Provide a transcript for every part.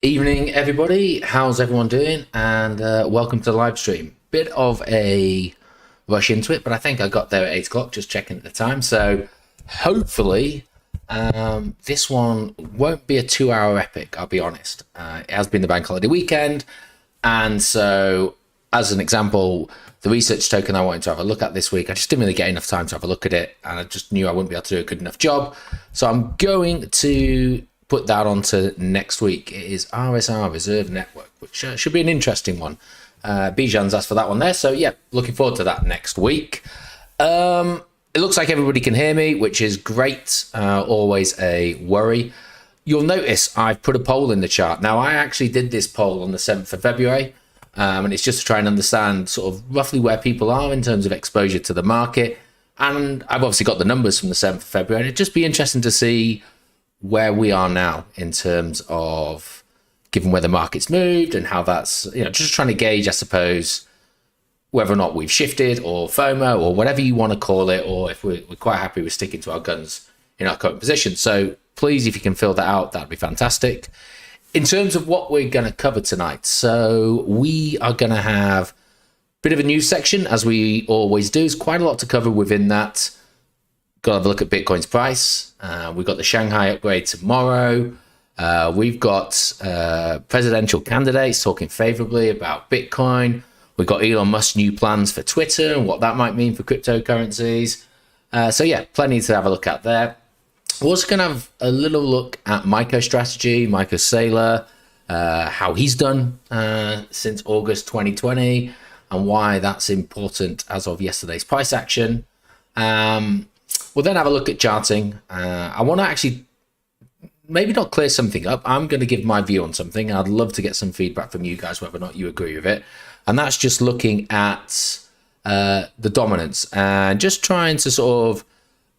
Evening, everybody. How's everyone doing? And welcome to the live stream. Bit of a rush into it, but I think I got there at 8 o'clock, just checking at the time. So hopefully this one won't be a 2-hour epic, I'll be honest. It has been the bank holiday weekend. And so as an example, the research token I wanted to have a look at this week, I just didn't really get enough time to have a look at it. And I just knew I wouldn't be able to do a good enough job. So I'm going to put that onto next week. It is RSR Reserve Network, which should be an interesting one. Bijan's asked for that one there. So yeah, looking forward to that next week. It looks like everybody can hear me, which is great. Always a worry. You'll notice I've put a poll in the chart. Now, I actually did this poll on the 7th of February. And it's just to try and understand sort of roughly where people are in terms of exposure to the market. And I've obviously got the numbers from the 7th of February. And it'd just be interesting to see where we are now in terms of given where the market's moved and how that's, just trying to gauge, I suppose, whether or not we've shifted or FOMO or whatever you want to call it, or if we're quite happy with sticking to our guns in our current position. So please, if you can fill that out, that'd be fantastic. In terms of what we're going to cover tonight, so we are going to have a bit of a news section, as we always do. There's quite a lot to cover within that. Got to have a look at Bitcoin's price. We've got the Shanghai upgrade tomorrow. We've got presidential candidates talking favorably about Bitcoin. We've got Elon Musk's new plans for Twitter and what that might mean for cryptocurrencies. So yeah, plenty to have a look at there. We're also going to have a little look at MicroStrategy, Saylor, how he's done since August 2020 and why that's important as of yesterday's price action. We'll then have a look at charting. I want to actually maybe not clear something up. I'm going to give my view on something. I'd love to get some feedback from you guys, whether or not you agree with it. And that's just looking at the dominance and just trying to sort of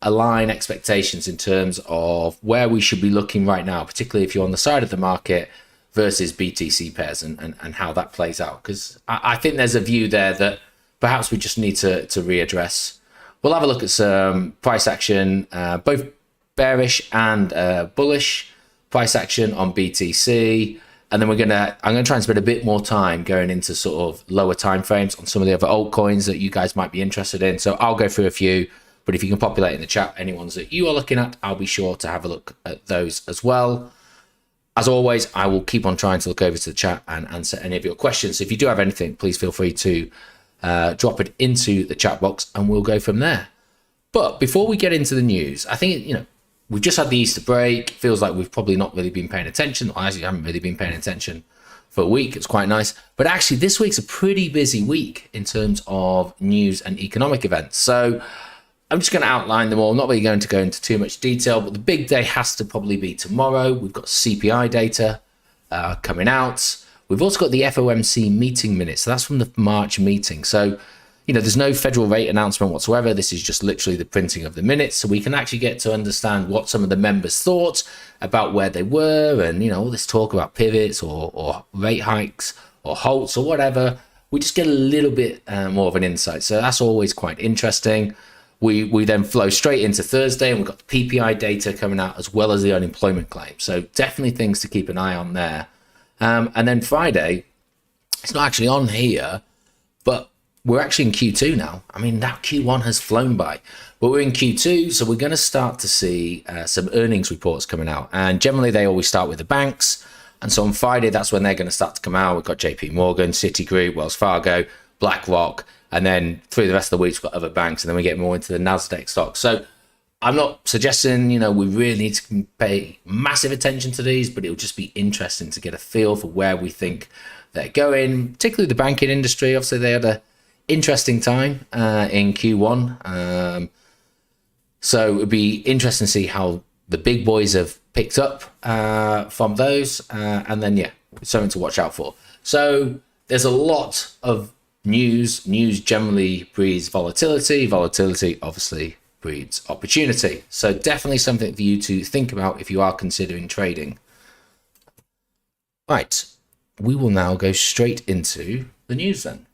align expectations in terms of where we should be looking right now, particularly if you're on the side of the market versus BTC pairs and how that plays out. Because I think there's a view there that perhaps we just need to readdress. We'll have a look at some price action, both bearish and bullish price action on BTC. And then I'm going to try and spend a bit more time going into sort of lower time frames on some of the other altcoins that you guys might be interested in. So I'll go through a few, but if you can populate in the chat any ones that you are looking at, I'll be sure to have a look at those as well. As always, I will keep on trying to look over to the chat and answer any of your questions. So if you do have anything, please feel free to drop it into the chat box and we'll go from there. But before we get into the news, I think, we've just had the Easter break. It feels like we've probably not really been paying attention. I actually haven't really been paying attention for a week. It's quite nice. But actually, this week's a pretty busy week in terms of news and economic events. So I'm just going to outline them all. I'm not really going to go into too much detail, but the big day has to probably be tomorrow. We've got CPI data coming out. We've also got the FOMC meeting minutes. So that's from the March meeting. So, there's no federal rate announcement whatsoever. This is just literally the printing of the minutes. So we can actually get to understand what some of the members thought about where they were and, all this talk about pivots or rate hikes or halts or whatever. We just get a little bit more of an insight. So that's always quite interesting. We then flow straight into Thursday and we've got the PPI data coming out as well as the unemployment claim. So definitely things to keep an eye on there. And then Friday, it's not actually on here, but we're actually in Q2 now. I mean, that Q1 has flown by, but we're in Q2. So we're going to start to see some earnings reports coming out. And generally, they always start with the banks. And so on Friday, that's when they're going to start to come out. We've got JP Morgan, Citigroup, Wells Fargo, BlackRock. And then through the rest of the week, we've got other banks. And then we get more into the NASDAQ stocks. So I'm not suggesting, we really need to pay massive attention to these, but it'll just be interesting to get a feel for where we think they're going, particularly the banking industry. Obviously, they had an interesting time in Q1. So it would be interesting to see how the big boys have picked up from those. And then, yeah, something to watch out for. So there's a lot of news. News generally breeds volatility. Volatility, obviously, breeds opportunity. So definitely something for you to think about if you are considering trading. Right, we will now go straight into the news then.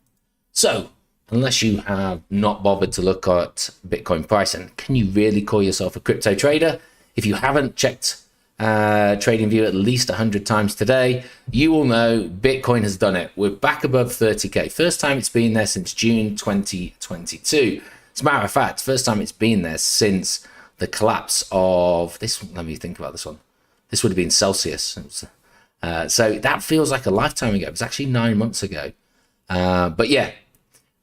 So unless you have not bothered to look at Bitcoin price, and can you really call yourself a crypto trader if you haven't checked trading view at least 100 times today, you will know Bitcoin has done it. We're back above 30k. First time it's been there since June 2022. As a matter of fact, first time it's been there since the collapse of this. Let me think about this one. This would have been Celsius. So that feels like a lifetime ago. It was actually 9 months ago. But yeah,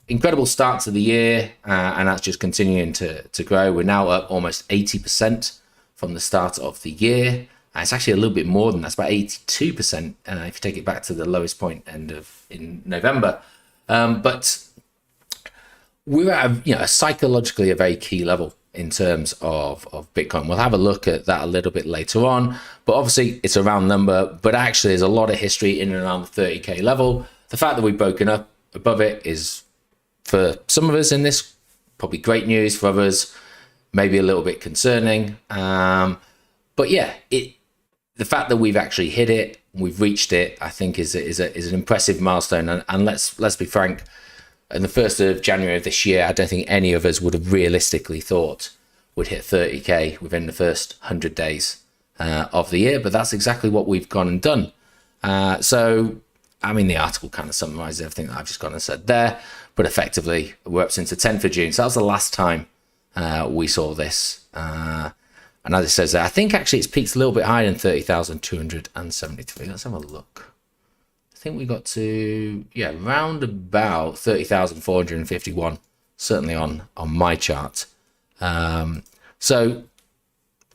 incredible start to the year, and that's just continuing to grow. We're now up almost 80% from the start of the year. It's actually a little bit more than that. It's about 82% if you take it back to the lowest point in November. But we're at a psychologically a very key level in terms of Bitcoin. We'll have a look at that a little bit later on, but obviously it's a round number, but actually there's a lot of history in and around the 30k level. The fact that we've broken up above it is, for some of us in this, probably great news. For others, maybe a little bit concerning. But yeah, the fact that we've actually hit it, we've reached it, I think is an impressive milestone. And let's be frank, in the 1st of January of this year, I don't think any of us would have realistically thought we'd hit 30k within the first 100 days of the year. But that's exactly what we've gone and done. So, I mean, the article kind of summarizes everything that I've just gone and said there. But effectively, we're up since the 10th of June. So that was the last time we saw this. And as it says there, I think actually it's peaked a little bit higher than 30,273. Let's have a look. I think we got to, round about 30,451, certainly on my chart. So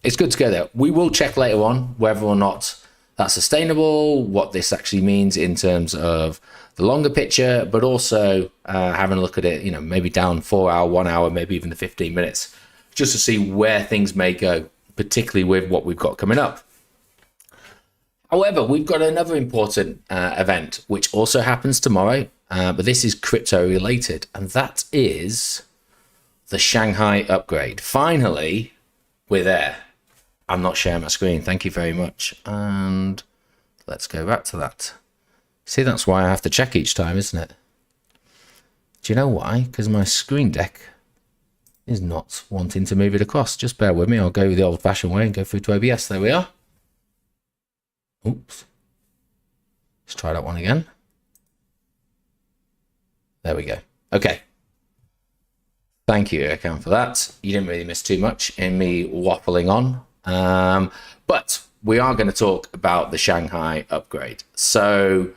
it's good to go there. We will check later on whether or not that's sustainable, what this actually means in terms of the longer picture, but also having a look at it, maybe down 4 hour, 1 hour, maybe even the 15 minutes, just to see where things may go, particularly with what we've got coming up. However, we've got another important event, which also happens tomorrow, but this is crypto related, and that is the Shanghai upgrade. Finally, we're there. I'm not sharing my screen. Thank you very much. And let's go back to that. See, that's why I have to check each time, isn't it? Do you know why? Because my screen deck is not wanting to move it across. Just bear with me. I'll go the old-fashioned way and go through to OBS. There we are. Oops. Let's try that one again. There we go. Okay. Thank you, Erkan, for that. You didn't really miss too much in me waffling on. But we are going to talk about the Shanghai upgrade. So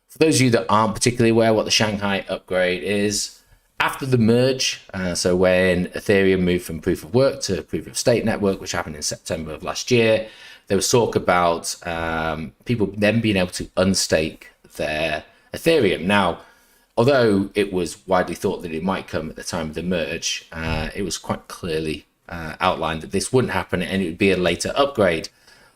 for those of you that aren't particularly aware what the Shanghai upgrade is, after the merge, so when Ethereum moved from proof of work to proof of stake network, which happened in September of last year, there was talk about people then being able to unstake their Ethereum. Now, although it was widely thought that it might come at the time of the merge, it was quite clearly outlined that this wouldn't happen and it would be a later upgrade.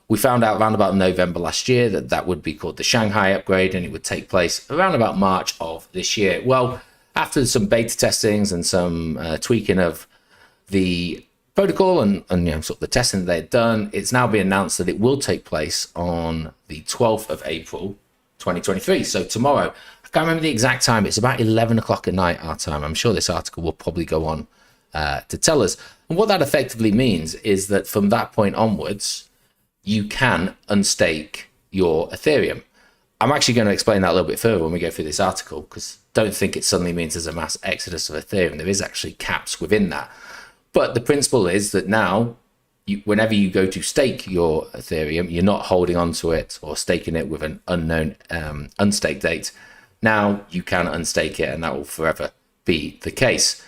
We found out around about November last year that that would be called the Shanghai upgrade, and it would take place around about March of this year. Well, after some beta testings and some tweaking of the protocol and sort of the testing that they had done, it's now been announced that it will take place on the 12th of April 2023. So tomorrow, I can't remember the exact time. It's about 11 o'clock at night our time. I'm sure this article will probably go on to tell us. And what that effectively means is that from that point onwards, you can unstake your Ethereum. I'm actually going to explain that a little bit further when we go through this article, because don't think it suddenly means there's a mass exodus of Ethereum. There is actually caps within that. But the principle is that now, whenever you go to stake your Ethereum, you're not holding on to it or staking it with an unknown unstake date. Now you can unstake it, and that will forever be the case.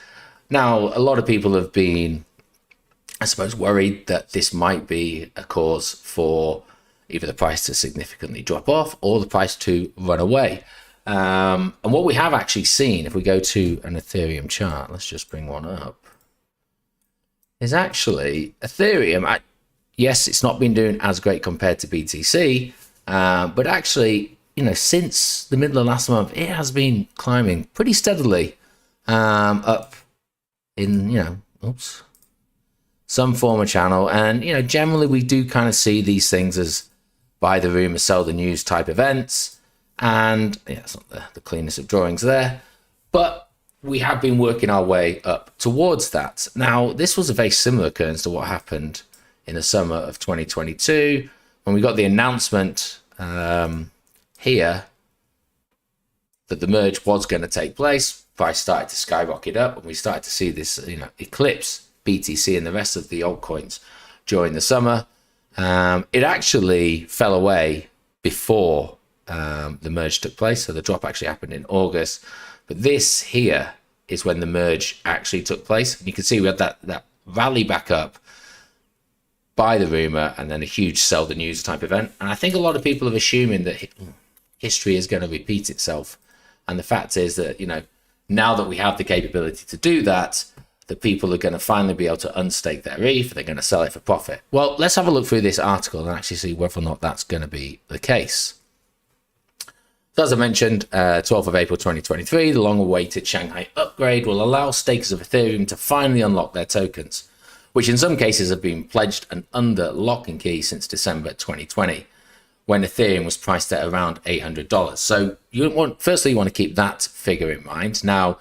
Now, a lot of people have been, I suppose, worried that this might be a cause for either the price to significantly drop off or the price to run away. And what we have actually seen, if we go to an Ethereum chart, let's just bring one up, is actually Ethereum. Yes, it's not been doing as great compared to BTC, but actually, since the middle of last month, it has been climbing pretty steadily up in, some form of channel. And, generally we do kind of see these things as buy the rumor, sell the news type events. And yeah, it's not the cleanest of drawings there, but we have been working our way up towards that. Now, this was a very similar occurrence to what happened in the summer of 2022. when we got the announcement here that the merge was going to take place, price started to skyrocket up, and we started to see this, eclipse BTC and the rest of the altcoins during the summer. It actually fell away before the merge took place, so the drop actually happened in August. But this here is when the merge actually took place. And you can see we had that rally back up by the rumor and then a huge sell the news type event. And I think a lot of people are assuming that history is going to repeat itself. And the fact is that, now that we have the capability to do that, the people are going to finally be able to unstake their ETH. They're going to sell it for profit. Well, let's have a look through this article and actually see whether or not that's going to be the case. So as I mentioned, 12th of April 2023, the long-awaited Shanghai upgrade will allow stakers of Ethereum to finally unlock their tokens, which in some cases have been pledged and under lock and key since December 2020, when Ethereum was priced at around $800. So firstly, you want to keep that figure in mind. Now,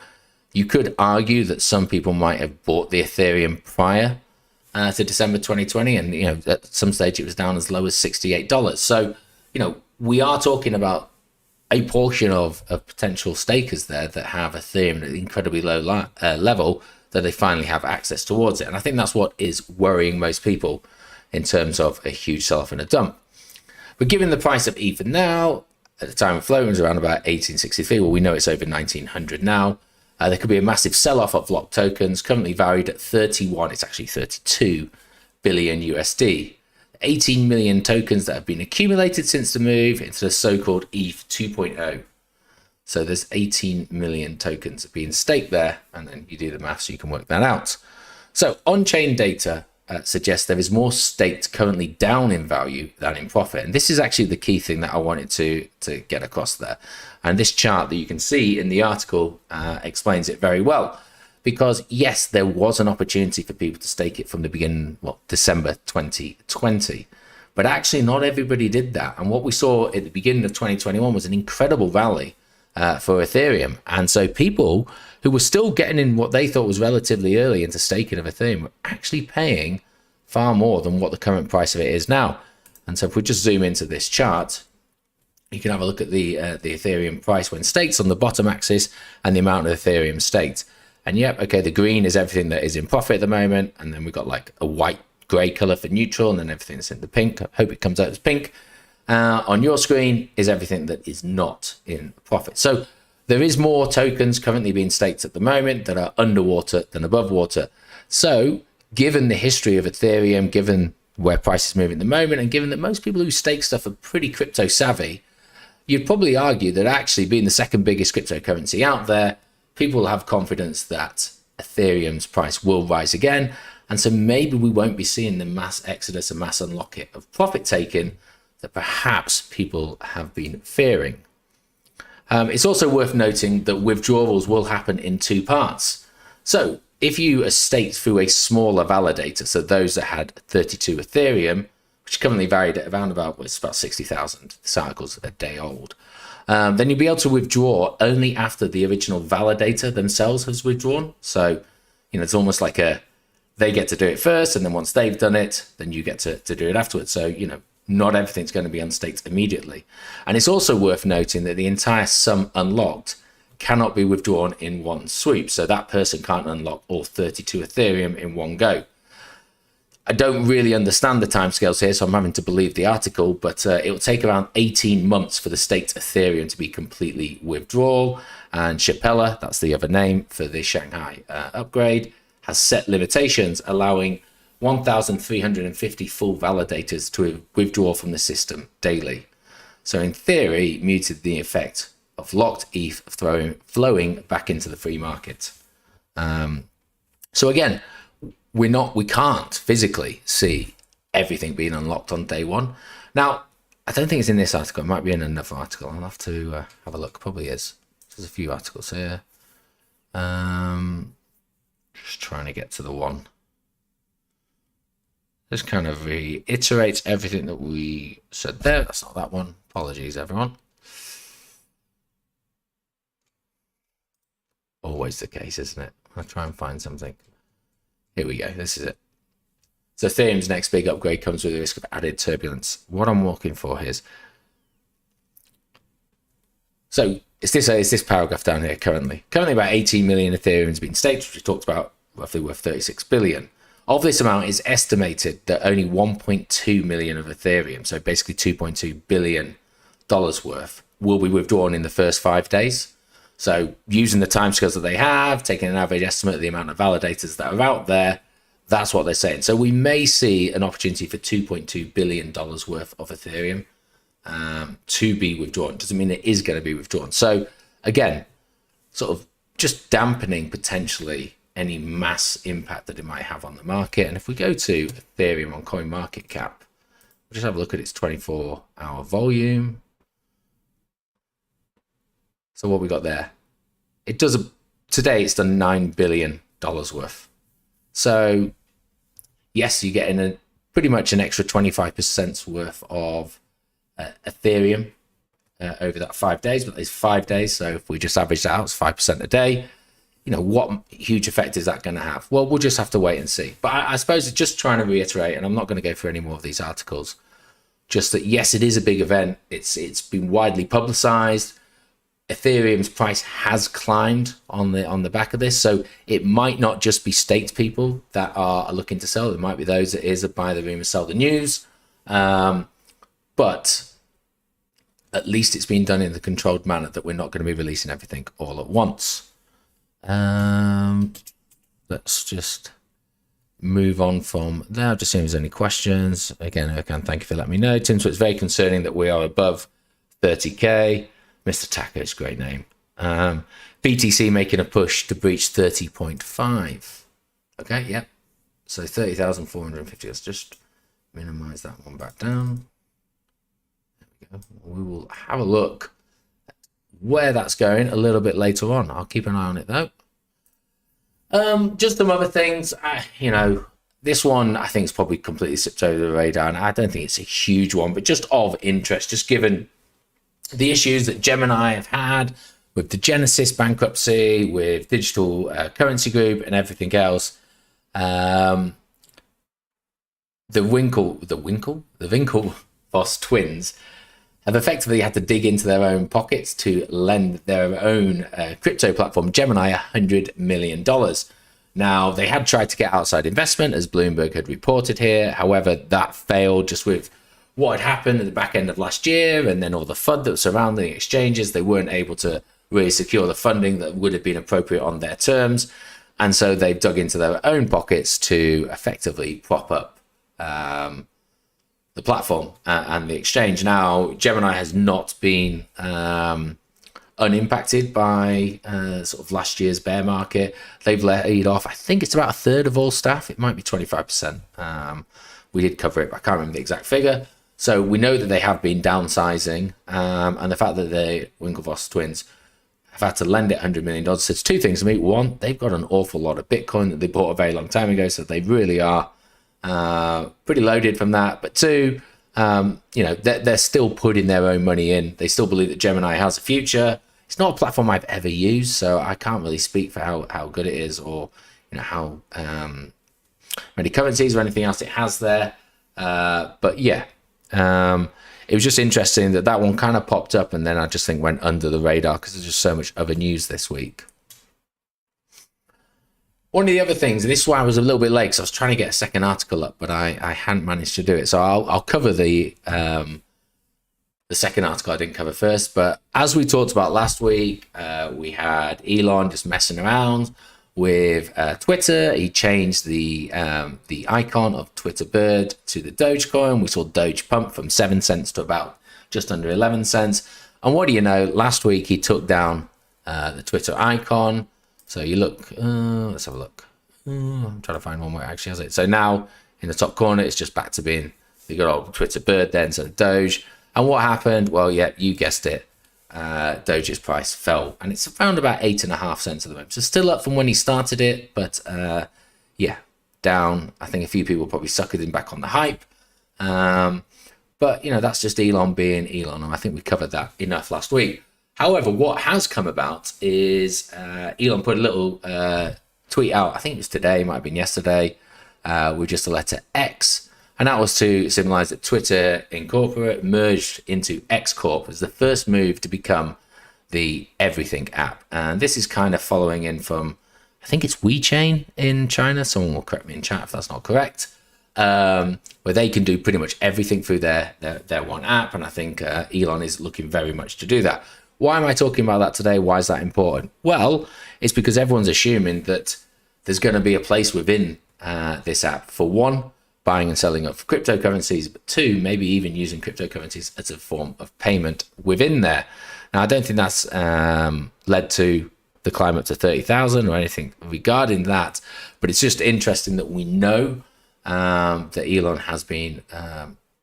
you could argue that some people might have bought the Ethereum prior to December 2020, and at some stage it was down as low as $68. So, we are talking about a portion of potential stakers there that have Ethereum at an incredibly low level, that they finally have access towards it. And I think that's what is worrying most people in terms of a huge sell-off and a dump. But given the price of Ether now, at the time of flow, it was around about 1863. Well, we know it's over 1900 now. There could be a massive sell-off of locked tokens, currently valued at 31, it's actually 32 billion USD. 18 million tokens that have been accumulated since the move into the so-called ETH 2.0. So there's 18 million tokens being staked there, and then you do the math so you can work that out. So on-chain data suggests there is more staked currently down in value than in profit. And this is actually the key thing that I wanted to get across there. And this chart that you can see in the article explains it very well. Because yes, there was an opportunity for people to stake it from the beginning, December 2020. But actually not everybody did that. And what we saw at the beginning of 2021 was an incredible rally for Ethereum. And so people who were still getting in what they thought was relatively early into staking of Ethereum were actually paying far more than what the current price of it is now. And so if we just zoom into this chart, you can have a look at the Ethereum price when staked on the bottom axis and the amount of Ethereum staked. And yep, okay, the green is everything that is in profit at the moment. And then we've got like a white gray color for neutral, and then everything that's in the pink. I hope it comes out as pink. On your screen is everything that is not in profit. So there is more tokens currently being staked at the moment that are underwater than above water. So given the history of Ethereum, given where price is moving at the moment, and given that most people who stake stuff are pretty crypto savvy, you'd probably argue that actually being the second biggest cryptocurrency out there, people will have confidence that Ethereum's price will rise again. And so maybe we won't be seeing the mass exodus and mass unlock it of profit taking that perhaps people have been fearing. It's also worth noting that withdrawals will happen in two parts. So if you are staked through a smaller validator, so those that had 32 Ethereum, which currently varied at around about, it's about 60,000, this article's a day old, then you'll be able to withdraw only after the original validator themselves has withdrawn. So, it's almost like they get to do it first, and then once they've done it, then you get to do it afterwards. So, not everything's going to be unstaked immediately. And it's also worth noting that the entire sum unlocked cannot be withdrawn in one swoop. So that person can't unlock all 32 Ethereum in one go. I don't really understand the timescales here, so I'm having to believe the article, but it will take around 18 months for the staked Ethereum to be completely withdrawal. And Shapella, that's the other name for the Shanghai upgrade, has set limitations, allowing 1,350 full validators to withdraw from the system daily. So in theory, muted the effect of locked ETH flowing back into the free market. So again, we can't physically see everything being unlocked on day one. Now, I don't think it's in this article. It might be in another article. I'll have to have a look. Probably is. There's a few articles here. Just trying to get to the one. This kind of reiterates everything that we said there. That's not that one. Apologies, everyone. Always the case, isn't it? I'll try and find something. Here we go. This is it. So Ethereum's next big upgrade comes with the risk of added turbulence. What I'm looking for here is, so it's this paragraph down here currently. Currently about 18 million Ethereum has been staked, which we talked about, roughly worth 36 billion. Of this amount, is estimated that only 1.2 million of Ethereum, so basically $2.2 billion worth, will be withdrawn in the first 5 days. So using the timescales that they have, taking an average estimate of the amount of validators that are out there, that's what they're saying. So we may see an opportunity for $2.2 billion worth of Ethereum to be withdrawn. Doesn't mean it is going to be withdrawn. So again, sort of just dampening potentially any mass impact that it might have on the market. And if we go to Ethereum on CoinMarketCap, we'll just have a look at its 24-hour volume. So what we got there, it does today it's done $9 billion worth. So yes, you're getting pretty much an extra 25% worth of Ethereum over that 5 days, but there's 5 days. So if we just average that out, it's 5% a day. You know, what huge effect is that going to have? Well, we'll just have to wait and see. But I suppose it's just trying to reiterate, and I'm not going to go through any more of these articles, just that yes, it is a big event. It's been widely publicized. Ethereum's price has climbed on the back of this, so it might not just be staked people that are looking to sell. It might be those that is a buy the rumor, sell the news. But at least it's been done in the controlled manner that we're not going to be releasing everything all at once. Let's just move on from there. Just seeing if there's any questions. Again, Erkan, thank you for letting me know. Tim, so it's very concerning that we are above 30k. Mr. Tacker's great name. BTC making a push to breach 30.5. Okay, yep. So 30,450. Let's just minimize that one back down. There we go. We will have a look at where that's going a little bit later on. I'll keep an eye on it though. Just some other things. You know, this one I think is probably completely slipped over the radar, and I don't think it's a huge one, but just of interest, just given the issues that Gemini have had with the Genesis bankruptcy, with Digital Currency Group and everything else. The Winklevoss twins have effectively had to dig into their own pockets to lend their own crypto platform, Gemini, $100 million. Now, they had tried to get outside investment, as Bloomberg had reported here. However, that failed just with what had happened at the back end of last year, and then all the FUD that was surrounding exchanges. They weren't able to really secure the funding that would have been appropriate on their terms. And so they dug into their own pockets to effectively prop up the platform and the exchange. Now, Gemini has not been unimpacted by sort of last year's bear market. They've laid off, I think it's about a third of all staff. It might be 25%. We did cover it, but I can't remember the exact figure. So we know that they have been downsizing, and the fact that the Winklevoss twins have had to lend it $100 million. So it's two things to me. One, they've got an awful lot of Bitcoin that they bought a very long time ago, so they really are pretty loaded from that. But two, you know, they're still putting their own money in. They still believe that Gemini has a future. It's not a platform I've ever used, so I can't really speak for how good it is, or you know how many currencies or anything else it has there. But yeah, it was just interesting that one kind of popped up, and then I just think went under the radar because there's just so much other news this week. One of the other things, and this is why I was a little bit late, because I was trying to get a second article up, but I hadn't managed to do it. So I'll cover the second article I didn't cover first. But as we talked about last week, we had Elon just messing around with Twitter. He changed the icon of Twitter Bird to the Dogecoin. We saw Doge pump from 7 cents to about just under 11 cents. And what do you know? Last week he took down the Twitter icon. So you look, let's have a look. I'm trying to find one where it actually has it. So now in the top corner, it's just back to being the good old Twitter Bird then, so Doge. And what happened? Well, yeah, you guessed it. Doge's price fell, and it's around about 8.5 cents at the moment. So still up from when he started it, but yeah, down. I think a few people probably suckered him back on the hype. But, you know, that's just Elon being Elon, and I think we covered that enough last week. However, what has come about is Elon put a little tweet out, I think it was today, might have been yesterday, with just the letter X. And that was to symbolize that Twitter Incorporate merged into X Corp as the first move to become the everything app. And this is kind of following in from, I think it's WeChain in China. Someone will correct me in chat if that's not correct. Where they can do pretty much everything through their one app. And I think Elon is looking very much to do that. Why am I talking about that today? Why is that important? Well, it's because everyone's assuming that there's going to be a place within this app for one, buying and selling of cryptocurrencies, but two, maybe even using cryptocurrencies as a form of payment within there. Now, I don't think that's led to the climb up to 30,000 or anything regarding that, but it's just interesting that we know that Elon has been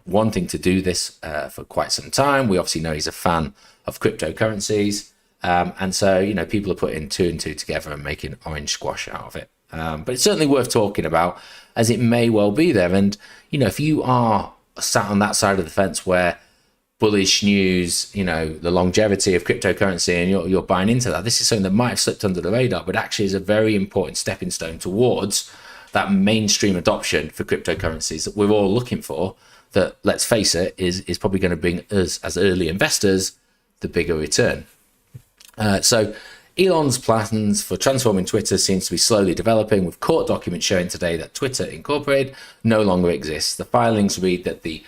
wanting to do this for quite some time. We obviously know he's a fan of cryptocurrencies, and so, you know, people are putting two and two together and making orange squash out of it. But it's certainly worth talking about, as it may well be there. And, you know, if you are sat on that side of the fence where bullish news, you know, the longevity of cryptocurrency, and you're buying into that, this is something that might have slipped under the radar, but actually is a very important stepping stone towards that mainstream adoption for cryptocurrencies that we're all looking for, that, let's face it, is probably going to bring us as early investors the bigger return. So Elon's plans for transforming Twitter seems to be slowly developing, with court documents showing today that Twitter Incorporated no longer exists. The filings read that the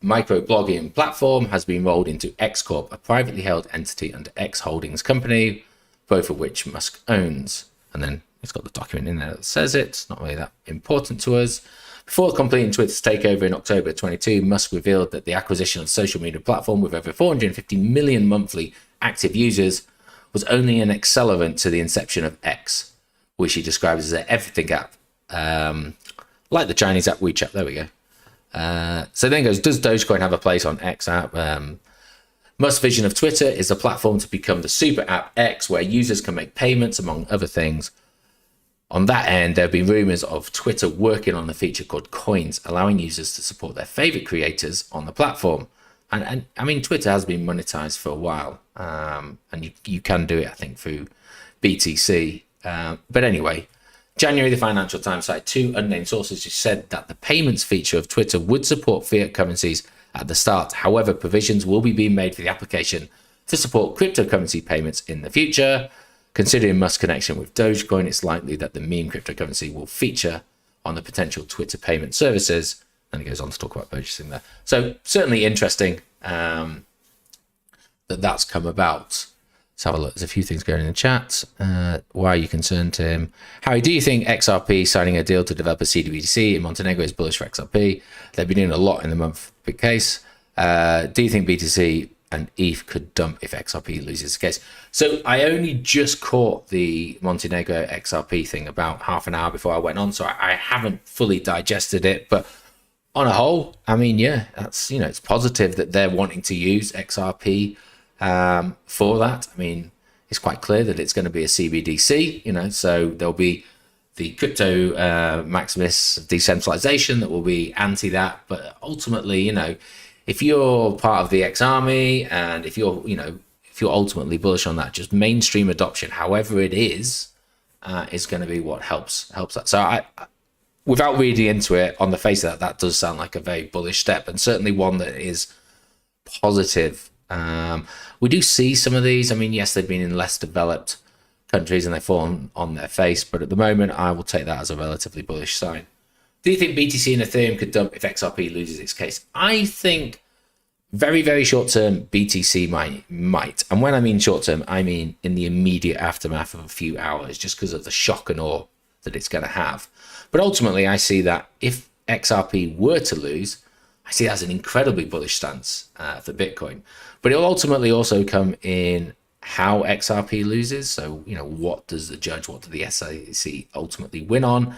microblogging platform has been rolled into X Corp, a privately held entity under X Holdings Company, both of which Musk owns. And then it's got the document in there that says it. It's not really that important to us. Before completing Twitter's takeover in October 22, Musk revealed that the acquisition of the social media platform with over 450 million monthly active users was only an accelerant to the inception of X, which he describes as an everything app, like the Chinese app WeChat. There we go. So then goes, does Dogecoin have a place on X app? Musk's vision of Twitter is a platform to become the super app X, where users can make payments, among other things. On that end, there have been rumors of Twitter working on a feature called Coins, allowing users to support their favorite creators on the platform. And I mean, Twitter has been monetized for a while, and you can do it, I think, through BTC. But anyway, January, the Financial Times cited two unnamed sources who said that the payments feature of Twitter would support fiat currencies at the start. However, provisions will be being made for the application to support cryptocurrency payments in the future. Considering Musk's connection with Dogecoin, it's likely that the meme cryptocurrency will feature on the potential Twitter payment services. And he goes on to talk about purchasing there. So certainly interesting that's come about. Let's have a look. There's a few things going in the chat. Why are you concerned, Tim? Harry, do you think XRP signing a deal to develop a CBDC in Montenegro is bullish for XRP? They've been doing a lot in the month big case. Do you think BTC and ETH could dump if XRP loses the case? So I only just caught the Montenegro XRP thing about half an hour before I went on, so I haven't fully digested it, but on a whole, I mean, yeah, that's, you know, it's positive that they're wanting to use XRP for that. I mean, it's quite clear that it's going to be a CBDC, you know, so there'll be the crypto maximus of decentralization that will be anti that. But ultimately, you know, if you're part of the X army, and if you're, you know, if you're ultimately bullish on that, just mainstream adoption, however it is going to be what helps that. So I without reading into it, on the face of that, that does sound like a very bullish step, and certainly one that is positive. We do see some of these. I mean, yes, they've been in less developed countries and they've fallen on their face, but at the moment, I will take that as a relatively bullish sign. Do you think BTC and Ethereum could dump if XRP loses its case? I think very, very short term, BTC might. And when I mean short term, I mean in the immediate aftermath of a few hours, just because of the shock and awe that it's going to have. But ultimately, I see that if XRP were to lose, I see that as an incredibly bullish stance for Bitcoin. But it will ultimately also come in how XRP loses. So, you know, what does the judge, what do the SEC ultimately win on?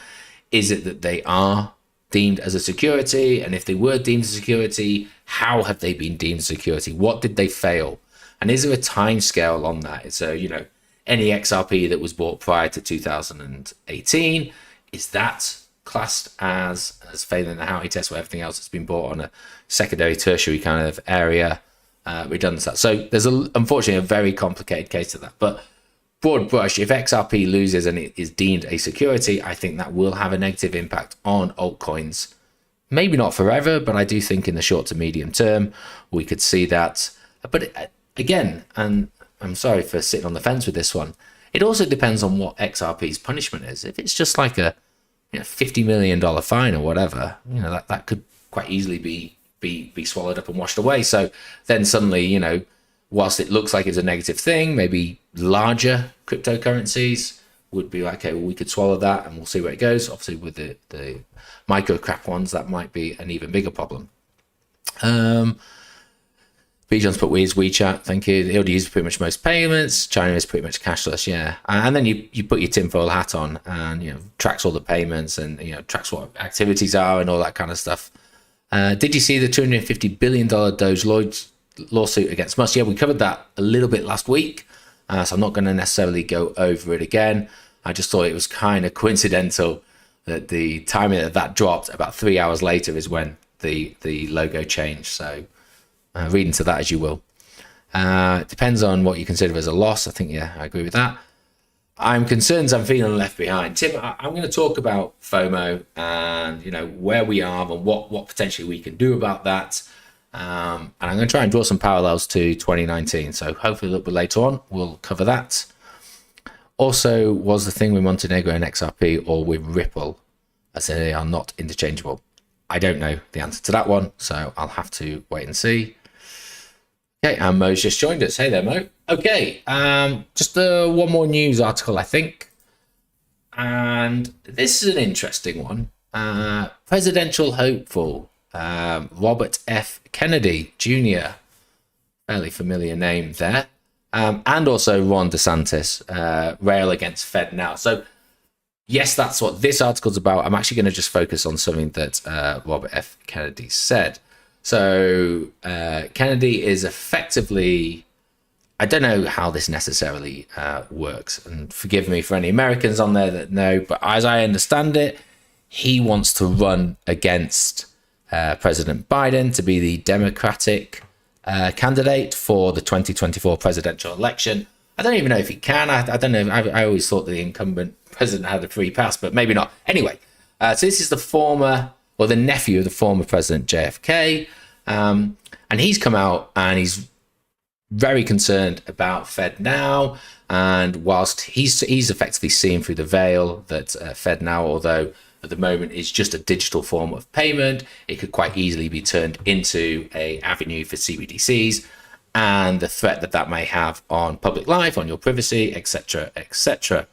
Is it that they are deemed as a security? And if they were deemed a security, how have they been deemed a security? What did they fail? And is there a time scale on that? So, you know, any XRP that was bought prior to 2018, is that classed as failing the Howey test, where everything else that's been bought on a secondary, tertiary kind of area redundancy? So there's unfortunately a very complicated case to that. But broad brush, if XRP loses and it is deemed a security, I think that will have a negative impact on altcoins. Maybe not forever, but I do think in the short to medium term, we could see that. But again, and I'm sorry for sitting on the fence with this one, it also depends on what XRP's punishment is. If it's just like a $50 million fine or whatever, that could quite easily be swallowed up and washed away. So then suddenly, whilst it looks like it's a negative thing, maybe larger cryptocurrencies would be like, okay, well, we could swallow that and we'll see where it goes. Obviously, with the micro crap ones, that might be an even bigger problem. B-John's put his WeChat, thank you. It already uses pretty much most payments. China is pretty much cashless, yeah. And then you put your tinfoil hat on and, tracks all the payments and, tracks what activities are and all that kind of stuff. Did you see the $250 billion Doge Lloyd's lawsuit against Musk? Yeah, we covered that a little bit last week. So I'm not going to necessarily go over it again. I just thought it was kind of coincidental that the timing that dropped about 3 hours later is when the logo changed. So read into that as you will. Depends on what you consider as a loss. I think, yeah, I agree with that. I'm concerned I'm feeling left behind. Tim, I'm going to talk about FOMO and, where we are and what potentially we can do about that. And I'm going to try and draw some parallels to 2019. So hopefully a little bit later on, we'll cover that. Also, was the thing with Montenegro and XRP or with Ripple, as they are not interchangeable? I don't know the answer to that one, so I'll have to wait and see. Okay, and Mo's just joined us. Hey there, Mo. Okay, just one more news article, I think. And this is an interesting one. Presidential hopeful Robert F. Kennedy Jr., fairly familiar name there, and also Ron DeSantis, rail against Fed now. So yes, that's what this article's about. I'm actually going to just focus on something that Robert F. Kennedy said. So Kennedy is effectively, I don't know how this necessarily works, and forgive me for any Americans on there that know, but as I understand it, he wants to run against President Biden to be the Democratic candidate for the 2024 presidential election. I don't even know if he can. I don't know. I always thought the incumbent president had a free pass, but maybe not. Anyway, so this is the nephew of the former president JFK, and he's come out and he's very concerned about Fed now. And whilst he's effectively seeing through the veil that Fed now, although at the moment is just a digital form of payment, it could quite easily be turned into a avenue for CBDCs, and the threat that may have on public life, on your privacy, etc., etc.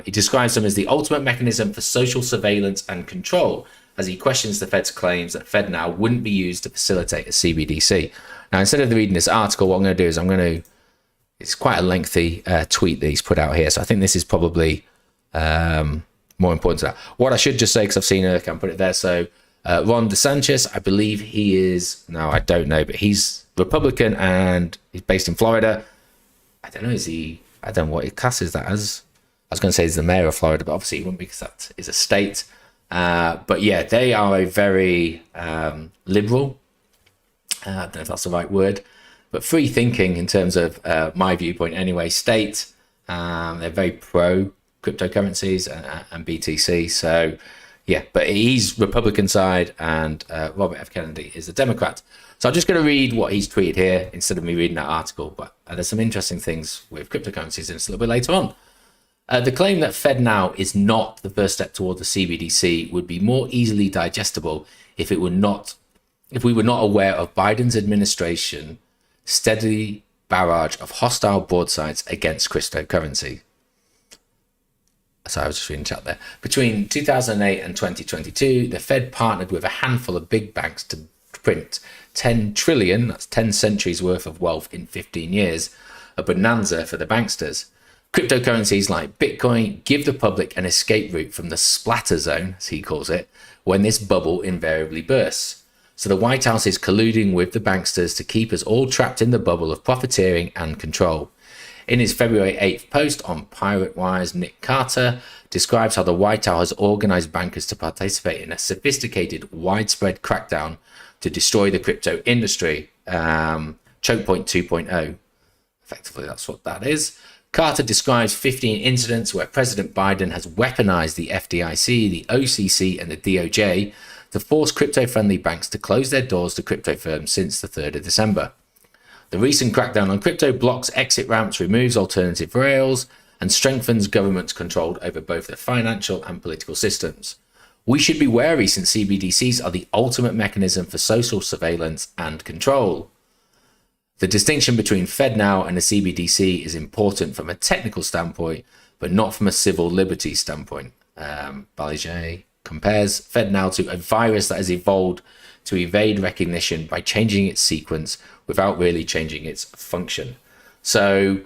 He describes them as the ultimate mechanism for social surveillance and control, as he questions the Fed's claims that FedNow wouldn't be used to facilitate a CBDC. Now, instead of reading this article, what I'm going to do is it's quite a lengthy tweet that he's put out here, so I think this is probably more important to that. What I should just say, because I've seen it, I can put it there. So Ron DeSantis, I believe he is, no, I don't know, but he's Republican and he's based in Florida. I don't know, I don't know what he classes that as. I was going to say he's the mayor of Florida, but obviously he wouldn't, because that is a state. But yeah, they are a very liberal, I don't know if that's the right word, but free thinking in terms of my viewpoint anyway, state. They're very pro cryptocurrencies and BTC. So yeah, but he's Republican side and Robert F. Kennedy is a Democrat. So I'm just going to read what he's tweeted here instead of me reading that article. But there's some interesting things with cryptocurrencies and it's a little bit later on. The claim that FedNow is not the first step toward the CBDC would be more easily digestible if we were not aware of Biden's administration steady barrage of hostile broadsides against cryptocurrency. So I was just reading chat there. Between 2008 and 2022, the Fed partnered with a handful of big banks to print 10 trillion, that's 10 centuries worth of wealth in 15 years, a bonanza for the banksters. Cryptocurrencies like Bitcoin give the public an escape route from the splatter zone, as he calls it, when this bubble invariably bursts. So the White House is colluding with the banksters to keep us all trapped in the bubble of profiteering and control. In his February 8th post on Pirate Wire's Nick Carter describes how the White House has organized bankers to participate in a sophisticated, widespread crackdown to destroy the crypto industry. Choke point 2.0. Effectively, that's what that is. Carter describes 15 incidents where President Biden has weaponized the FDIC, the OCC, and the DOJ to force crypto-friendly banks to close their doors to crypto firms since the 3rd of December. The recent crackdown on crypto blocks exit ramps, removes alternative rails, and strengthens government's control over both the financial and political systems. We should be wary since CBDCs are the ultimate mechanism for social surveillance and control. The distinction between FedNow and a CBDC is important from a technical standpoint, but not from a civil liberties standpoint. Balaji compares FedNow to a virus that has evolved to evade recognition by changing its sequence without really changing its function. So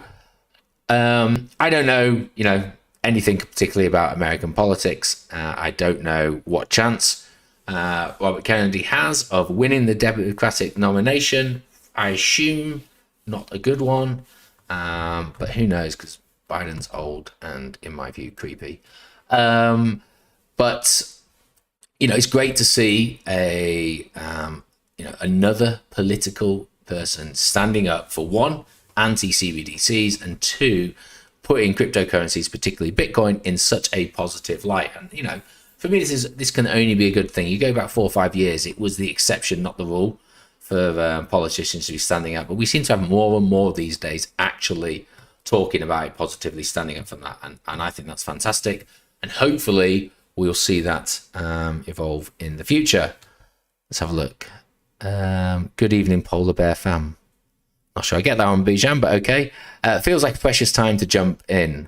I don't know, anything particularly about American politics. I don't know what chance Robert Kennedy has of winning the Democratic nomination. I assume not a good one, but who knows, because Biden's old and, in my view, creepy. But it's great to see another political person standing up for, one, anti-CBDCs, and two, putting cryptocurrencies, particularly Bitcoin, in such a positive light. And for me, this can only be a good thing. You go back 4 or 5 years, it was the exception, not the rule, for politicians to be standing up. But we seem to have more and more these days actually talking about it positively, standing up for that, and I think that's fantastic. And hopefully we'll see that evolve in the future. Let's have a look. Good evening, Polar Bear fam. Not sure I get that on Bijan, but okay. Feels like a precious time to jump in.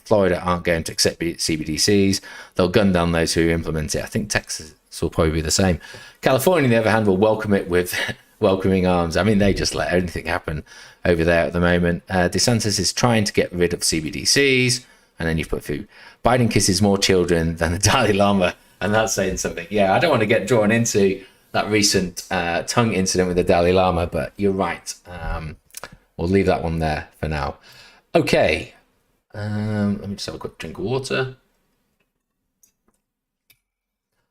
Florida aren't going to accept CBDCs. They'll gun down those who implement it. I think Texas will probably be the same. California, on the other hand, will welcome it with welcoming arms. I mean, they just let anything happen over there at the moment. DeSantis is trying to get rid of CBDCs. And then you put through, Biden kisses more children than the Dalai Lama. And that's saying something. Yeah, I don't want to get drawn into that recent tongue incident with the Dalai Lama, but you're right. We'll leave that one there for now. Okay. Let me just have a quick drink of water.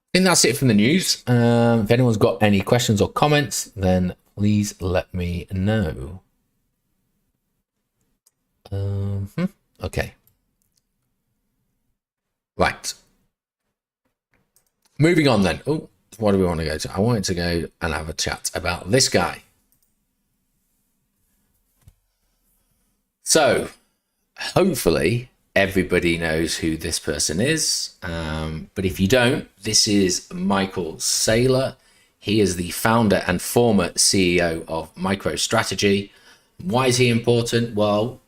I think that's it from the news. If anyone's got any questions or comments, then please let me know. Okay. Right. Moving on then. Oh, what do we want to go to? I wanted to go and have a chat about this guy. So, hopefully, everybody knows who this person is. But if you don't, this is Michael Saylor. He is the founder and former CEO of MicroStrategy. Why is he important? Well,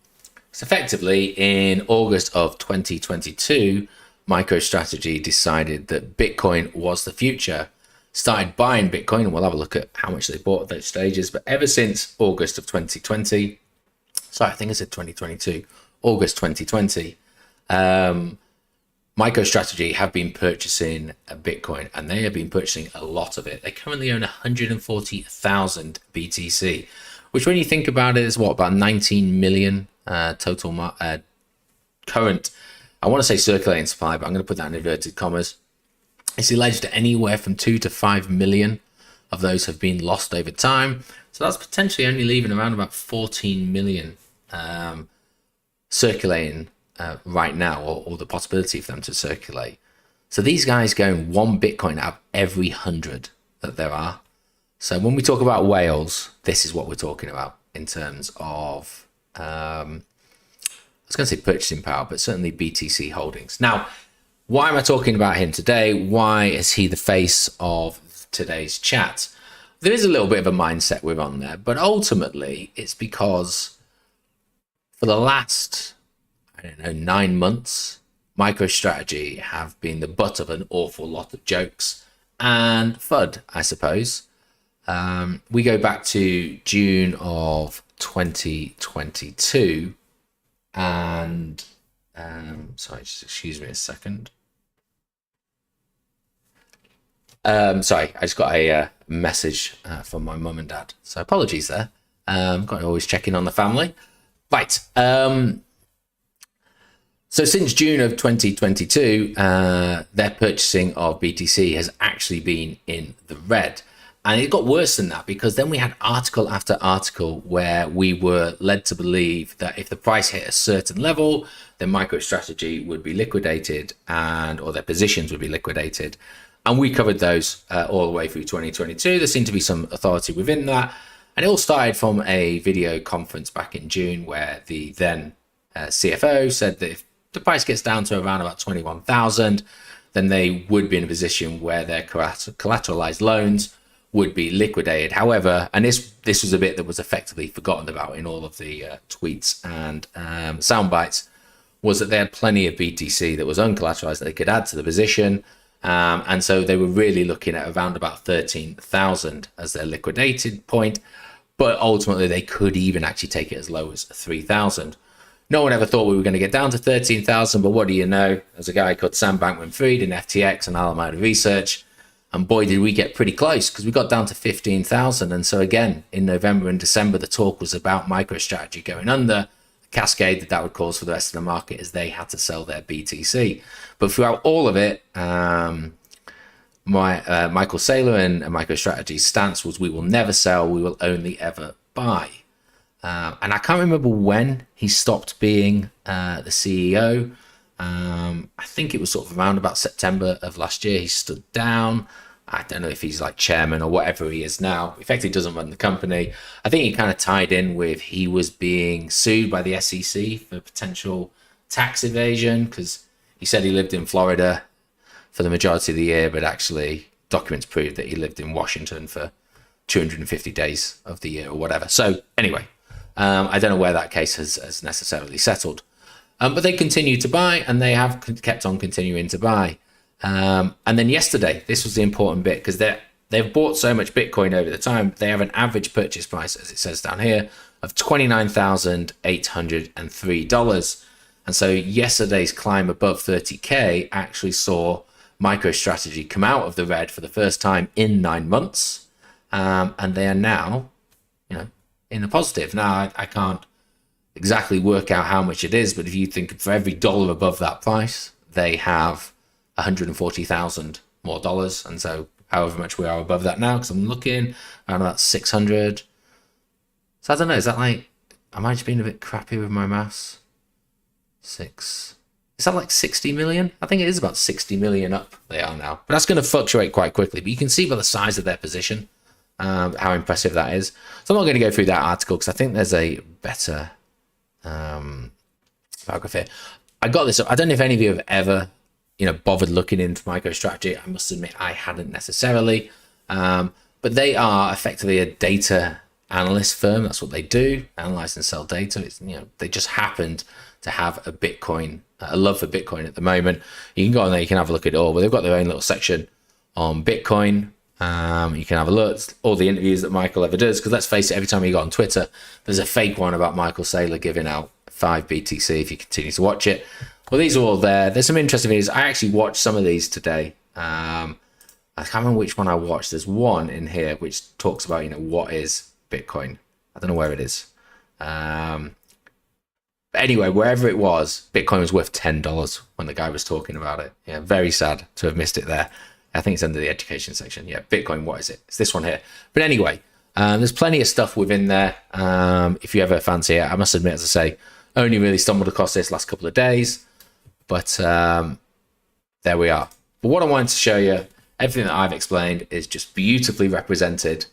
it's effectively in August of 2022, MicroStrategy decided that Bitcoin was the future, started buying Bitcoin, and we'll have a look at how much they bought at those stages. But ever since August of 2020, sorry, I think I said 2022, August 2020, MicroStrategy have been purchasing Bitcoin, and they have been purchasing a lot of it. They currently own 140,000 BTC, which when you think about it is what, about 19 million total current, I want to say circulating supply, but I'm going to put that in inverted commas. It's alleged that anywhere from 2 to 5 million of those have been lost over time. So that's potentially only leaving around about 14 million circulating right now, or the possibility for them to circulate. So these guys going 1 Bitcoin out of every 100 that there are. So when we talk about whales, this is what we're talking about in terms of, I was going to say purchasing power, but certainly BTC holdings. Now, why am I talking about him today? Why is he the face of today's chat? There is a little bit of a mindset we're on there, but ultimately it's because for the last, 9 months, MicroStrategy have been the butt of an awful lot of jokes and FUD, I suppose. We go back to June of 2022 and sorry, just excuse me a second. Sorry, I just got a message from my mum and dad, so apologies there. Got to always check in on the family. Right. So since June of 2022, their purchasing of BTC has actually been in the red. And it got worse than that, because then we had article after article where we were led to believe that if the price hit a certain level, then MicroStrategy would be liquidated or their positions would be liquidated. And we covered those all the way through 2022. There seemed to be some authority within that. And it all started from a video conference back in June where the then CFO said that if the price gets down to around about 21,000, then they would be in a position where their collateralized loans would be liquidated. However, and this was a bit that was effectively forgotten about in all of the tweets and sound bites, was that they had plenty of BTC that was uncollateralized that they could add to the position. And so they were really looking at around about 13,000 as their liquidated point. But ultimately, they could even actually take it as low as 3,000. No one ever thought we were going to get down to 13,000, but what do you know? There's a guy called Sam Bankman-Fried in FTX and Alameda Research. And boy, did we get pretty close, because we got down to 15,000. And so again, in November and December, the talk was about MicroStrategy going under, the cascade that would cause for the rest of the market as they had to sell their BTC. But throughout all of it, Michael Saylor and MicroStrategy's stance was, we will never sell, we will only ever buy. And I can't remember when he stopped being the CEO. I think it was sort of around about September of last year. He stood down. I don't know if he's like chairman or whatever he is now. Effectively doesn't run the company. I think he kind of tied in with, he was being sued by the SEC for potential tax evasion, because he said he lived in Florida for the majority of the year, but actually documents proved that he lived in Washington for 250 days of the year or whatever. So anyway, I don't know where that case has necessarily settled. But they continue to buy, and they have kept on continuing to buy. And then yesterday, this was the important bit, because they've bought so much Bitcoin over the time. They have an average purchase price, as it says down here, of $29,803. And so yesterday's climb above 30K actually saw MicroStrategy come out of the red for the first time in 9 months. And they are now, in the positive. Now, I can't exactly work out how much it is, but if you think for every dollar above that price, they have 140,000 more dollars. And so however much we are above that now, because I'm looking around about 600. So I don't know, is that like, am I just being a bit crappy with my maths? Is that like 60 million? I think it is about 60 million up they are now. But that's going to fluctuate quite quickly. But you can see by the size of their position how impressive that is. So I'm not going to go through that article, because I think there's a better paragraph here. I got this. I don't know if any of you have ever, bothered looking into MicroStrategy. I must admit I hadn't necessarily. But they are effectively a data analyst firm. That's what they do, analyze and sell data. It's, they just happened to have a love for Bitcoin at the moment. You can go on there, you can have a look at it all. But they've got their own little section on Bitcoin. You can have a look at all the interviews that Michael ever does, because let's face it, every time you go on Twitter, there's a fake one about Michael Saylor giving out 5 BTC if you continue to watch it. Well, these are all there. There's some interesting videos. I actually watched some of these today. I can't remember which one I watched. There's one in here which talks about, what is Bitcoin. I don't know where it is. But anyway, wherever it was, Bitcoin was worth $10 when the guy was talking about it. Yeah, very sad to have missed it there. I think it's under the education section. Yeah, Bitcoin, what is it? It's this one here. But anyway, there's plenty of stuff within there. If you ever fancy it, I must admit, as I say, only really stumbled across this last couple of days. But there we are. But what I wanted to show you, everything that I've explained is just beautifully represented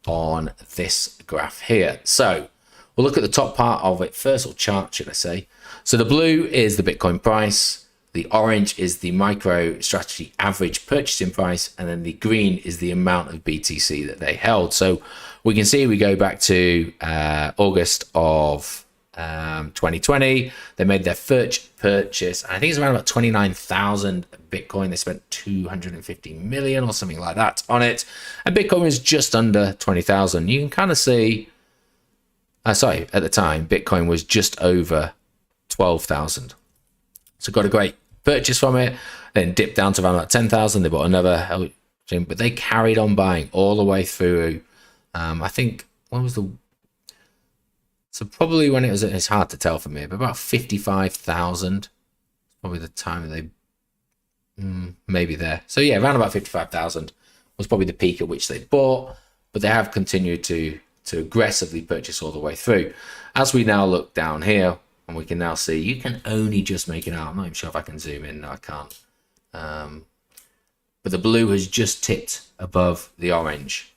on this graph here. So we'll look at the top part of it first, or chart, should I say. So the blue is the Bitcoin price. The orange is the MicroStrategy average purchasing price, and then the green is the amount of BTC that they held. So we can see we go back to August of 2020. They made their first purchase. I think it's around about 29,000 Bitcoin. They spent 250 million or something like that on it. And Bitcoin was just under 20,000. You can kind of see, at the time, Bitcoin was just over 12,000. So got a great purchase from it, then dipped down to around about 10,000. They bought another, but they carried on buying all the way through. I think, when was so probably when it's hard to tell from here, but about 55,000, probably the time they, maybe there. So yeah, around about 55,000 was probably the peak at which they bought, but they have continued to aggressively purchase all the way through. As we now look down here, and we can now see, you can only just make it out. I'm not even sure if I can zoom in. No, I can't. But the blue has just tipped above the orange,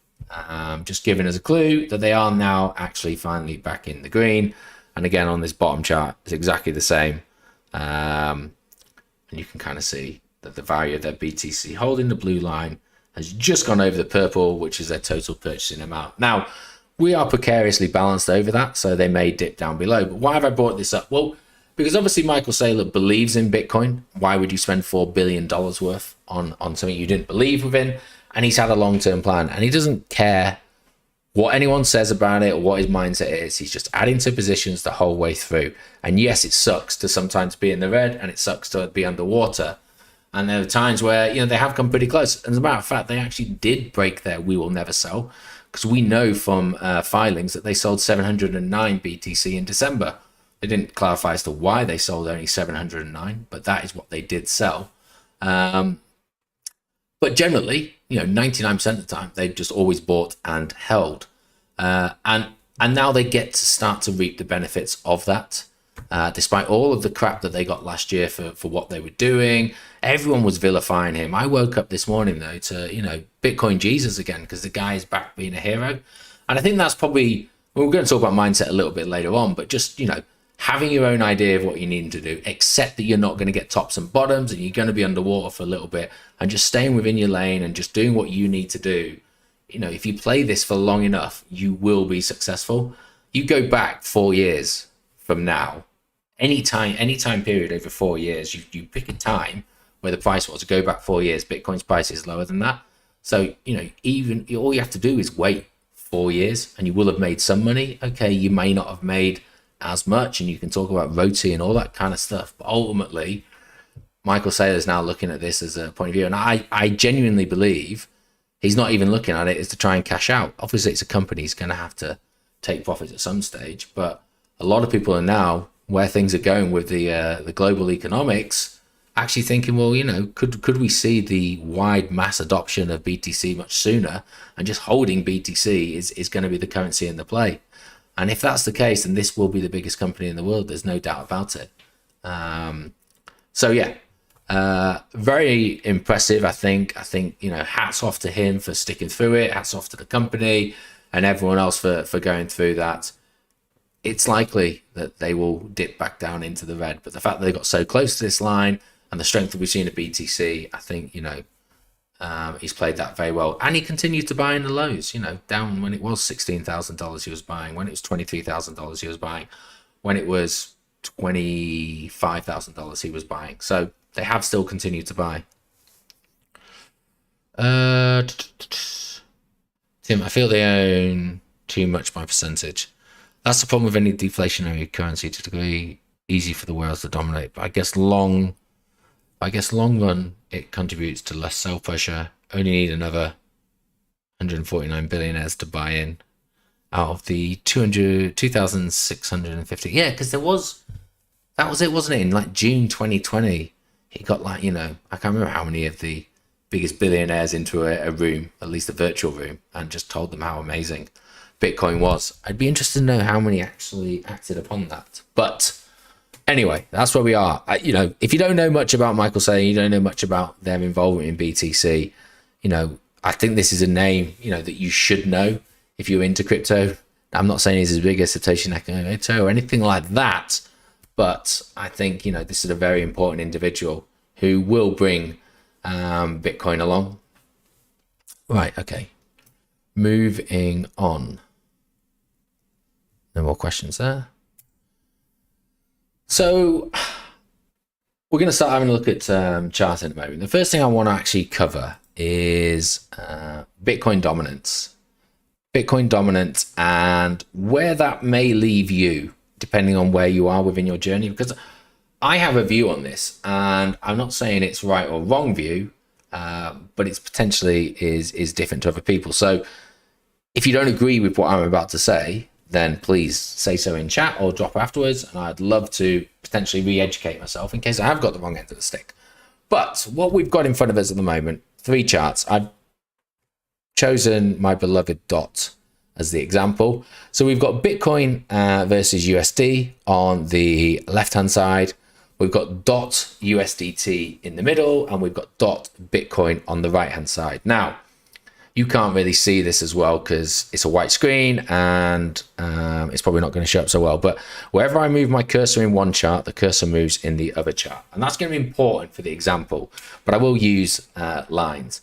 just giving us a clue that they are now actually finally back in the green. And again, on this bottom chart, it's exactly the same. And you can kind of see that the value of their BTC holding, the blue line, has just gone over the purple, which is their total purchasing amount. Now, we are precariously balanced over that, so they may dip down below. But why have I brought this up? Well, because obviously Michael Saylor believes in Bitcoin. Why would you spend $4 billion worth on something you didn't believe within? And he's had a long-term plan, and he doesn't care what anyone says about it or what his mindset is. He's just adding to positions the whole way through. And yes, it sucks to sometimes be in the red, and it sucks to be underwater. And there are times where, they have come pretty close. And as a matter of fact, they actually did break their "we will never sell," because we know from filings that they sold 709 BTC in December. They didn't clarify as to why they sold only 709, but that is what they did sell. But generally, 99% of the time, they've just always bought and held. And now they get to start to reap the benefits of that. Despite all of the crap that they got last year for what they were doing, everyone was vilifying him. I woke up this morning, though, to, Bitcoin Jesus again, because the guy is back being a hero. And I think that's probably, we're going to talk about mindset a little bit later on, but just, having your own idea of what you need to do, accept that you're not going to get tops and bottoms and you're going to be underwater for a little bit, and just staying within your lane and just doing what you need to do. If you play this for long enough, you will be successful. You go back 4 years from now, any time period over 4 years, you pick a time where the price was, go back 4 years, Bitcoin's price is lower than that. So, even all you have to do is wait 4 years and you will have made some money. Okay, you may not have made as much, and you can talk about roti and all that kind of stuff, but ultimately Michael Saylor is now looking at this as a point of view, and I genuinely believe he's not even looking at it as to try and cash out. Obviously it's a company, he's going to have to take profits at some stage, but a lot of people are now, where things are going with the global economics, actually thinking, well, could we see the wide mass adoption of BTC much sooner, and just holding BTC is going to be the currency in the play. And if that's the case, then this will be the biggest company in the world. There's no doubt about it. So yeah, very impressive. I think, hats off to him for sticking through it. Hats off to the company and everyone else for going through that. It's likely that they will dip back down into the red, but the fact that they got so close to this line and the strength that we've seen at BTC, I think, he's played that very well, and he continued to buy in the lows. Down when it was $16,000, he was buying. When it was $23,000, he was buying. When it was $25,000, he was buying. So they have still continued to buy. Tim, I feel they own too much by percentage. That's the problem with any deflationary currency, to a degree. Easy for the whales to dominate, but I guess long run, it contributes to less sell pressure. Only need another 149 billionaires to buy in out of the 2,650. Yeah, because that was it, wasn't it? In like June 2020, he got I can't remember how many of the biggest billionaires into a room, at least a virtual room, and just told them how amazing Bitcoin was. I'd be interested to know how many actually acted upon that. But anyway, that's where we are. If you don't know much about Michael Saylor, you don't know much about their involvement in BTC, I think this is a name, that you should know if you're into crypto. I'm not saying he's as big as Satoshi Nakamoto or anything like that, but I think, this is a very important individual who will bring Bitcoin along. Right, okay. Moving on. No more questions there. So we're going to start having a look at chart in a moment. The first thing I want to actually cover is Bitcoin dominance. Bitcoin dominance and where that may leave you, depending on where you are within your journey. Because I have a view on this, and I'm not saying it's right or wrong view, but it's potentially is different to other people. So if you don't agree with what I'm about to say, then please say so in chat or drop afterwards, and I'd love to potentially re-educate myself in case I have got the wrong end of the stick. But what we've got in front of us at the moment, 3 charts. chosen my beloved DOT as the example. So we've got Bitcoin versus USD on the left-hand side. We've got DOT USDT in the middle, and we've got DOT Bitcoin on the right-hand side. Now, you can't really see this as well because it's a white screen and it's probably not going to show up so well. But wherever I move my cursor in one chart, the cursor moves in the other chart. And that's going to be important for the example, but I will use lines.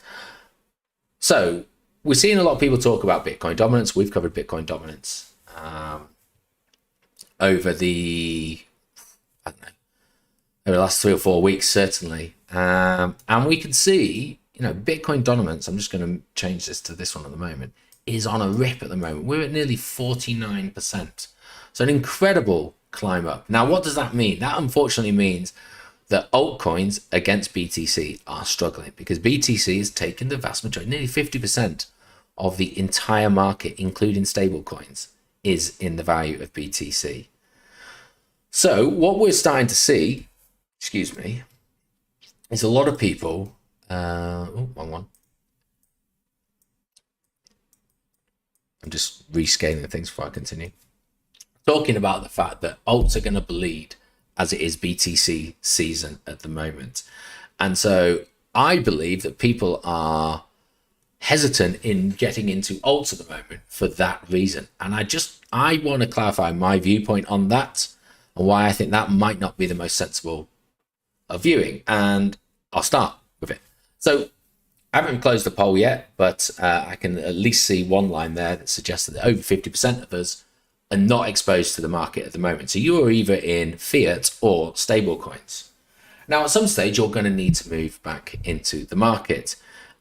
So we're seeing a lot of people talk about Bitcoin dominance. We've covered Bitcoin dominance over the, I don't know, over the last 3 or 4 weeks, certainly. And we can see, you know, Bitcoin dominance, I'm just going to change this to this one at the moment, is on a rip at the moment. We're at nearly 49%. So an incredible climb up. Now, what does that mean? That unfortunately means that altcoins against BTC are struggling because BTC has taken the vast majority, nearly 50% of the entire market, including stable coins, is in the value of BTC. So what we're starting to see, excuse me, is a lot of people, wrong one. I'm just rescaling things before I continue. Talking about the fact that alts are going to bleed as it is BTC season at the moment. And so I believe that people are hesitant in getting into alts at the moment for that reason. And I want to clarify my viewpoint on that and why I think that might not be the most sensible of viewing. And I'll start with it. So I haven't closed the poll yet, but I can at least see one line there that suggests that over 50% of us are not exposed to the market at the moment. So you are either in fiat or stable coins. Now, at some stage, you're going to need to move back into the market.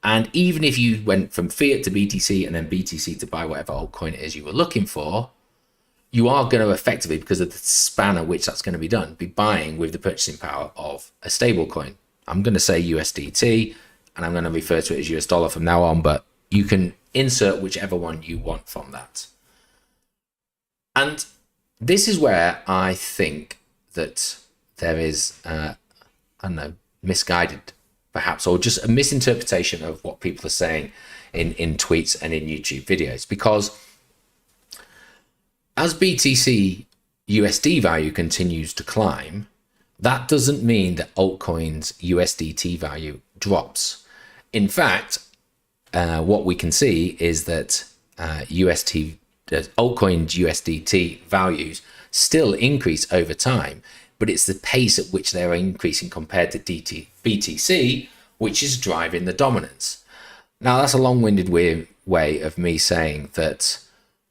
And even if you went from fiat to BTC and then BTC to buy whatever altcoin it is you were looking for, you are going to effectively, because of the span at which that's going to be done, be buying with the purchasing power of a stable coin. I'm going to say USDT, and I'm going to refer to it as US dollar from now on, but you can insert whichever one you want from that. And this is where I think that there is, I don't know, misguided perhaps, or just a misinterpretation of what people are saying in tweets and in YouTube videos. Because as BTC USD value continues to climb, that doesn't mean that altcoins USDT value drops. In fact, what we can see is that altcoin USDT values still increase over time, but it's the pace at which they're increasing compared to BTC, which is driving the dominance. Now, that's a long-winded way of me saying that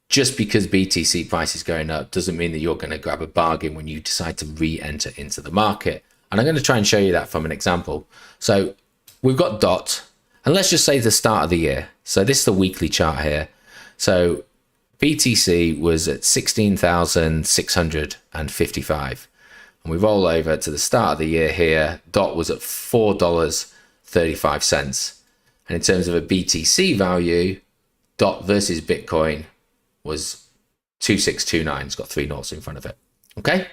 just because BTC price is going up doesn't mean that you're going to grab a bargain when you decide to re-enter into the market. And I'm going to try and show you that from an example. So we've got DOT, and let's just say the start of the year. So this is the weekly chart here. So BTC was at 16,655. And we roll over to the start of the year here. DOT was at $4.35. And in terms of a BTC value, DOT versus Bitcoin was 2629. It's got 3 noughts in front of it. Okay,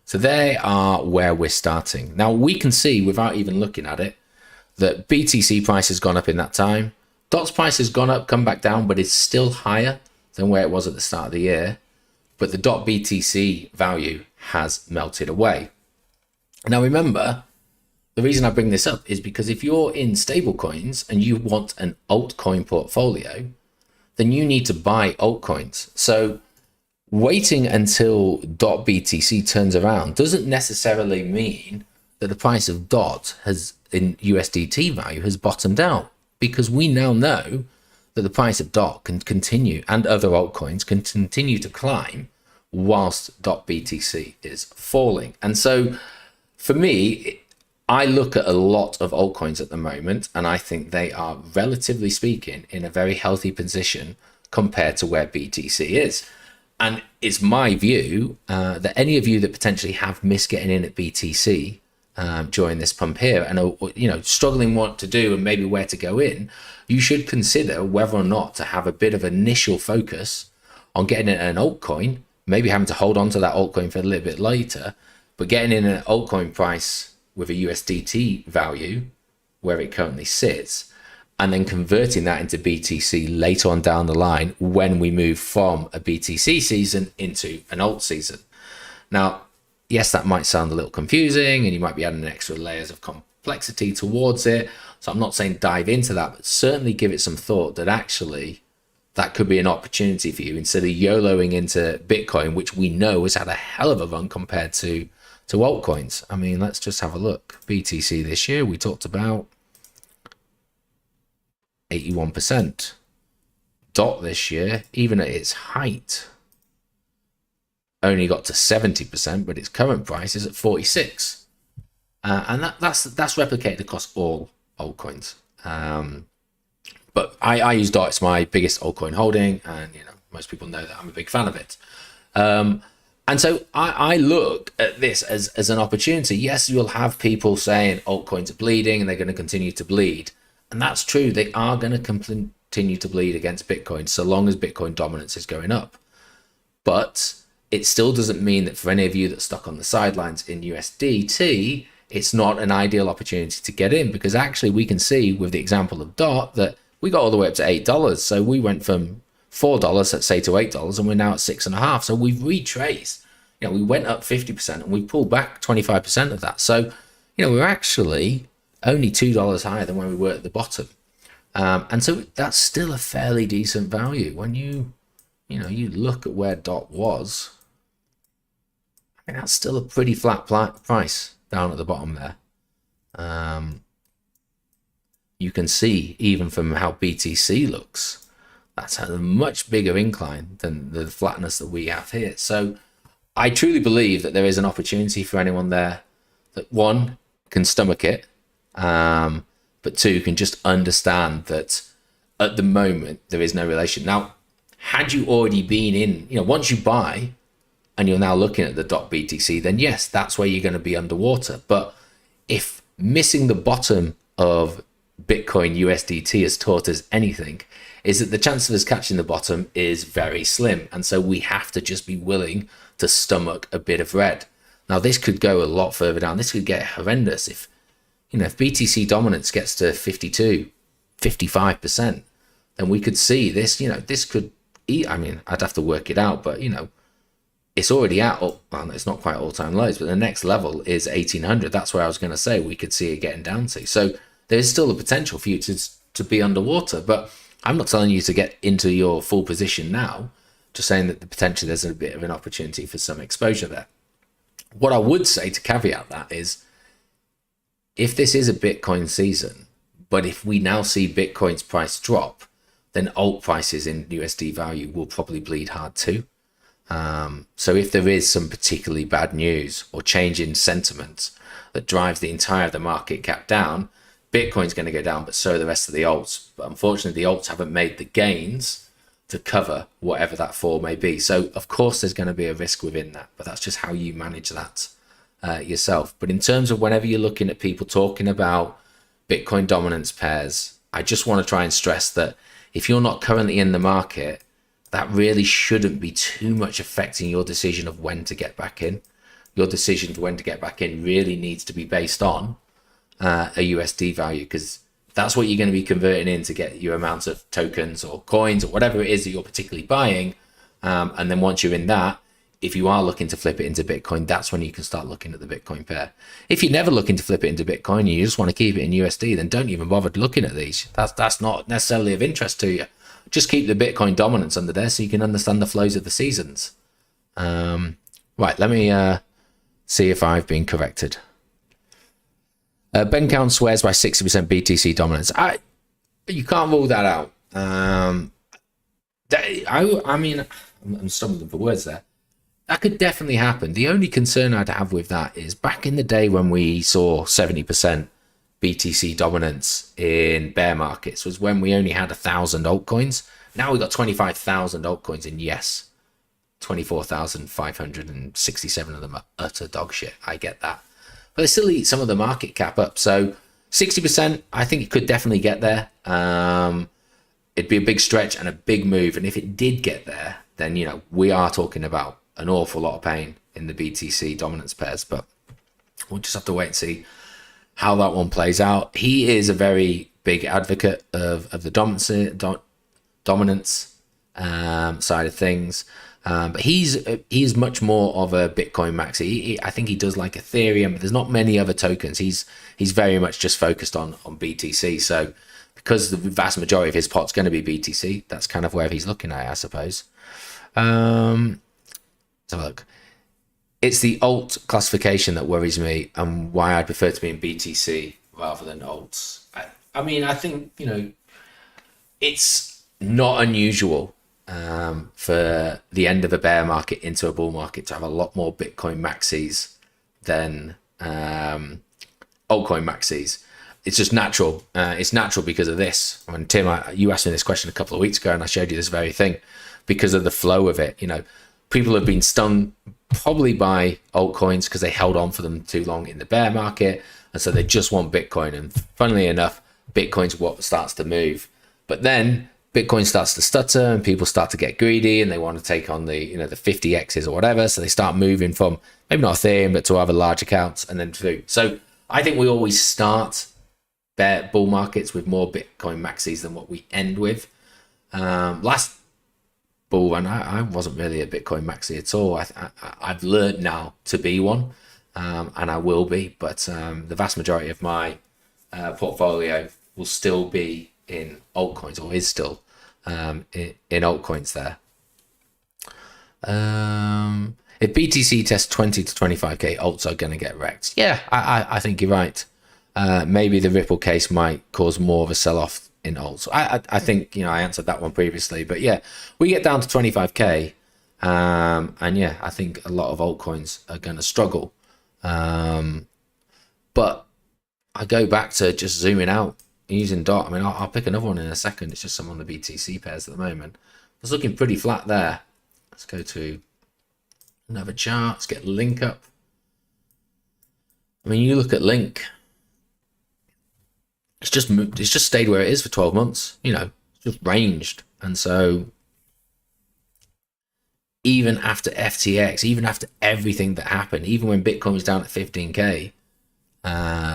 so they are where we're starting. Now we can see without even looking at it that BTC price has gone up in that time. DOT's price has gone up, come back down, but it's still higher than where it was at the start of the year. But the DOT BTC value has melted away. Now remember, the reason I bring this up is because if you're in stable coins and you want an altcoin portfolio, then you need to buy altcoins. So waiting until DOT BTC turns around doesn't necessarily mean that the price of DOT has in USDT value has bottomed out, because we now know that the price of DOT can continue and other altcoins can continue to climb whilst DOT BTC is falling. And so for me, I look at a lot of altcoins at the moment, and I think they are, relatively speaking, in a very healthy position compared to where BTC is. And it's my view that any of you that potentially have missed getting in at BTC during this pump here and are, struggling what to do and maybe where to go in, you should consider whether or not to have a bit of initial focus on getting in an altcoin, maybe having to hold on to that altcoin for a little bit later, but getting in an altcoin price with a USDT value where it currently sits, and then converting that into BTC later on down the line when we move from a BTC season into an alt season. Now, yes, that might sound a little confusing and you might be adding extra layers of complexity towards it. So I'm not saying dive into that, but certainly give it some thought that actually that could be an opportunity for you instead of YOLOing into Bitcoin, which we know has had a hell of a run compared to altcoins. I mean, let's just have a look. BTC this year, we talked about 81%. DOT this year, even at its height, only got to 70%, but its current price is at 46. And that's replicated across all altcoins. But I use DOT. It's my biggest altcoin holding, and most people know that I'm a big fan of it. And so I look at this as an opportunity. Yes, you'll have people saying altcoins are bleeding and they're going to continue to bleed. And that's true. They are going to continue to bleed against Bitcoin so long as Bitcoin dominance is going up. But it still doesn't mean that for any of you that's stuck on the sidelines in USDT, it's not an ideal opportunity to get in, because actually we can see with the example of DOT that we got all the way up to $8. So we went from $4, let's say, to $8, and we're now at $6.50. So we've retraced. We went up 50% and we pulled back 25% of that. So, we're actually only $2 higher than where we were at the bottom. And so that's still a fairly decent value. When you look at where DOT was, I mean, that's still a pretty flat price down at the bottom there. You can see even from how BTC looks, that's had a much bigger incline than the flatness that we have here. So I truly believe that there is an opportunity for anyone there that, one, can stomach it, but two, can just understand that at the moment there is no relation. Now, had you already been in, once you buy and you're now looking at the DOT BTC, then yes, that's where you're going to be underwater. But if missing the bottom of Bitcoin USDT has taught us anything, is that the chance of us catching the bottom is very slim. And so we have to just be willing to stomach a bit of red. Now, this could go a lot further down. This could get horrendous if BTC dominance gets to 52, 55%, then we could see this, this could, I mean, I'd have to work it out, but, it's already at, well, it's not quite all-time lows, but the next level is 1800. That's where I was going to say we could see it getting down to. So there's still the potential for you to be underwater, but I'm not telling you to get into your full position now, just saying that the potential there's a bit of an opportunity for some exposure there. What I would say to caveat that is, if this is a Bitcoin season, but if we now see Bitcoin's price drop, then alt prices in USD value will probably bleed hard too. So if there is some particularly bad news or change in sentiment that drives the entire of the market cap down, Bitcoin's going to go down, but so are the rest of the alts. But unfortunately, the alts haven't made the gains to cover whatever that fall may be. So of course there's going to be a risk within that, but that's just how you manage that yourself. But in terms of whenever you're looking at people talking about Bitcoin dominance pairs, I just want to try and stress that if you're not currently in the market, that really shouldn't be too much affecting your decision of when to get back in. Your decision to when to get back in really needs to be based on a USD value, because that's what you're going to be converting in to get your amount of tokens or coins or whatever it is that you're particularly buying. And then once you're in that, if you are looking to flip it into Bitcoin, that's when you can start looking at the Bitcoin pair. If you're never looking to flip it into Bitcoin and you just want to keep it in USD, then don't even bother looking at these. That's not necessarily of interest to you. Just keep the Bitcoin dominance under there so you can understand the flows of the seasons. Right, let me see if I've been corrected. Ben Count swears by 60% BTC dominance. You can't rule that out. I mean, I'm stumbling for words there. That could definitely happen. The only concern I'd have with that is back in the day when we saw 70% BTC dominance in bear markets was when we only had 1,000 altcoins. Now we've got 25,000 altcoins, and yes, 24,567 of them are utter dog shit. I get that. But they still eat some of the market cap up. So 60%, I think it could definitely get there. It'd be a big stretch and a big move. And if it did get there, then, we are talking about an awful lot of pain in the BTC dominance pairs. But we'll just have to wait and see how that one plays out. He is a very big advocate of the dominance side of things. But he's much more of a Bitcoin maxi. I think he does like Ethereum, but there's not many other tokens. He's very much just focused on BTC. So because the vast majority of his pot's going to be BTC, that's kind of where he's looking at, I suppose. So look, it's the alt classification that worries me, and why I'd prefer to be in BTC rather than alts. I mean, I think, you know, it's not unusual for the end of a bear market into a bull market to have a lot more Bitcoin maxis than altcoin maxis. It's just natural. It's natural because of this. I mean, Tim, you asked me this question a couple of weeks ago, and I showed you this very thing because of the flow of it. You know, people have been stung probably by altcoins because they held on for them too long in the bear market, and so they just want Bitcoin. And funnily enough, Bitcoin's what starts to move. But then Bitcoin starts to stutter and people start to get greedy and they want to take on the, you know, the 50Xs or whatever. So they start moving from maybe not Ethereum, but to other large accounts and then through. So I think we always start bull markets with more Bitcoin maxis than what we end with. Last bull run, I wasn't really a Bitcoin maxi at all. I've learned now to be one, and I will be, but the vast majority of my portfolio will still be in altcoins, or is still in altcoins there. If BTC tests 20 to 25k, alts are going to get wrecked. Yeah, I think you're right. Maybe the Ripple case might cause more of a sell-off in alts. I think, you know, I answered that one previously, but yeah, we get down to 25k, and yeah, I think a lot of altcoins are going to struggle. But I go back to just zooming out using DOT. I mean, I'll pick another one in a second. It's just some on the BTC pairs at the moment. It's looking pretty flat there. Let's go to another chart. Let's get Link up. I mean, you look at Link. It's just stayed where it is for 12 months. You know, it's just ranged. And so even after FTX, even after everything that happened, even when Bitcoin was down at 15k,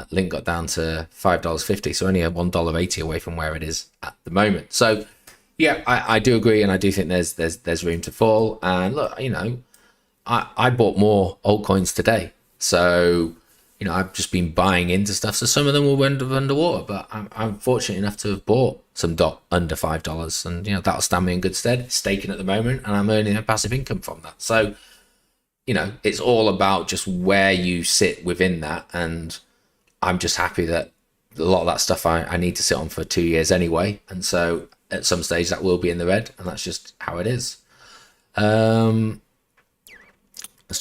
Link got down to $5.50, so only a $1.80 away from where it is at the moment. So yeah, I do agree, and I do think there's room to fall. And look, you know, I bought more altcoins today, so you know, I've just been buying into stuff. So some of them will end up underwater, but I'm fortunate enough to have bought some DOT under $5, and you know, that'll stand me in good stead. It's staking at the moment, and I'm earning a passive income from that. So you know, it's all about just where you sit within that. And I'm just happy that a lot of that stuff I need to sit on for 2 years anyway. And so at some stage that will be in the red, and that's just how it is. Let's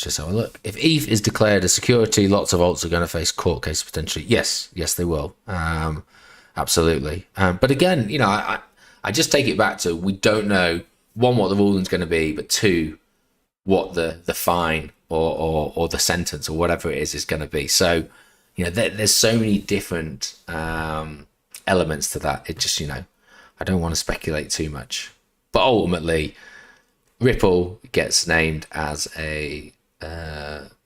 just have a look. If ETH is declared a security, lots of alts are going to face court case potentially. Yes, they will. Absolutely. But again, you know, I just take it back to, we don't know, one, what the ruling's going to be, but two, what the fine or the sentence or whatever it is going to be. So, you know, there's so many different elements to that. It just, you know, I don't want to speculate too much. But ultimately, Ripple gets named as a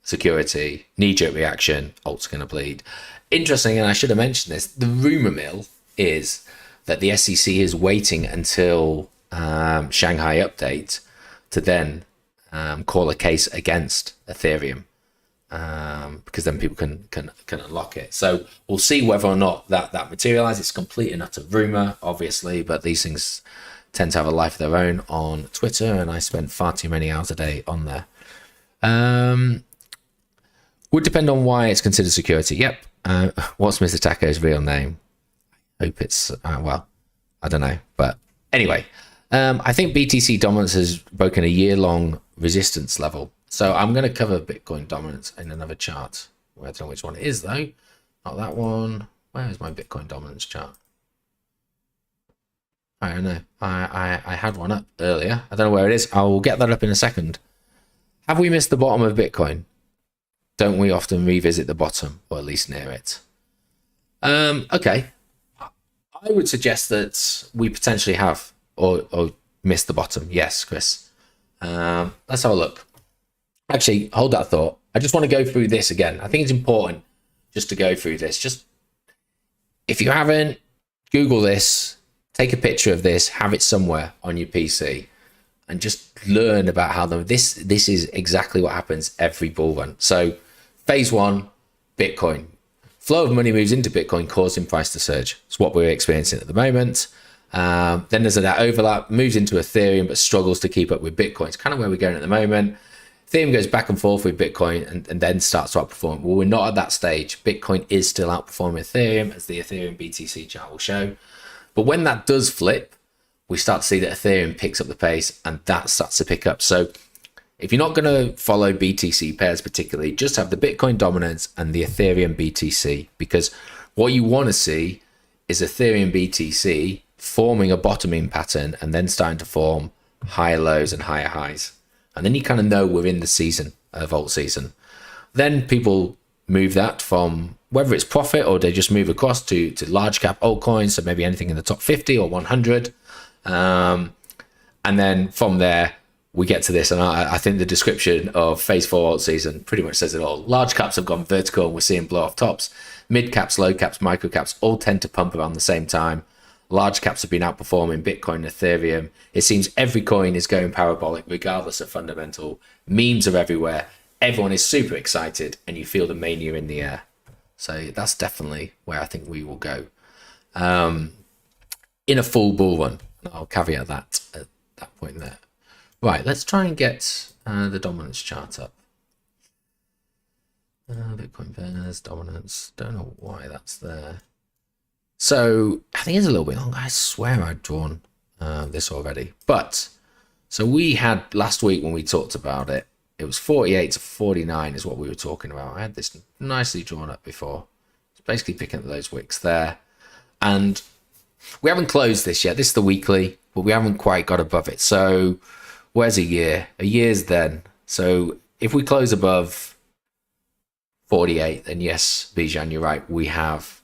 security, knee-jerk reaction, alt's going to bleed. Interesting, and I should have mentioned this, the rumor mill is that the SEC is waiting until Shanghai update to then call a case against Ethereum, because then people can unlock it. So we'll see whether or not that materializes. It's complete and utter rumor, obviously, but these things tend to have a life of their own on Twitter, and I spend far too many hours a day on there. Would depend on why it's considered security. Yep. What's Mr. Taco's real name? I hope it's well, I don't know, but anyway, I think BTC dominance has broken a year-long resistance level. So I'm going to cover Bitcoin dominance in another chart. I don't know which one it is though. Not that one. Where is my Bitcoin dominance chart? I don't know. I had one up earlier. I don't know where it is. I'll get that up in a second. Have we missed the bottom of Bitcoin? Don't we often revisit the bottom, or at least near it? Okay. I would suggest that we potentially have or missed the bottom. Yes, Chris. Let's have a look. Actually, hold that thought. I just want to go through this again. I think it's important just to go through this. Just if you haven't, Google this, take a picture of this, have it somewhere on your PC, and just learn about how this is exactly what happens every bull run. So phase one, Bitcoin. Flow of money moves into Bitcoin, causing price to surge. It's what we're experiencing at the moment. Then there's that overlap, moves into Ethereum, but struggles to keep up with Bitcoin. It's kind of where we're going at the moment. Ethereum goes back and forth with Bitcoin and then starts to outperform. Well, we're not at that stage. Bitcoin is still outperforming Ethereum, as the Ethereum BTC chart will show. But when that does flip, we start to see that Ethereum picks up the pace and that starts to pick up. So if you're not going to follow BTC pairs particularly, just have the Bitcoin dominance and the Ethereum BTC, because what you want to see is Ethereum BTC forming a bottoming pattern and then starting to form higher lows and higher highs. And then you kind of know we're in the season of alt season. Then people move that from whether it's profit or they just move across to large cap altcoins, so maybe anything in the top 50 or 100. And then from there, we get to this, and I think the description of phase 4 alt season pretty much says it all. Large caps have gone vertical and we're seeing blow off tops. Mid caps, low caps, micro caps all tend to pump around the same time. Large caps have been outperforming Bitcoin and Ethereum. It seems every coin is going parabolic regardless of fundamental. Memes are everywhere. Everyone is super excited and you feel the mania in the air. So that's definitely where I think we will go. In a full bull run. I'll caveat that at that point there. Right, let's try and get the dominance chart up. Bitcoin pairs, dominance. Don't know why that's there. So I think it's a little bit long. I swear I'd drawn this already. But so we had last week when we talked about it, it was 48 to 49 is what we were talking about. I had this nicely drawn up before. It's basically picking up those wicks there. And we haven't closed this yet. This is the weekly, but we haven't quite got above it. So where's a year? A year's then. So if we close above 48, then yes, Bijan, you're right. We have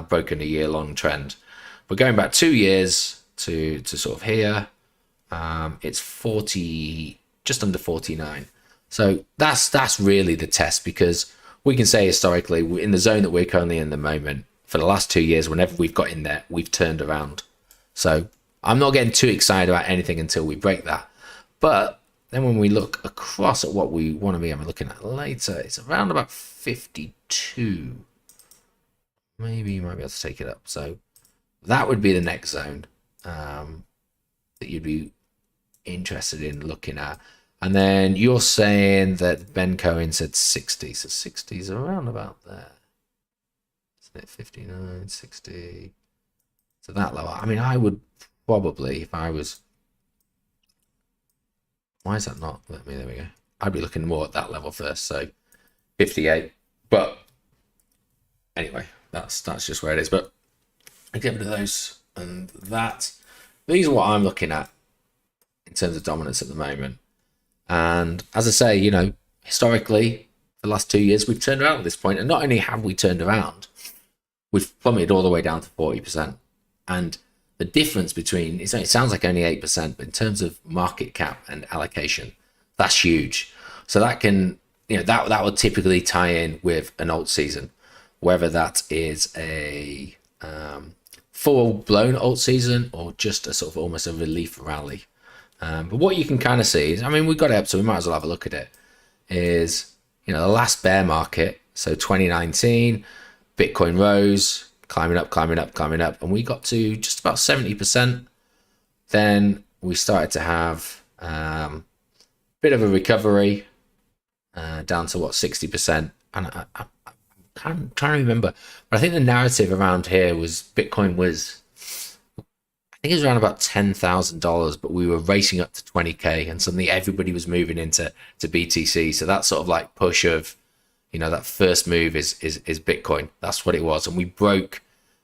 broken a year-long trend. But going back 2 years to sort of here, it's 40, just under 49. So that's really the test, because we can say historically, in the zone that we're currently in the moment, for the last 2 years, whenever we've got in there, we've turned around. So I'm not getting too excited about anything until we break that. But then when we look across at what we want to be, I'm looking at later, it's around about 52. Maybe you might be able to take it up. So that would be the next zone that you'd be interested in looking at. And then you're saying that Ben Cohen said 60. So 60 is around about there. Isn't it 59, 60? So that level. I mean, I would probably, if I was... Why is that not? Let me, there we go. I'd be looking more at that level first. So 58. But anyway, that's just where it is. But I get rid of those and that. These are what I'm looking at in terms of dominance at the moment. And as I say, you know, historically, the last 2 years, we've turned around at this point. And not only have we turned around, we've plummeted all the way down to 40%. And the difference between, it sounds like only 8%, but in terms of market cap and allocation, that's huge. So that can, you know, that would typically tie in with an alt season, whether that is a full-blown alt season or just a sort of almost a relief rally. But what you can kind of see is, I mean, we've got it up, so we might as well have a look at it, is, you know, the last bear market, so 2019, Bitcoin rose, climbing up, climbing up, climbing up, and we got to just about 70%. Then we started to have a bit of a recovery down to, what, 60%. And I'm trying to remember, but I think the narrative around here was Bitcoin was, I think it was around about $10,000, but we were racing up to 20K, and suddenly everybody was moving into BTC. So that sort of like push of, you know, that first move is Bitcoin. That's what it was. And we broke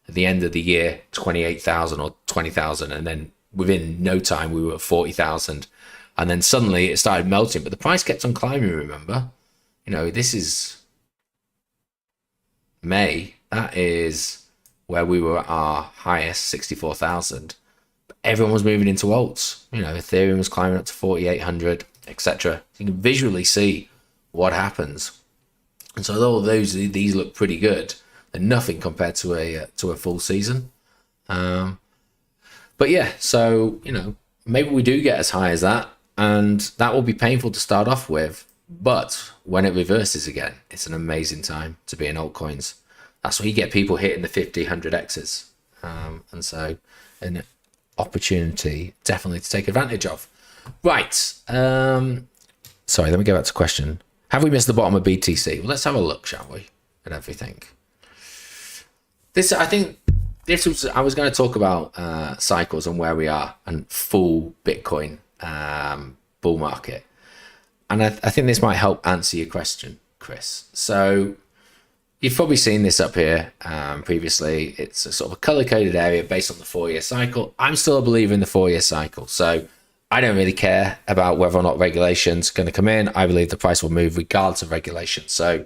at the end of the year 28,000 or 20,000, and then within no time we were at 40,000. And then suddenly it started melting, but the price kept on climbing, remember? You know, this is May. That is where we were at our highest, 64,000. Everyone was moving into alts. You know, Ethereum was climbing up to 4,800, etc. You can visually see what happens. And so although these look pretty good, they're nothing compared to a full season. But yeah, so, maybe we do get as high as that, and that will be painful to start off with. But when it reverses again, it's an amazing time to be in altcoins. That's where you get people hitting the 50, 100x's. And so an opportunity definitely to take advantage of. Right. Sorry, let me go back to the question. Have we missed the bottom of BTC? Well, let's have a look, shall we, at everything. I was going to talk about cycles and where we are and full Bitcoin bull market. And I think this might help answer your question, Chris. So you've probably seen this up here previously. It's a sort of a color-coded area based on the 4-year cycle. I'm still a believer in the 4-year cycle. So I don't really care about whether or not regulation's going to come in. I believe the price will move regardless of regulation. So,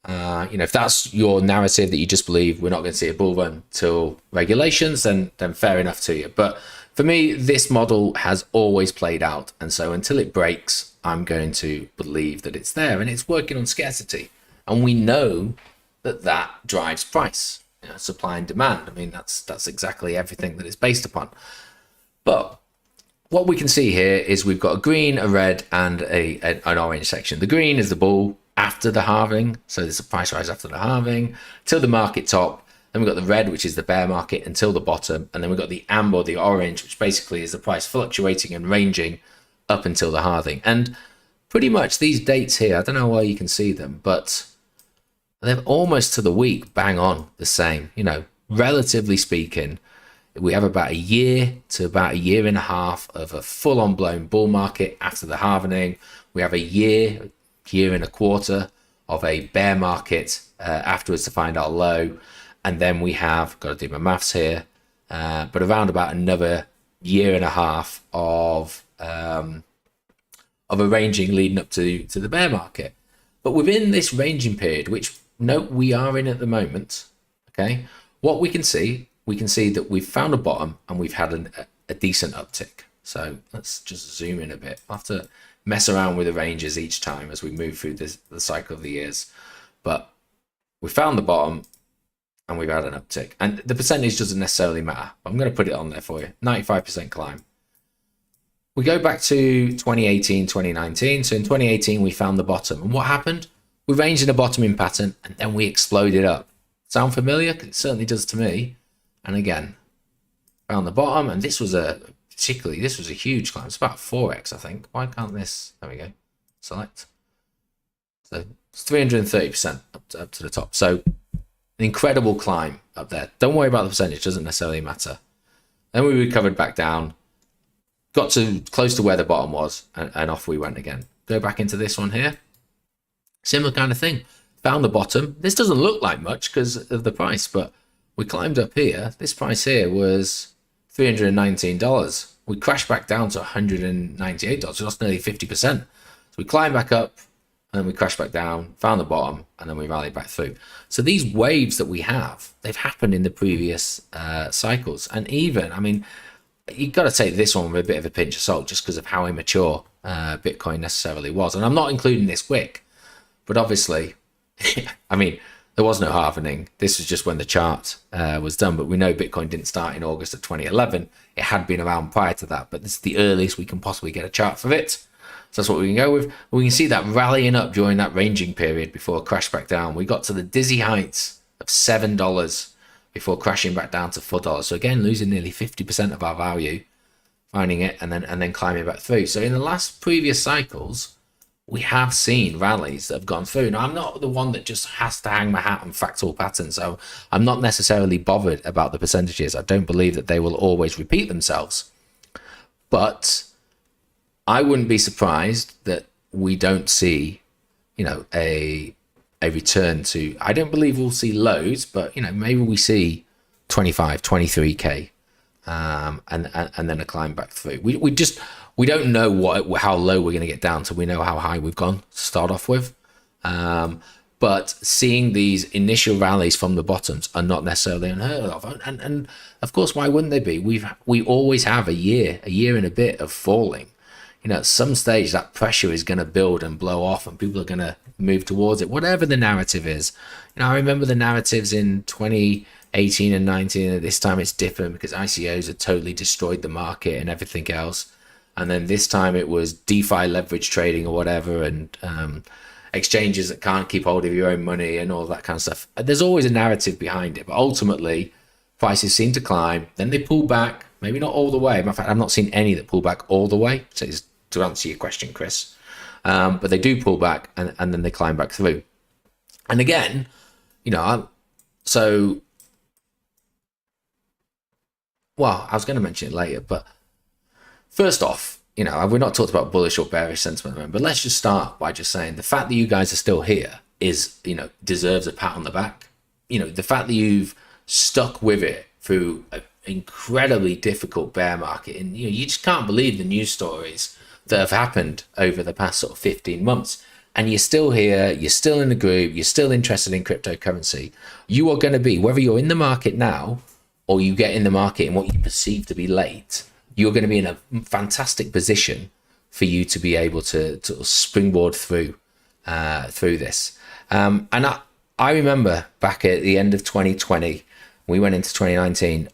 if that's your narrative, that you just believe we're not going to see a bull run till regulations, then fair enough to you. But for me, this model has always played out. And so until it breaks, I'm going to believe that it's there, and it's working on scarcity. And we know that drives price, supply and demand. I mean, that's exactly everything that it's based upon. But what we can see here is we've got a green, a red, and an orange section. The green is the bull after the halving. So there's a price rise after the halving till the market top. Then we've got the red, which is the bear market, until the bottom. And then we've got the amber, the orange, which basically is the price fluctuating and ranging up until the halving. And pretty much these dates here, I don't know why you can see them, but they're almost to the week bang on the same. Relatively speaking, we have about a year to about a year and a half of a full-on blown bull market after the halving. We have a year and a quarter of a bear market afterwards to find our low. And then we have, got to do my maths here, but around about another year and a half of a ranging leading up to the bear market. But within this ranging period, which note we are in at the moment, okay, what we can see that we've found a bottom and we've had a decent uptick. So let's just zoom in a bit. I'll have to mess around with the ranges each time as we move through the cycle of the years. But we found the bottom, and we've had an uptick. And the percentage doesn't necessarily matter. I'm going to put it on there for you. 95% climb. We go back to 2018, 2019. So in 2018, we found the bottom. And what happened? We ranged in a bottoming pattern, and then we exploded up. Sound familiar? It certainly does to me. And again, found the bottom. And this was a huge climb. It's about 4x, I think. Why can't this? There we go. Select. So it's 330% up to the top. So an incredible climb up there. Don't worry about the percentage, doesn't necessarily matter. Then we recovered back down, got to close to where the bottom was, and off we went again. Go back into this one here. Similar kind of thing. Found the bottom. This doesn't look like much because of the price, but we climbed up here. This price here was $319. We crashed back down to $198. We lost nearly 50%. So we climbed back up, and then we crashed back down, found the bottom, and then we rallied back through. So these waves that we have, they've happened in the previous cycles. And even, I mean, you've got to take this one with a bit of a pinch of salt just because of how immature Bitcoin necessarily was. And I'm not including this wick, but obviously, I mean, there was no halvening. This was just when the chart was done. But we know Bitcoin didn't start in August of 2011. It had been around prior to that, but this is the earliest we can possibly get a chart for it. So that's what we can go with. We can see that rallying up during that ranging period before a crash back down. We got to the dizzy heights of $7 before crashing back down to $4. So again, losing nearly 50% of our value, finding it and then climbing back through. So in the last previous cycles, we have seen rallies that have gone through. Now, I'm not the one that just has to hang my hat on fractal patterns, so I'm not necessarily bothered about the percentages. I don't believe that they will always repeat themselves. But I wouldn't be surprised that we don't see, a return to, I don't believe we'll see loads, but, maybe we see 25, 23K, and then a climb back through. We don't know how low we're going to get down till we know how high we've gone to start off with. But seeing these initial rallies from the bottoms are not necessarily unheard of. And of course, why wouldn't they be? We always have a year and a bit of falling. At some stage that pressure is going to build and blow off and people are going to move towards it, whatever the narrative is. I remember the narratives in 20 18 and 19, and this time it's different because ICOs had totally destroyed the market and everything else. And then this time it was DeFi leverage trading or whatever, and exchanges that can't keep hold of your own money and all that kind of stuff. There's always a narrative behind it, but ultimately prices seem to climb, then they pull back, maybe not all the way. In fact, I've not seen any that pull back all the way, so it's to answer your question, Chris. But they do pull back, and then they climb back through. And again, I was going to mention it later, but first off, we've not talked about bullish or bearish sentiment, but let's just start by just saying the fact that you guys are still here is, deserves a pat on the back. The fact that you've stuck with it through an incredibly difficult bear market, and you just can't believe the news stories that have happened over the past sort of 15 months. And you're still here, you're still in the group, you're still interested in cryptocurrency. You are going to be, whether you're in the market now or you get in the market in what you perceive to be late, you're going to be in a fantastic position for you to be able to springboard through this. And I remember back at the end of 2020, we went into 2019.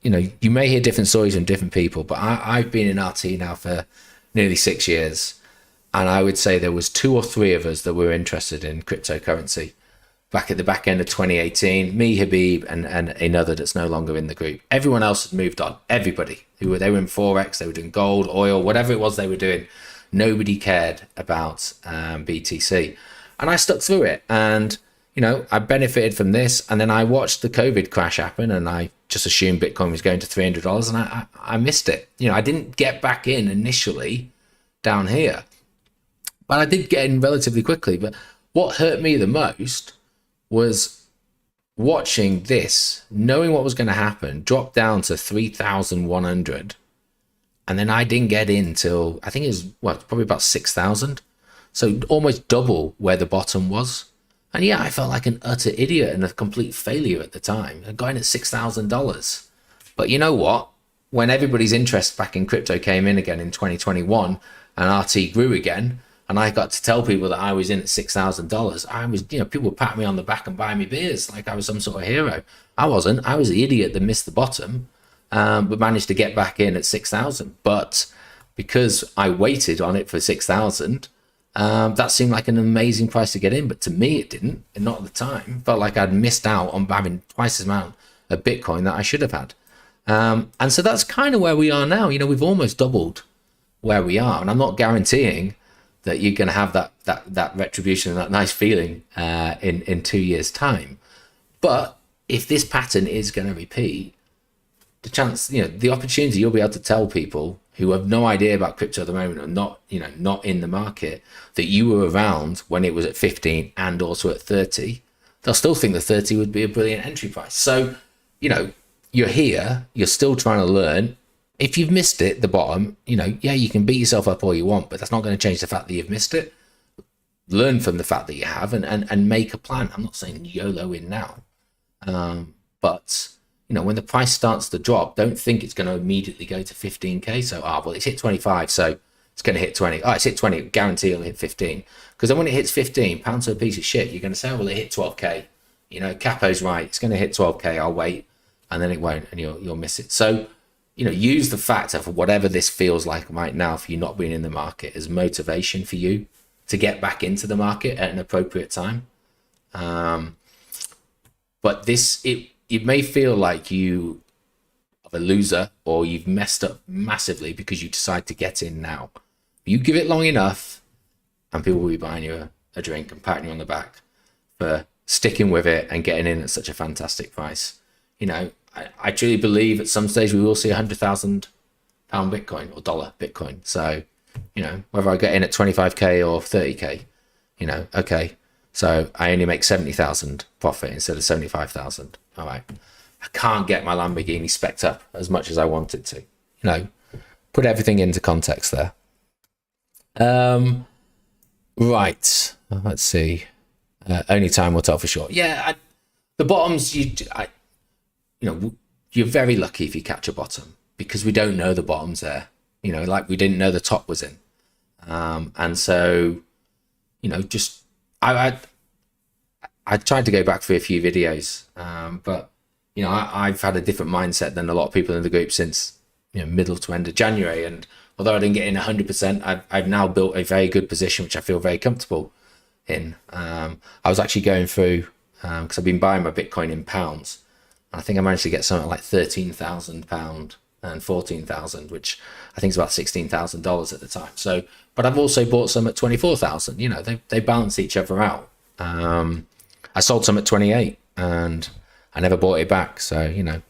You may hear different stories from different people, but I've been in RT now for nearly 6 years, and I would say there was 2 or 3 of us that were interested in cryptocurrency back at the back end of 2018. Me, Habib, and another that's no longer in the group. Everyone else had moved on. Everybody they were in Forex, they were doing gold, oil, whatever it was they were doing. Nobody cared about BTC, and I stuck through it. And I benefited from this, and then I watched the COVID crash happen, and I just assumed Bitcoin was going to $300, and I missed it. I didn't get back in initially down here, but I did get in relatively quickly. But what hurt me the most was watching this, knowing what was going to happen, drop down to 3,100, and then I didn't get in till, I think it was probably about 6,000, so almost double where the bottom was. And yeah, I felt like an utter idiot and a complete failure at the time. I got in at $6,000. But you know what? When everybody's interest back in crypto came in again in 2021 and RT grew again, and I got to tell people that I was in at $6,000, I was, people would pat me on the back and buy me beers like I was some sort of hero. I wasn't. I was the idiot that missed the bottom, but managed to get back in at 6,000. But because I waited on it for 6,000, that seemed like an amazing price to get in, but to me it didn't, and not at the time. Felt like I'd missed out on having twice as amount of Bitcoin that I should have had. And so that's kind of where we are now. We've almost doubled where we are, and I'm not guaranteeing that you're going to have that retribution and that nice feeling in 2 years' time. But if this pattern is going to repeat, the chance, the opportunity, you'll be able to tell people who have no idea about crypto at the moment, or not in the market, that you were around when it was at 15 and also at 30. They'll still think the 30 would be a brilliant entry price. So, you're here, you're still trying to learn. If you've missed it, the bottom, yeah, you can beat yourself up all you want, but that's not going to change the fact that you've missed it. Learn from the fact that you have, and make a plan. I'm not saying YOLO in now, but when the price starts to drop, don't think it's going to immediately go to 15k. So, it's hit 25, so it's going to hit 20. It's hit 20, guarantee it'll hit 15. Because then when it hits 15, pounds to a piece of shit, you're going to say, it hit 12k. Capo's right, it's going to hit 12k, I'll wait. And then it won't, and you'll miss it. So, use the fact of whatever this feels like right now for you not being in the market as motivation for you to get back into the market at an appropriate time. But it may feel like you are a loser, or you've messed up massively because you decide to get in now. You give it long enough, and people will be buying you a drink and patting you on the back for sticking with it and getting in at such a fantastic price. I truly believe at some stage we will see £100,000 Bitcoin or dollar Bitcoin. So, whether I get in at 25k or 30k, okay. So I only make 70,000 profit instead of 75,000. All right. I can't get my Lamborghini specced up as much as I wanted to. Put everything into context there. Right. Let's see. Only time will tell for sure. Yeah. The bottoms, you're very lucky if you catch a bottom, because we don't know the bottom's there. Like we didn't know the top was in. And so, I tried to go back through a few videos, but I've had a different mindset than a lot of people in the group since middle to end of January, and although I didn't get in 100%, I've now built a very good position, which I feel very comfortable in. I was actually going through because I've been buying my Bitcoin in pounds. I think I managed to get something like £13,000 and 14,000, which I think is about $16,000 at the time. So, but I've also bought some at 24,000. They balance each other out. I sold some at 28, and I never bought it back. So,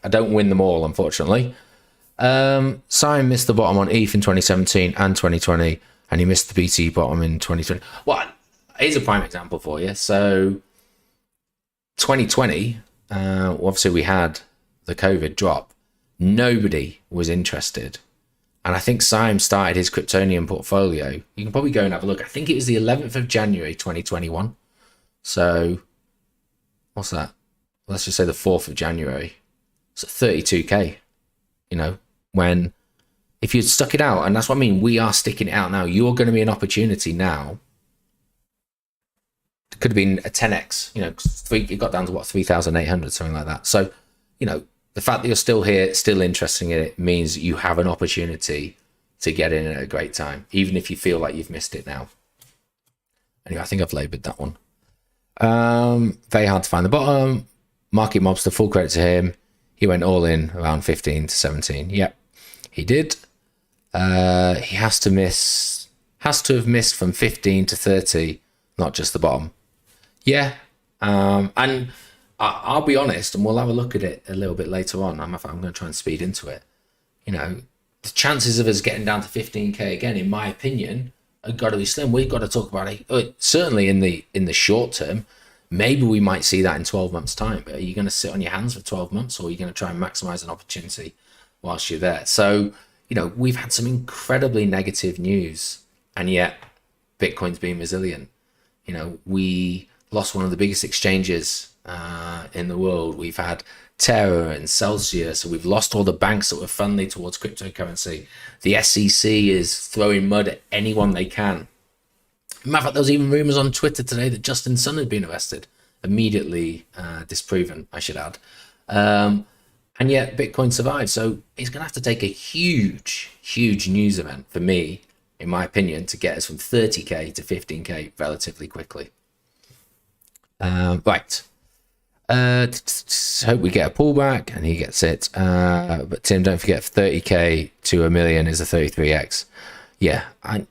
I don't win them all, unfortunately. Simon missed the bottom on ETH in 2017 and 2020, and he missed the BT bottom in 2020. Well, here's a prime example for you. So, 2020, obviously we had the COVID drop. Nobody was interested. And I think Simon started his Kryptonian portfolio. You can probably go and have a look. I think it was the 11th of January, 2021. So, what's that? Let's just say the 4th of January. So 32K, when if you'd stuck it out, and that's what I mean, we are sticking it out now. You're going to be an opportunity now. It could have been a 10x, it got down to what, 3,800, something like that. So, the fact that you're still here, still interested in it, means you have an opportunity to get in at a great time, even if you feel like you've missed it now. Anyway, I think I've laboured that one. Very hard to find the bottom. Market Mobster, full credit to him. He went all in around 15 to 17. Yep, he did. He has to have missed from 15 to 30, not just the bottom. Yeah, and I'll be honest, and we'll have a look at it a little bit later on. I'm going to try and speed into it. The chances of us getting down to 15K again, in my opinion, have got to be slim. We've got to talk about it. Certainly in the short term. Maybe we might see that in 12 months' time. But are you going to sit on your hands for 12 months, or are you going to try and maximize an opportunity whilst you're there? So, we've had some incredibly negative news, and yet Bitcoin's been resilient. We lost one of the biggest exchanges in the world. We've had Terra and Celsius, so we've lost all the banks that were friendly towards cryptocurrency. The SEC is throwing mud at anyone they can. Matter of fact, there was even rumors on Twitter today that Justin Sun had been arrested. Immediately disproven, I should add. And yet Bitcoin survived. So it's going to have to take a huge, huge news event for me, in my opinion, to get us from 30K to 15K relatively quickly. Right. Hope we get a pullback, and he gets it. But Tim, don't forget, 30K to a million is a 33x. Yeah, £1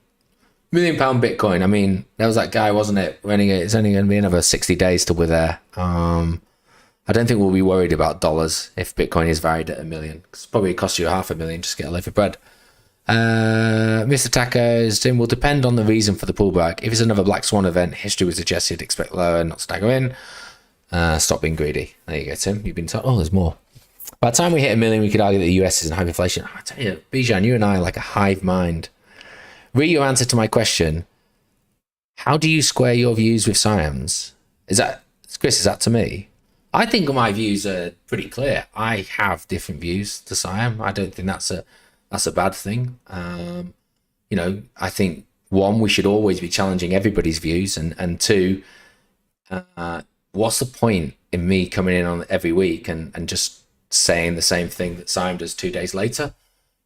million Bitcoin. I mean, there was that guy, wasn't it? It's only going to be another 60 days till we're there. I don't think we'll be worried about dollars if Bitcoin is valued at $1 million. It's probably cost you $500,000 just to get a loaf of bread. Mr. Tacos, Tim, will depend on the reason for the pullback. If it's another black swan event, history would suggest you'd expect lower, not stagger in. Stop being greedy. There you go, Tim. You've been told. Oh, there's more. By the time we hit $1 million, we could argue that the US is in hyperinflation. I tell you, Bijan, you and I are like a hive mind. Read your answer to my question. How do you square your views with Siam's? Chris, is that to me? I think my views are pretty clear. I have different views to Siam. I don't think that's a bad thing. I think, one, we should always be challenging everybody's views, and two, what's the point in me coming in on every week and just saying the same thing that Siam does 2 days later?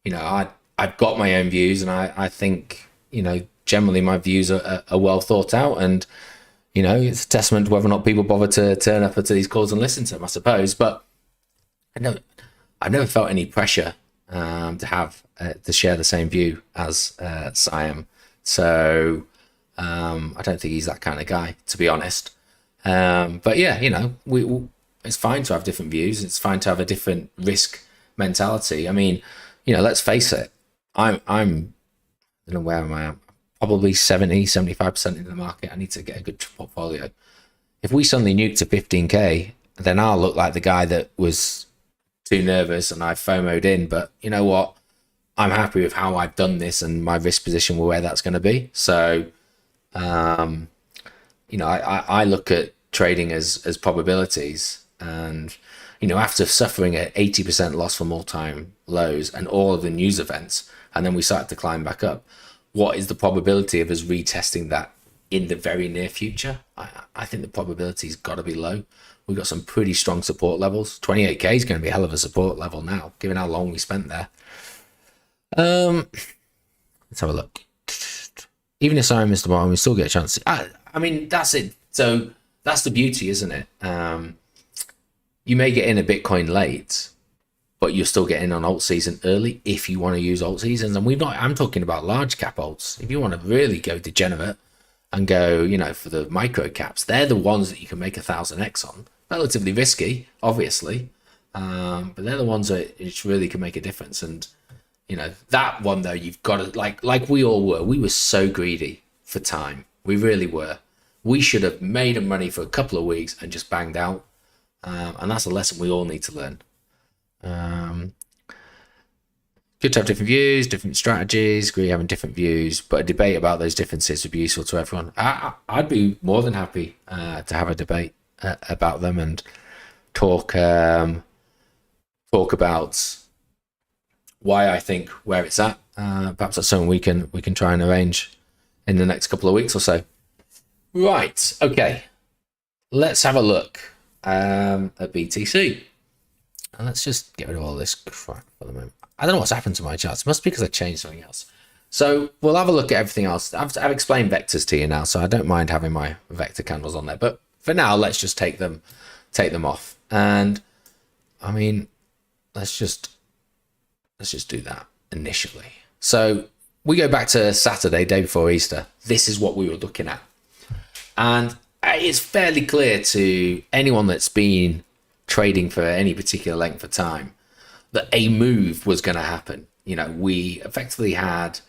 I've got my own views, and I think, generally my views are well thought out, and, it's a testament to whether or not people bother to turn up to these calls and listen to them, I suppose. But I've never felt any pressure to share the same view as Siam. So I don't think he's that kind of guy, to be honest. But yeah, it's fine to have different views. It's fine to have a different risk mentality. I mean, let's face it. I don't know where am I? Probably 75% in the market. I need to get a good portfolio. If we suddenly nuke to 15K, then I'll look like the guy that was too nervous and I FOMO'd in. But you know what? I'm happy with how I've done this, and my risk position where that's going to be. So, I look at trading as probabilities, and after suffering an 80% loss from all-time lows and all of the news events, and then we started to climb back up, what is the probability of us retesting that in the very near future? I think the probability's got to be low. We've got some pretty strong support levels. 28k is going to be a hell of a support level now, given how long we spent there. Let's have a look. Even if I missed the bottom, we still get a chance. I mean, that's it. So that's the beauty, isn't it? You may get in a Bitcoin late, but you're still getting on alt season early if you want to use alt seasons. And I'm talking about large cap alts. If you want to really go degenerate and go, you know, for the micro caps, they're the ones that you can make 1000x on. Relatively risky, obviously, but they're the ones that it really can make a difference. And you know, that one though, you've got to like we all were. We were so greedy for time. We really were. We should have made money for a couple of weeks and just banged out. And that's a lesson we all need to learn. Good to have different views, different strategies. Agree having different views, but a debate about those differences would be useful to everyone. I'd be more than happy to have a debate about them and talk about why I think where it's at. Perhaps that's something we can try and arrange in the next couple of weeks or so. Right, okay. Let's have a look at BTC. And let's just get rid of all this crap for the moment. I don't know what's happened to my charts. It must be because I changed something else. So we'll have a look at everything else. I've explained vectors to you now, so I don't mind having my vector candles on there. But for now, let's just take them off. And I mean, let's just do that initially. So we go back to Saturday, day before Easter. This is what we were looking at. And it's fairly clear to anyone that's been trading for any particular length of time that a move was going to happen. You know, we effectively had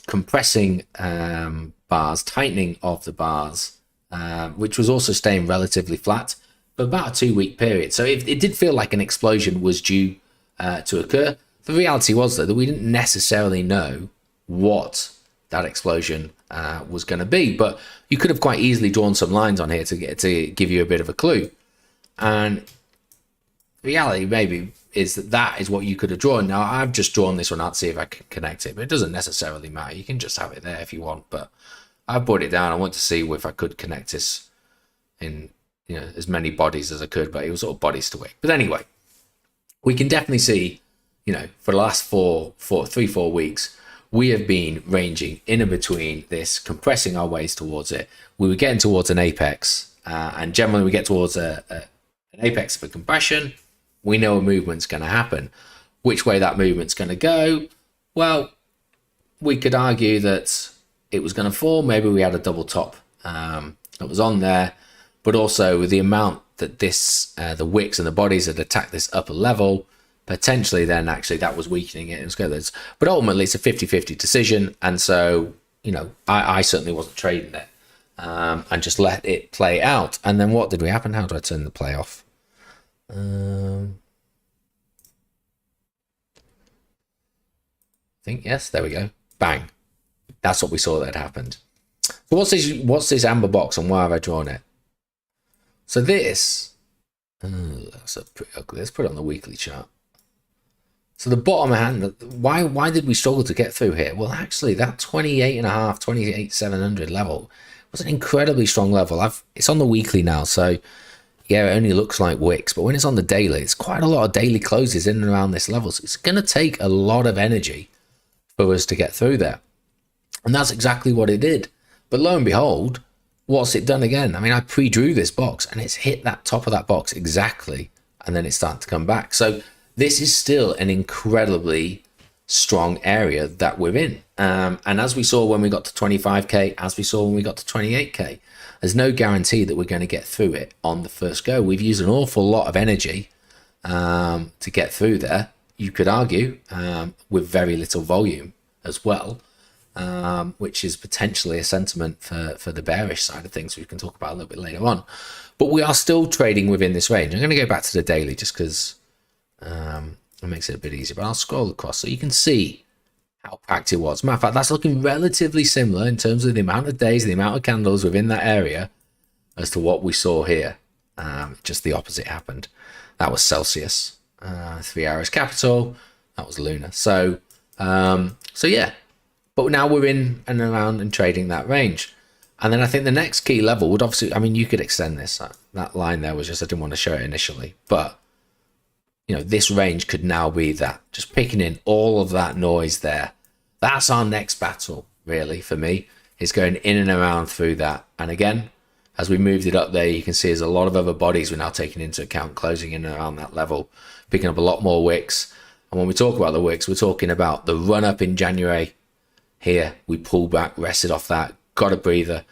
compressing bars, tightening of the bars, which was also staying relatively flat for about a 2-week period. So it did feel like an explosion was due to occur. The reality was, though, that we didn't necessarily know what that explosion was going to be, but you could have quite easily drawn some lines on here to give you a bit of a clue. And the reality maybe is that is what you could have drawn. Now I've just drawn this one out to see if I can connect it, but it doesn't necessarily matter. You can just have it there if you want, but I brought it down. I want to see if I could connect this in, you know, as many bodies as I could, but it was all bodies to wick. But anyway, we can definitely see, you know, for the last 3-4 weeks, we have been ranging in and between this, compressing our ways towards it. We were getting towards an apex, and generally we get towards an apex of a compression. We know a movement's going to happen. Which way that movement's going to go? Well, we could argue that it was going to fall. Maybe we had a double top that was on there, but also with the amount that the wicks and the bodies had attacked this upper level, potentially then actually that was weakening it. But ultimately it's a 50-50 decision. And so, you know, I certainly wasn't trading it and just let it play out. And then what did we happen? How do I turn the play off? I think, yes, there we go. Bang. That's what we saw that had happened. So what's this amber box and why have I drawn it? So this, that's pretty ugly. Let's put it on the weekly chart. So the bottom hand, why did we struggle to get through here? Well, actually that 28.5, 28,700 level was an incredibly strong level. It's on the weekly now, so yeah, it only looks like wicks, but when it's on the daily, it's quite a lot of daily closes in and around this level. So it's going to take a lot of energy for us to get through there. And that's exactly what it did. But lo and behold, what's it done again? I mean, I pre-drew this box and it's hit that top of that box exactly. And then it's starting to come back. So this is still an incredibly strong area that we're in. And as we saw when we got to 25k, as we saw when we got to 28k, there's no guarantee that we're going to get through it on the first go. We've used an awful lot of energy to get through there. You could argue with very little volume as well, which is potentially a sentiment for the bearish side of things we can talk about a little bit later on. But we are still trading within this range. I'm going to go back to the daily just because it makes it a bit easier, but I'll scroll across so you can see how packed it was. Matter of fact, that's looking relatively similar in terms of the amount of days, the amount of candles within that area as to what we saw here. Just the opposite happened. That was Celsius, 3 hours capital, that was lunar. So yeah, but now we're in and around and trading that range. And then I think the next key level would obviously, I mean, you could extend this. That line there was just, I didn't want to show it initially. But, this range could now be that. Just picking in all of that noise there. That's our next battle, really, for me, is going in and around through that. And again, as we moved it up there, you can see there's a lot of other bodies we're now taking into account, closing in and around that level, picking up a lot more wicks. And when we talk about the wicks, we're talking about the run up in January here. We pulled back, rested off that, got a breather,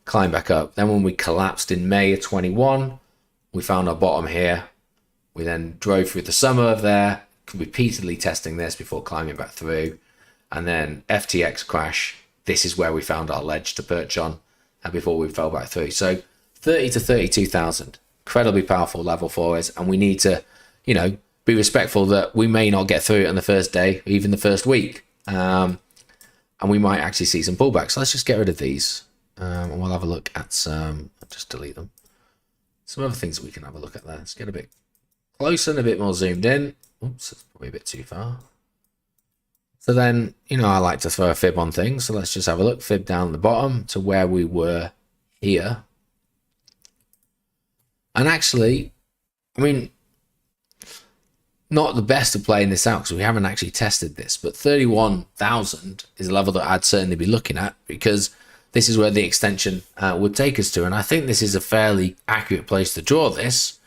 climb back up. Then when we collapsed in May of 21, we found our bottom here. We then drove through the summer of there, repeatedly testing this before climbing back through. And then FTX crash. This is where we found our ledge to perch on before we fell back through. So 30 to 32,000, incredibly powerful level for us. And we need to, be respectful that we may not get through it on the first day, even the first week. And we might actually see some pullbacks. So let's just get rid of these. And we'll have a look at some, just delete them. Some other things that we can have a look at there. Let's get a bit closer and a bit more zoomed in. Oops, that's probably a bit too far. So then, I like to throw a fib on things. So let's just have a look. Fib down the bottom to where we were here. And actually, I mean, not the best of playing this out because we haven't actually tested this. But 31,000 is a level that I'd certainly be looking at because this is where the extension would take us to. And I think this is a fairly accurate place to draw this,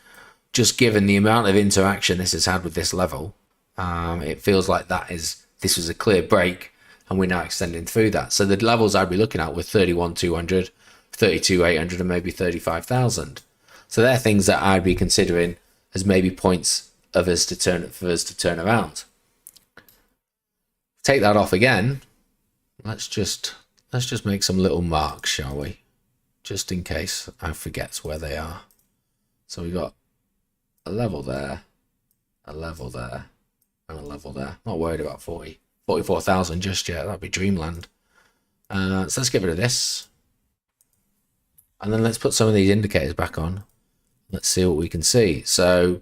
just given the amount of interaction this has had with this level. It feels like this was a clear break and we're now extending through that. So the levels I'd be looking at were 31,200, 32,800 and maybe 35,000. So they're things that I'd be considering as maybe points of us to turn around. Take that off again. Let's just make some little marks, shall we? Just in case I forget where they are. So we got a level there, a level there, and a level there. Not worried about 44,000 just yet. That'd be dreamland. So let's get rid of this. And then let's put some of these indicators back on. Let's see what we can see. So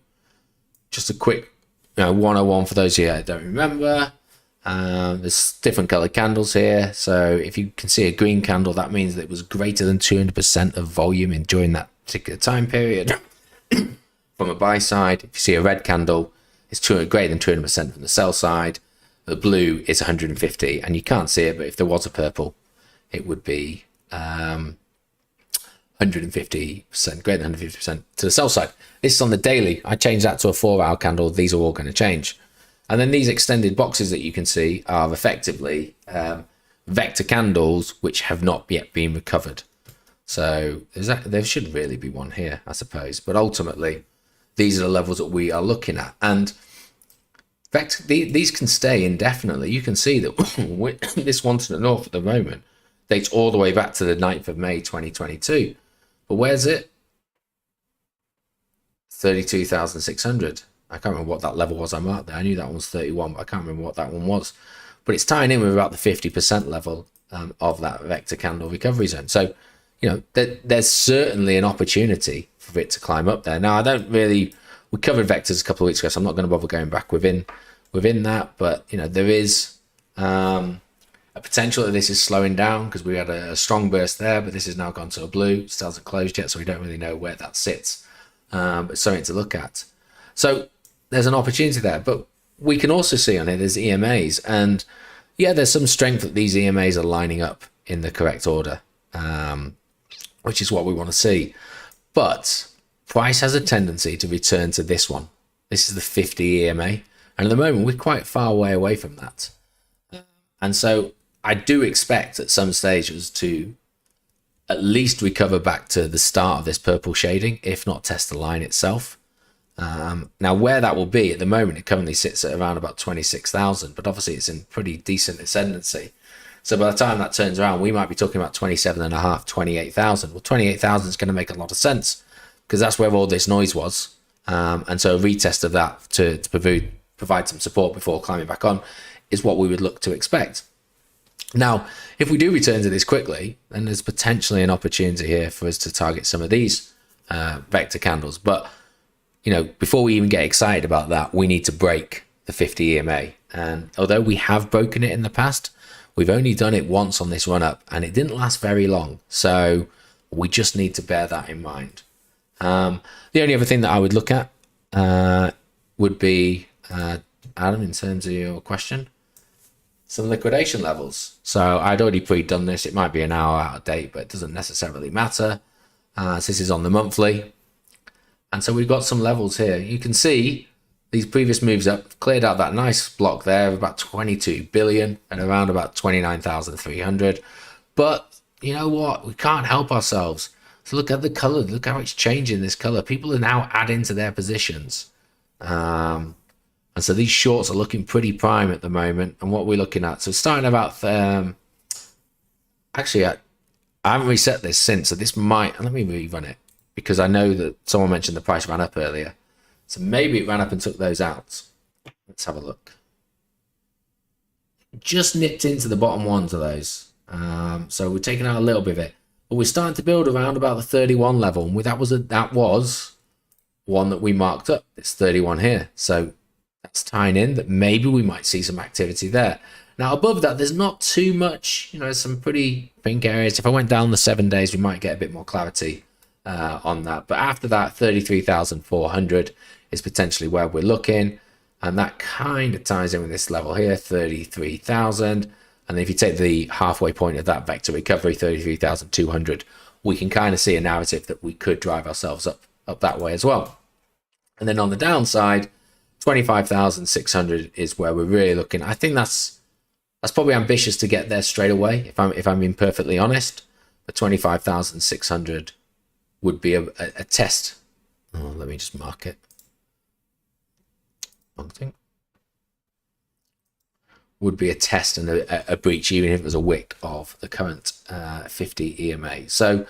just a quick 101 for those of you that don't remember. There's different colored candles here. So if you can see a green candle, that means that it was greater than 200% of volume during that particular time period. From a buy side, if you see a red candle, it's greater than 200% from the sell side. The blue is 150, and you can't see it, but if there was a purple, it would be 150%, greater than 150% to the sell side. This is on the daily. I changed that to a 4-hour candle. These are all going to change. And then these extended boxes that you can see are effectively vector candles which have not yet been recovered. So there should really be one here, I suppose. But ultimately, these are the levels that we are looking at. And these can stay indefinitely. You can see that this one to the north at the moment dates all the way back to the 9th of May 2022. But where's it? 32,600. I can't remember what that level was I marked there. I knew that one was 31, but I can't remember what that one was. But it's tying in with about the 50% level of that vector candle recovery zone. So, there's certainly an opportunity for it to climb up there. Now, we covered vectors a couple of weeks ago, so I'm not going to bother going back within that. But, there is a potential that this is slowing down because we had a strong burst there, but this has now gone to a blue. It still hasn't closed yet, so we don't really know where that sits. But it's something to look at. So there's an opportunity there, but we can also see on here there's EMAs, and there's some strength that these EMAs are lining up in the correct order, which is what we want to see. But price has a tendency to return to this one. This is the 50 EMA, and at the moment we're quite far away from that. And so I do expect at some stages to at least recover back to the start of this purple shading, if not test the line itself. Now where that will be at the moment, it currently sits at around about 26,000, but obviously it's in pretty decent ascendancy. So by the time that turns around, we might be talking about 27.5, 28,000. Well, 28,000 is going to make a lot of sense because that's where all this noise was. And so a retest of that to provide some support before climbing back on is what we would look to expect. Now, if we do return to this quickly, then there's potentially an opportunity here for us to target some of these vector candles. But, before we even get excited about that, we need to break the 50 EMA. And although we have broken it in the past, we've only done it once on this run up and it didn't last very long. So we just need to bear that in mind. The only other thing that I would look at would be, Adam, in terms of your question, some liquidation levels. So I'd already pre-done this. It might be an hour out of date, but it doesn't necessarily matter. So this is on the monthly. And so we've got some levels here. You can see these previous moves up cleared out that nice block there of about 22 billion and around about 29,300. But you know what? We can't help ourselves. So look at the color. Look how it's changing this color. People are now adding to their positions. And so these shorts are looking pretty prime at the moment. And what we're looking at, so starting about, actually, I haven't reset this since, so this might, let me rerun it because I know that someone mentioned the price ran up earlier. So maybe it ran up and took those out. Let's have a look. Just nipped into the bottom ones of those. So we're taking out a little bit of it. But we're starting to build around about the 31 level. And that was one that we marked up. It's 31 here. So that's tying in that maybe we might see some activity there. Now above that, there's not too much, there's some pretty pink areas. If I went down the 7 days, we might get a bit more clarity on that. But after that, 33,400 is potentially where we're looking. And that kind of ties in with this level here, 33,000. And if you take the halfway point of that vector recovery, 33,200, we can kind of see a narrative that we could drive ourselves up that way as well. And then on the downside, 25,600 is where we're really looking. I think that's probably ambitious to get there straight away, if I'm being perfectly honest. But 25,600 would be a test. Oh, let me just mark it. Wrong thing. Would be a test and a breach, even if it was a wick of the current 50 EMA. So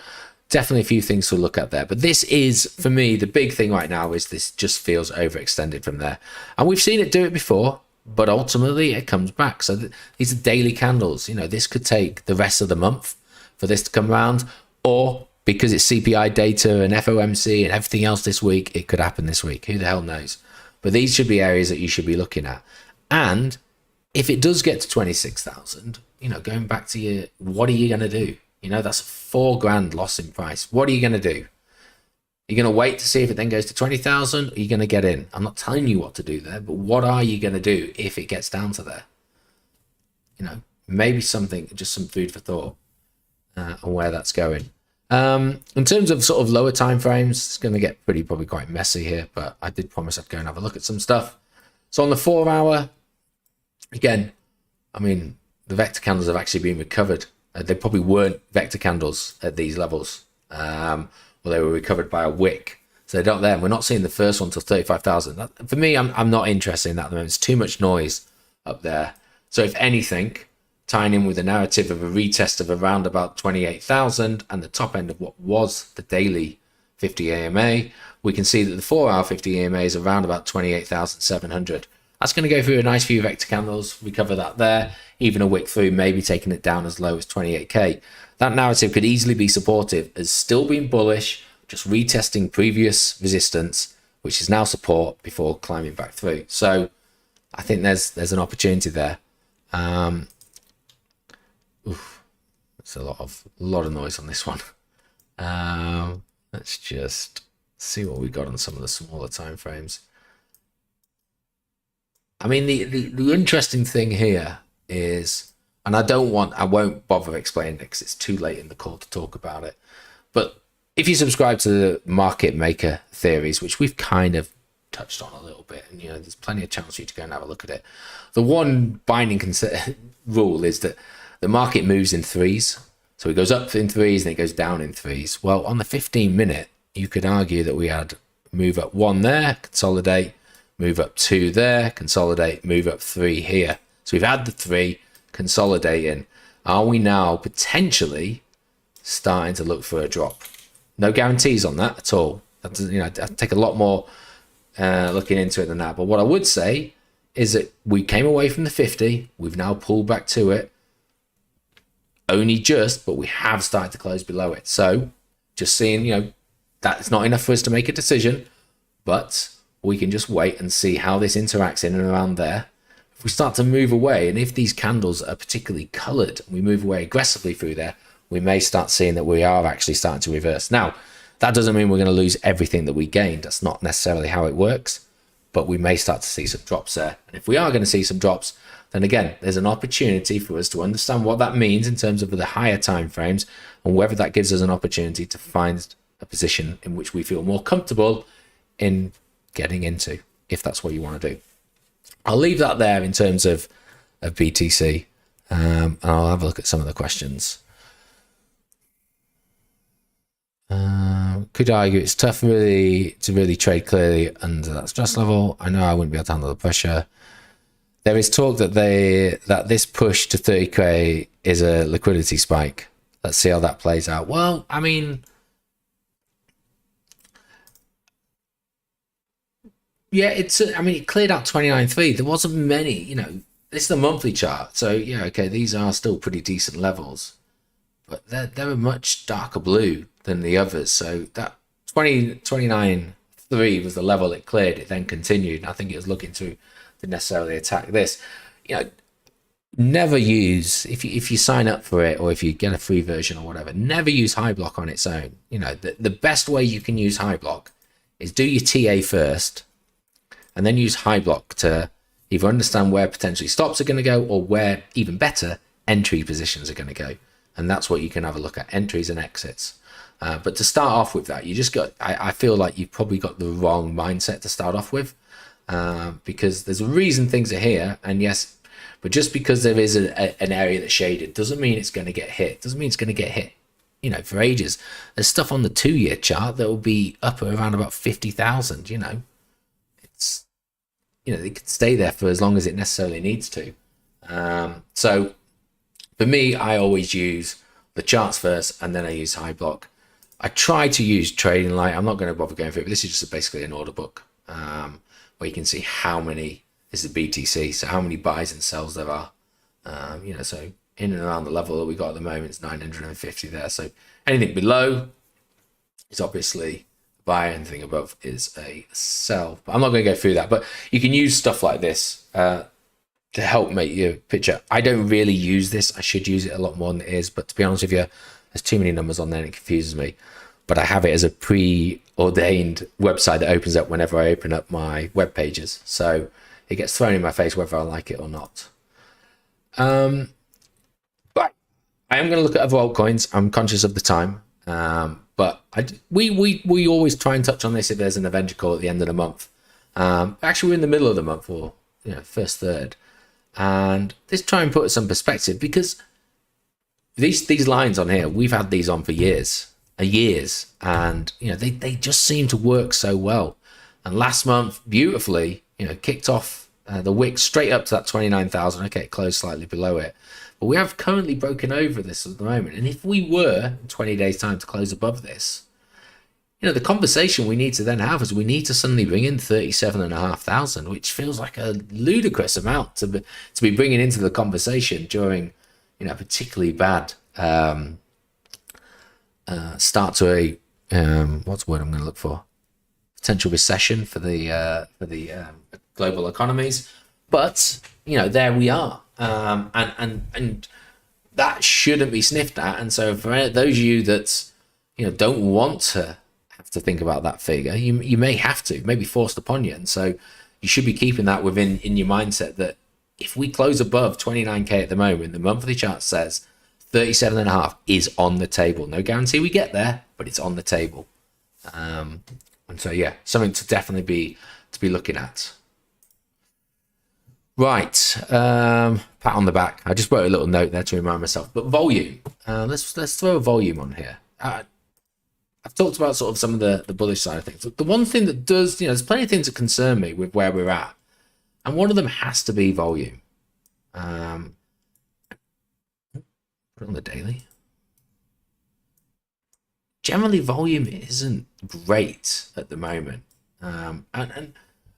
definitely a few things to look at there. But this is, for me, the big thing right now is this just feels overextended from there. And we've seen it do it before, but ultimately it comes back. So these are daily candles. This could take the rest of the month for this to come around, or because it's CPI data and FOMC and everything else this week, it could happen this week. Who the hell knows? But these should be areas that you should be looking at. And if it does get to 26,000, going back to what are you going to do? That's $4,000 loss in price. What are you going to do? You're going to wait to see if it then goes to 20,000? Or are you going to get in? I'm not telling you what to do there, but what are you going to do if it gets down to there? Maybe something, just some food for thought on where that's going. In terms of sort of lower time frames, it's going to get probably quite messy here, but I did promise I'd go and have a look at some stuff. So on the 4 hour, again, the vector candles have actually been recovered. They probably weren't vector candles at these levels. Well, they were recovered by a wick. So they're not there. We're not seeing the first one till 35,000. For me, I'm not interested in that at the moment. It's too much noise up there. So if anything, tying in with the narrative of a retest of around about 28,000 and the top end of what was the daily 50 AMA, we can see that the 4 hour 50 AMA is around about 28,700. That's going to go through a nice few vector candles, recover that there, even a wick through, maybe taking it down as low as 28k. That narrative could easily be supportive as still being bullish, just retesting previous resistance, which is now support before climbing back through. So I think there's an opportunity there. It's a lot of noise on this one. Let's just see what we got on some of the smaller time frames. The interesting thing here is, and I won't bother explaining it because it's too late in the call to talk about it. But if you subscribe to the market maker theories, which we've kind of touched on a little bit, and there's plenty of chance for you to go and have a look at it. The one binding rule is that the market moves in threes. So it goes up in threes and it goes down in threes. Well, on the 15-minute, you could argue that we had move up 1 there, consolidate, move up 2 there, consolidate, move up 3 here. So we've had the 3, consolidating. Are we now potentially starting to look for a drop? No guarantees on that at all. I take a lot more looking into it than that. But what I would say is that we came away from the 50. We've now pulled back to it. Only just, but we have started to close below it. So just seeing, that's not enough for us to make a decision, but we can just wait and see how this interacts in and around there if we start to move away, and if these candles are particularly colored and we move away aggressively through there, we may start seeing that we are actually starting to reverse. Now, that doesn't mean we're going to lose everything that we gained. That's not necessarily how it works, but we may start to see some drops there. And if we are going to see some drops, then again, there's an opportunity for us to understand what that means in terms of the higher time frames, and whether that gives us an opportunity to find a position in which we feel more comfortable in getting into, if that's what you want to do. I'll leave that there in terms of BTC, and I'll have a look at some of the questions. Could argue it's tough to really trade clearly under that stress level. I know I wouldn't be able to handle the pressure. There is talk that this push to 30k is a liquidity spike. Let's see how that plays out. Well, I mean, yeah, it cleared out 29.3. There wasn't many, you know, this is the monthly chart. So yeah, okay, these are still pretty decent levels, but they're a much darker blue than the others. So that 29.3 was the level it cleared. It then continued, and I think it was looking to necessarily attack this. You know, never use, if you sign up for it, or if you get a free version or whatever, never use high block on its own. You know, the best way you can use high block is do your TA first, and then use high block to either understand where potentially stops are going to go, or where, even better, entry positions are going to go. And that's what you can have a look at, entries and exits. But to start off with that, you just got, I feel like you've probably got the wrong mindset to start off with, because there's a reason things are here. And yes, but just because there is an area that's shaded doesn't mean it's going to get hit. Doesn't mean it's going to get hit, you know, for ages. There's stuff on the 2-year chart that will be up around about 50,000, you know. It's, you know, it could stay there for as long as it necessarily needs to. So for me, I always use the charts first, and then I use high block. I try to use trading light. I'm not going to bother going through it, but this is just basically an order book, where you can see how many is the BTC, so how many buys and sells there are. You know, so in and around the level that we got at the moment is 950 there. So anything below is obviously buy, anything above is a sell. But I'm not going to go through that, but you can use stuff like this to help make your picture. I don't really use this. I should use it a lot more than it is, but to be honest with you, there's too many numbers on there and it confuses me. But I have it as a preordained website that opens up whenever I open up my web pages. So it gets thrown in my face whether I like it or not. But I am going to look at other altcoins. I'm conscious of the time. But we always try and touch on this if there's an Avenger call at the end of the month. Actually, we're in the middle of the month, or first third. And let's try and put some perspective, because these lines on here, we've had these on for years, and they just seem to work so well. And last month, beautifully, kicked off the wick straight up to that 29,000. Okay, it closed slightly below it, but we have currently broken over this at the moment. And if we were in 20 days time to close above this, the conversation we need to then have is we need to suddenly bring in 37,500, which feels like a ludicrous amount to be bringing into the conversation during, particularly bad start to a what's the word I'm going to look for? Potential recession for the global economies. But there we are, and that shouldn't be sniffed at. And so for those of you that don't want to have to think about that figure, you may have to, maybe forced upon you. And so you should be keeping that in your mindset that if we close above 29k at the moment, the monthly chart says 37.5 is on the table. No guarantee we get there, but it's on the table. And so yeah, something to definitely be looking at. Right, pat on the back. I just wrote a little note there to remind myself. But volume, let's throw a volume on here. I've talked about sort of some of the bullish side of things. The one thing that does, there's plenty of things that concern me with where we're at, and one of them has to be volume. Put it on the daily. Generally, volume isn't great at the moment. And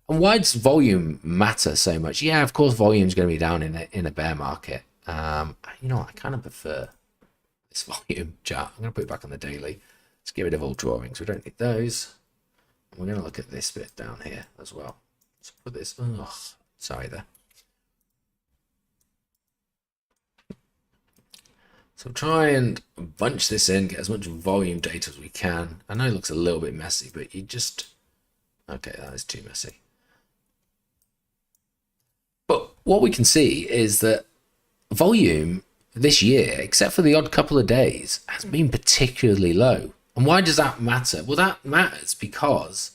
why does volume matter so much? Yeah, of course, volume is going to be down in a bear market. I kind of prefer this volume chart. I'm going to put it back on the daily. Let's get rid of all drawings. We don't need those. We're going to look at this bit down here as well. Let's put this. Oh, sorry there. So try and bunch this in, get as much volume data as we can. I know it looks a little bit messy, but you just, okay, that is too messy. But what we can see is that volume this year, except for the odd couple of days, has been particularly low. And why does that matter? Well, that matters because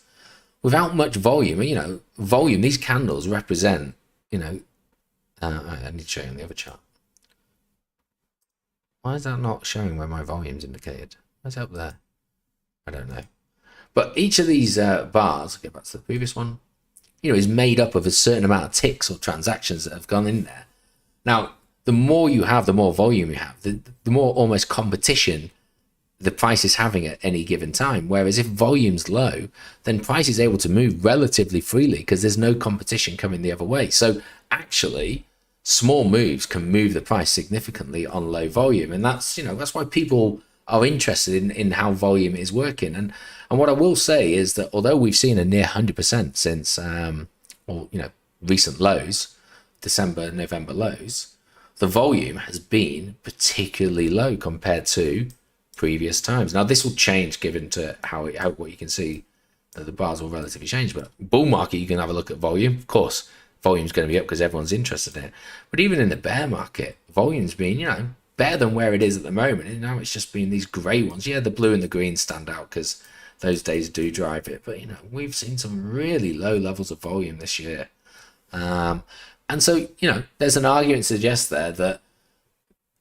without much volume, volume, these candles represent, I need to show you on the other chart. Why is that not showing where my volume's indicated? Where's it up there? I don't know. But each of these bars, I'll get back to the previous one, is made up of a certain amount of ticks or transactions that have gone in there. Now, the more you have, the more volume you have, the more almost competition the price is having at any given time. Whereas if volume's low, then price is able to move relatively freely because there's no competition coming the other way. So actually, small moves can move the price significantly on low volume. And that's why people are interested in how volume is working. And what I will say is that although we've seen a near 100% since, recent lows, December, November lows, the volume has been particularly low compared to previous times. Now this will change given to how what you can see that the bars will relatively change, but bull market you can have a look at volume. Of course, volume's going to be up because everyone's interested in it. But even in the bear market, volume's been better than where it is at the moment. And now it's just been these grey ones. Yeah, the blue and the green stand out because those days do drive it. But we've seen some really low levels of volume this year. And so, there's an argument to suggest there that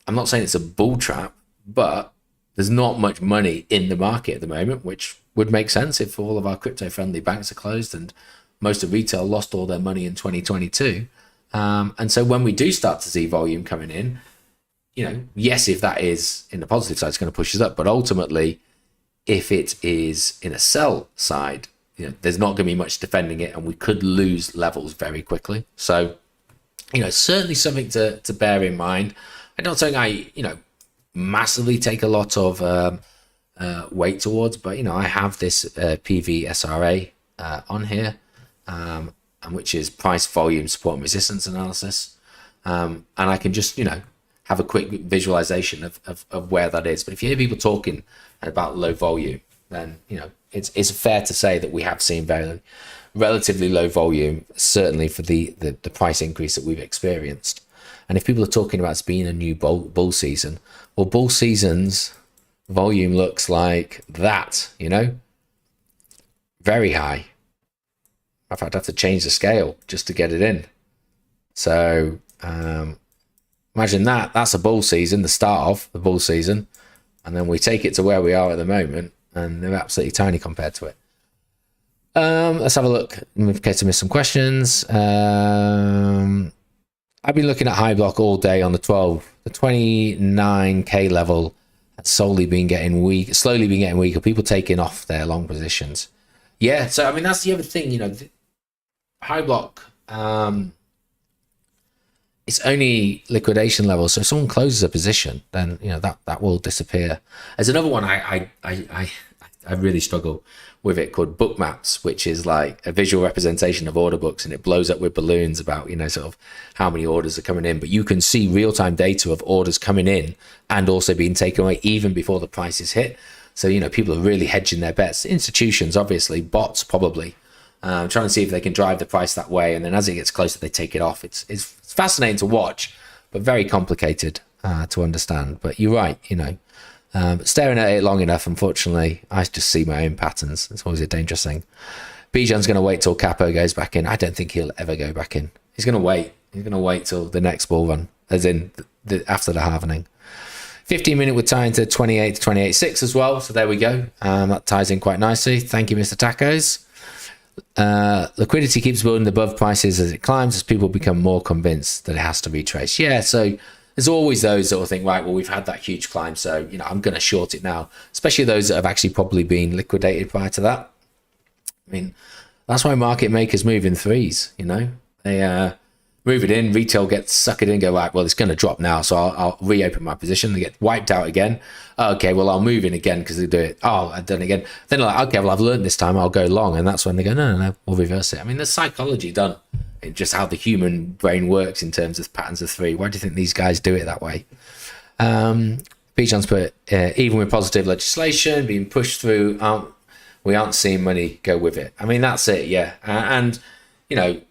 I'm not saying it's a bull trap, but there's not much money in the market at the moment, which would make sense if all of our crypto-friendly banks are closed and most of retail lost all their money in 2022. And so when we do start to see volume coming in, yes, if that is in the positive side, it's going to push us up. But ultimately, if it is in a sell side, there's not going to be much defending it and we could lose levels very quickly. So, certainly something to bear in mind. I don't think I massively take a lot of weight towards, but I have this PVSRA on here, and which is price, volume, support, and resistance analysis, and I can just have a quick visualization of where that is. But if you hear people talking about low volume, then it's fair to say that we have seen very relatively low volume, certainly for the price increase that we've experienced. And if people are talking about it being a new bull season, well, bull seasons volume looks like that, very high. In fact, I'd have to change the scale just to get it in. So imagine that's a bull season, the start of the bull season, and then we take it to where we are at the moment, and they're absolutely tiny compared to it. Let's have a look in case I missed some questions. I've been looking at high block all day on the 29k level. That's slowly been getting weaker. People taking off their long positions. Yeah, so that's the other thing. High block. It's only liquidation level. So if someone closes a position, then that will disappear. There's another one I really struggle with it called book maps, which is like a visual representation of order books, and it blows up with balloons about sort of how many orders are coming in, but you can see real-time data of orders coming in and also being taken away even before the price is hit. So people are really hedging their bets. Institutions, obviously, bots probably trying to see if they can drive the price that way, and then as it gets closer they take it off. It's fascinating to watch, but very complicated to understand. But you're right, staring at it long enough, unfortunately, I just see my own patterns. It's always a dangerous thing. Bijan's going to wait till Capo goes back in. I don't think he'll ever go back in. He's going to wait. He's going to wait till the next bull run, as in after the halvening. 15-minute would tie into 28 to 28.6 as well. So there we go. That ties in quite nicely. Thank you, Mr. Tacos. Liquidity keeps building above prices as it climbs, as people become more convinced that it has to retrace. Yeah, so there's always those that will think, right, well, we've had that huge climb, so I'm going to short it now, especially those that have actually probably been liquidated prior to that. That's why market makers move in threes. They move it in, retail gets sucked in, go, right, well, it's going to drop now, so I'll reopen my position. They get wiped out again. Okay, well, I'll move in again because they do it. Oh, I've done it again. Then they're like, okay, well, I've learned this time, I'll go long. And that's when they go, no, we'll reverse it. There's psychology done in just how the human brain works in terms of patterns of three. Why do you think these guys do it that way? Bijan's put, even with positive legislation being pushed through, we aren't seeing money go with it. I mean, that's it, yeah. And, you know,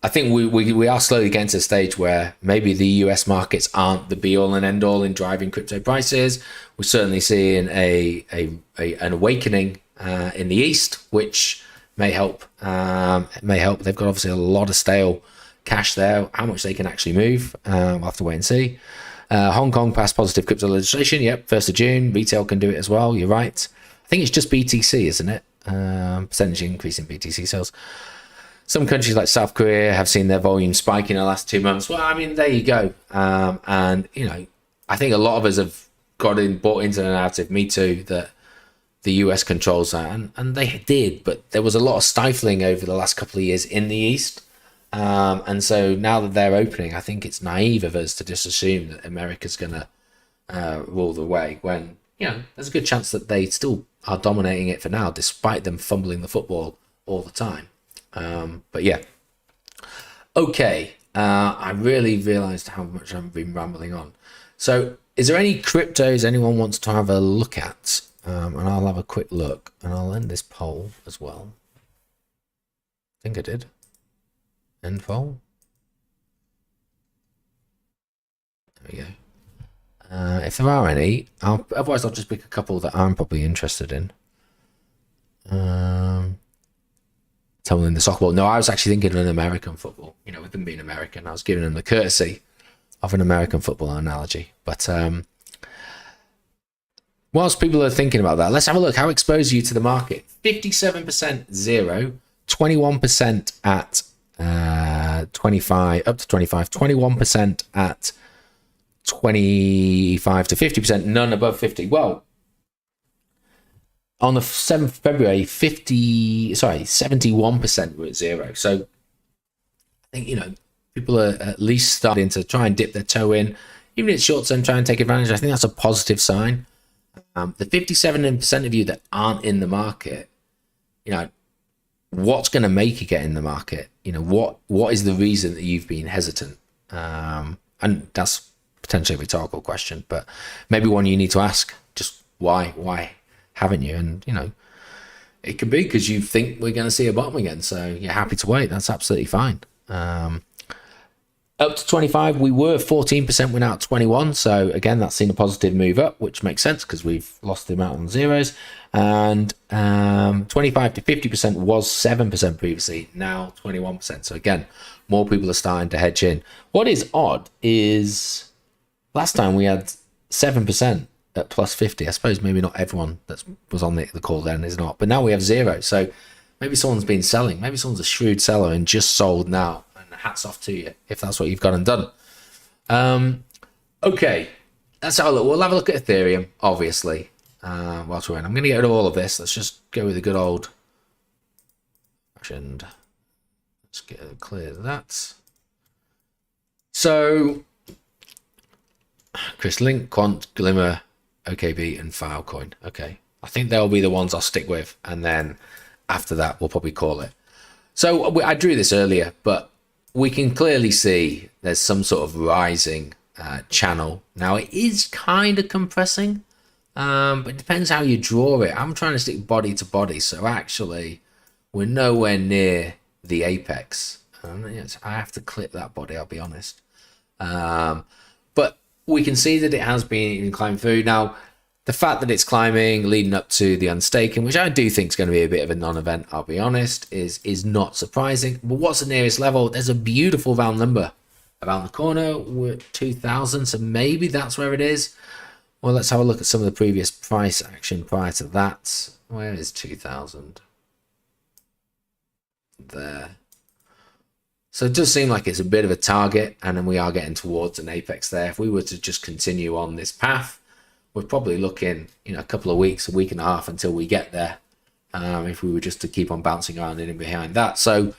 I think we are slowly getting to a stage where maybe the US markets aren't the be-all and end-all in driving crypto prices. We're certainly seeing an awakening in the East, which may help. They've got obviously a lot of stale cash there. How much they can actually move, we'll have to wait and see. Hong Kong passed positive crypto legislation. Yep, 1st of June. Retail can do it as well. You're right. I think it's just BTC, isn't it? Percentage increase in BTC sales. Some countries like South Korea have seen their volume spike in the last 2 months. Well, I mean, there you go. And, you know, I think a lot of us have bought into the narrative, me too, that the US controls that. And they did, but there was a lot of stifling over the last couple of years in the East. And so now that they're opening, I think it's naive of us to just assume that America's going to rule the way when, you know, there's a good chance that they still are dominating it for now, despite them fumbling the football all the time. But yeah, okay. I really realized how much I've been rambling on. So is there any cryptos anyone wants to have a look at? And I'll have a quick look and I'll end this poll as well. I think I did. End poll. There we go. If there are any, otherwise I'll just pick a couple that I'm probably interested in. Tumbling the soccer ball. No, I was actually thinking of an American football. You know, with them being American, I was giving them the courtesy of an American football analogy. But whilst people are thinking about that, let's have a look. How exposed are you to the market? 57% zero, 21% at 25, up to 25, 21% at 25 to 50%, none above 50. Well, on the 7th of February, 71% were at zero. So I think, you know, people are at least starting to try and dip their toe in, even if it's short term, try and take advantage. I think that's a positive sign. The 57% of you that aren't in the market, you know, what's going to make you get in the market? You know, what is the reason that you've been hesitant? And that's potentially a rhetorical question, but maybe one you need to ask. Just why haven't you? And, you know, it could be because you think we're going to see a bottom again, so you're happy to wait. That's absolutely fine. Up to 25, we were 14%, we're now at 21. So again, that's seen a positive move up, which makes sense because we've lost the amount on zeros. And 25 to 50% was 7% previously, now 21%. So again, more people are starting to hedge in. What is odd is last time we had 7% at plus 50. I suppose maybe not everyone that was on the call then is not, but now we have zero. So maybe someone's been selling. Maybe someone's a shrewd seller and just sold now. Hats off to you if that's what you've gone and done. Okay, let's have a look. We'll have a look at Ethereum, obviously, whilst we're in. I'm going to get rid of all of this. Let's just go with the good old fashioned. Let's get clear that. So, Chris Link, Quant, Glimmer, OKB, and Filecoin. Okay, I think they'll be the ones I'll stick with, and then after that, we'll probably call it. So I drew this earlier, but we can clearly see there's some sort of rising channel. Now, it is kind of compressing, but it depends how you draw it. I'm trying to stick body to body, so actually, we're nowhere near the apex. I have to clip that body, I'll be honest. But we can see that it has been climbing through. Now, the fact that it's climbing leading up to the unstaking, which I do think is going to be a bit of a non-event, I'll be honest, is not surprising. But what's the nearest level? There's a beautiful round number around the corner. We're at 2,000, so maybe that's where it is. Well, let's have a look at some of the previous price action prior to that. Where is 2,000? There. So it does seem like it's a bit of a target, and then we are getting towards an apex there. If we were to just continue on this path, we're probably looking, you know, a couple of weeks, a week and a half until we get there. If we were just to keep on bouncing around in and behind that. So,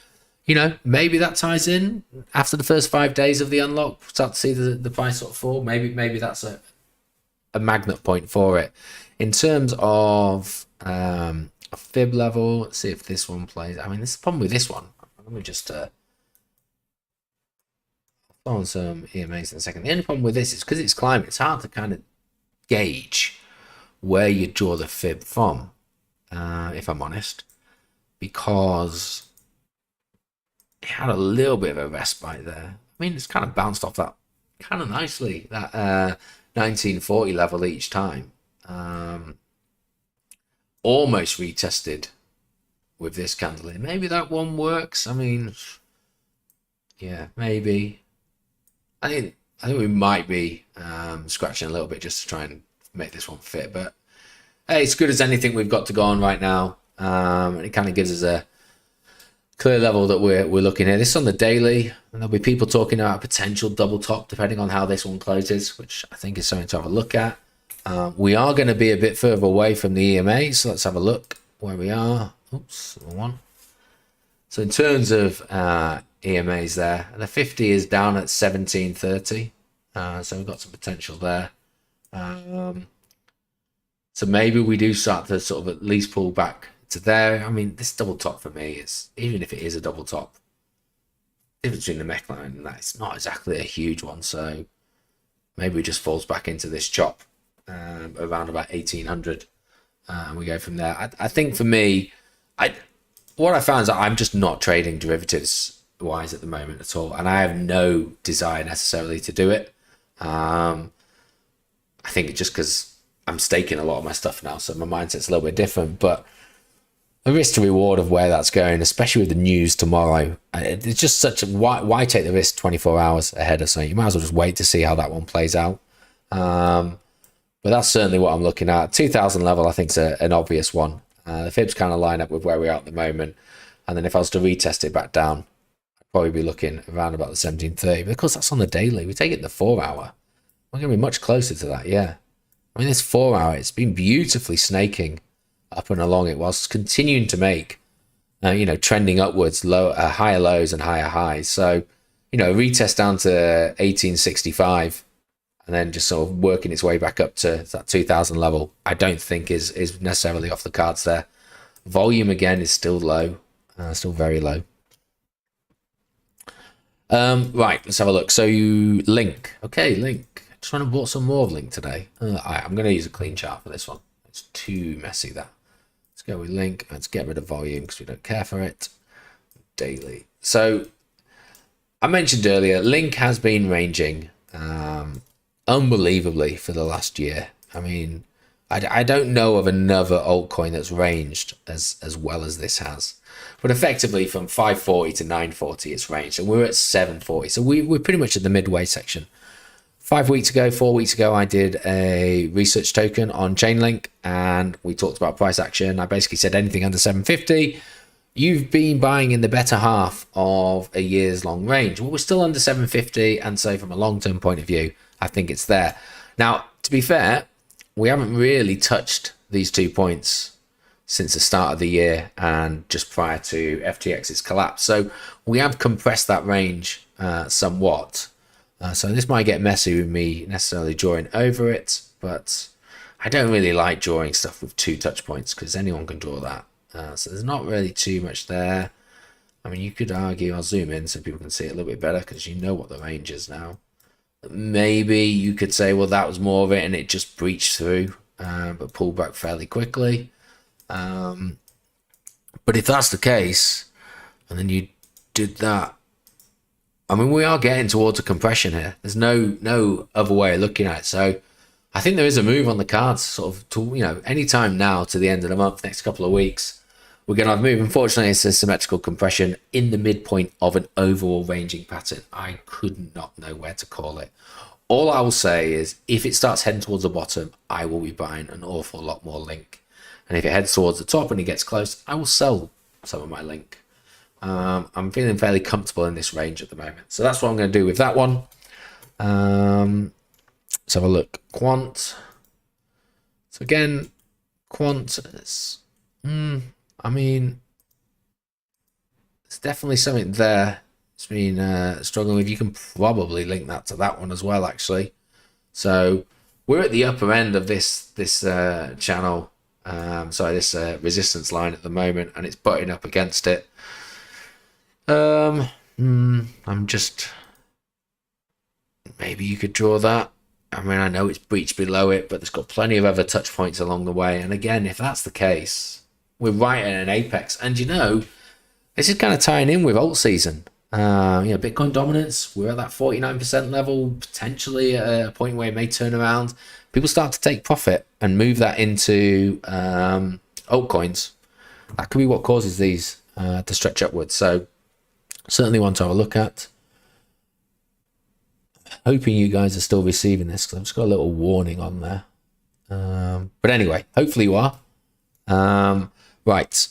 you know, maybe that ties in after the first 5 days of the unlock, start to see the price sort of fall. Maybe that's a magnet point for it. In terms of a fib level, let's see if this one plays. I mean, this is the problem with this one. Let me just on some EMAs in a second. The only problem with this is because it's climbing, it's hard to kind of gauge where you draw the fib from, if I'm honest, because it had a little bit of a respite there. I mean, it's kind of bounced off that kind of nicely, that 1940 level each time. Almost retested with this candle in. Maybe that one works. I mean, yeah, maybe. I think we might be scratching a little bit just to try and make this one fit. But hey, it's good as anything we've got to go on right now. And it kind of gives us a clear level that we're looking at. This is on the daily, and there'll be people talking about a potential double top depending on how this one closes, which I think is something to have a look at. We are going to be a bit further away from the EMA, so let's have a look where we are. Oops, wrong one. So in terms of EMAs there, the 50 is down at 1730, so we've got some potential there. So maybe we do start to sort of at least pull back to there. I mean, this double top for me is, even if it is a double top, the difference between the neckline and that, it's not exactly a huge one, so maybe it just falls back into this chop around about 1800, and we go from there. I think for me, what I found is that I'm just not trading derivatives wise at the moment at all, and I have no desire necessarily to do it. I think it's just because I'm staking a lot of my stuff now, so my mindset's a little bit different, but the risk to reward of where that's going, especially with the news tomorrow, it's just such a, why take the risk 24 hours ahead or something? You might as well just wait to see how that one plays out. But that's certainly what I'm looking at. 2000 level, I think, is an obvious one. The fibs kind of line up with where we are at the moment. And then if I was to retest it back down, I'd probably be looking around about the 1730. Because that's on the daily. We take it in the 4 hour. We're going to be much closer to that, yeah. I mean, this 4 hour, it's been beautifully snaking up and along it whilst continuing to make, trending upwards, higher lows and higher highs. So, retest down to 1865 and then just sort of working its way back up to that 2000 level, I don't think is necessarily off the cards there. Volume again is still low, still very low. Right, let's have a look. So Link. Okay, Link. Just want to bought some more of Link today. I'm going to use a clean chart for this one. It's too messy, that. Let's go with Link. Let's get rid of volume because we don't care for it. Daily. So I mentioned earlier, Link has been ranging unbelievably for the last year. I mean, I don't know of another altcoin that's ranged as well as this has. But effectively from 540 to 940 it's ranged, and we're at 740. So we're pretty much at the midway section. 4 weeks ago, I did a research token on Chainlink, and we talked about price action. I basically said anything under 750, you've been buying in the better half of a year's long range. Well, we're still under 750, and so from a long-term point of view, I think it's there. Now, to be fair, we haven't really touched these 2 points since the start of the year and just prior to FTX's collapse. So we have compressed that range somewhat. So this might get messy with me necessarily drawing over it, but I don't really like drawing stuff with 2 touch points because anyone can draw that. So there's not really too much there. I mean, you could argue, I'll zoom in so people can see it a little bit better because you know what the range is now. Maybe you could say, well, that was more of it and it just breached through, but pulled back fairly quickly. But if that's the case, and then you did that, I mean, we are getting towards a compression here. There's no other way of looking at it. So I think there is a move on the cards, sort of, to, any time now to the end of the month, next couple of weeks, we're going to have a move. Unfortunately, it's a symmetrical compression in the midpoint of an overall ranging pattern. I could not know where to call it. All I will say is if it starts heading towards the bottom, I will be buying an awful lot more Link. And if it heads towards the top and it gets close, I will sell some of my Link. I'm feeling fairly comfortable in this range at the moment. So that's what I'm going to do with that one. Let's have a look. Quant. So again, Quant is, I mean, it's definitely something there. It's been struggling with. You can probably link that to that one as well, actually. So we're at the upper end of this channel. This resistance line at the moment, and it's butting up against it. I'm just maybe you could draw that. I mean, I know it's breached below it, but there's got plenty of other touch points along the way. And again, if that's the case, we're right at an apex. And this is kind of tying in with alt season. Bitcoin dominance, we're at that 49% level, potentially at a point where it may turn around. People start to take profit and move that into altcoins. That could be what causes these to stretch upwards. So certainly one to have a look at. Hoping you guys are still receiving this because I've just got a little warning on there. But anyway, hopefully you are. Right,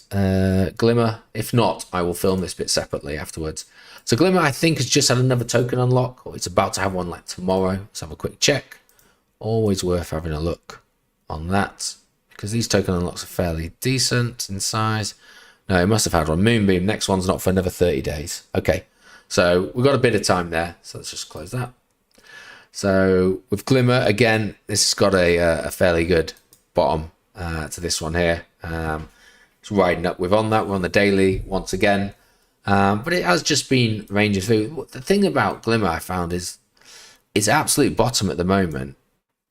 Glimmer. If not, I will film this bit separately afterwards. So Glimmer, I think, has just had another token unlock, or it's about to have one like tomorrow. Let's have a quick check. Always worth having a look on that because these token unlocks are fairly decent in size. No, it must have had one. Moonbeam. Next one's not for another 30 days. Okay, so we've got a bit of time there. So let's just close that. So with Glimmer, again, this has got a fairly good bottom to this one here. It's riding up with on that. We're on the daily once again. But it has just been ranging through. The thing about Glimmer I found is its absolute bottom at the moment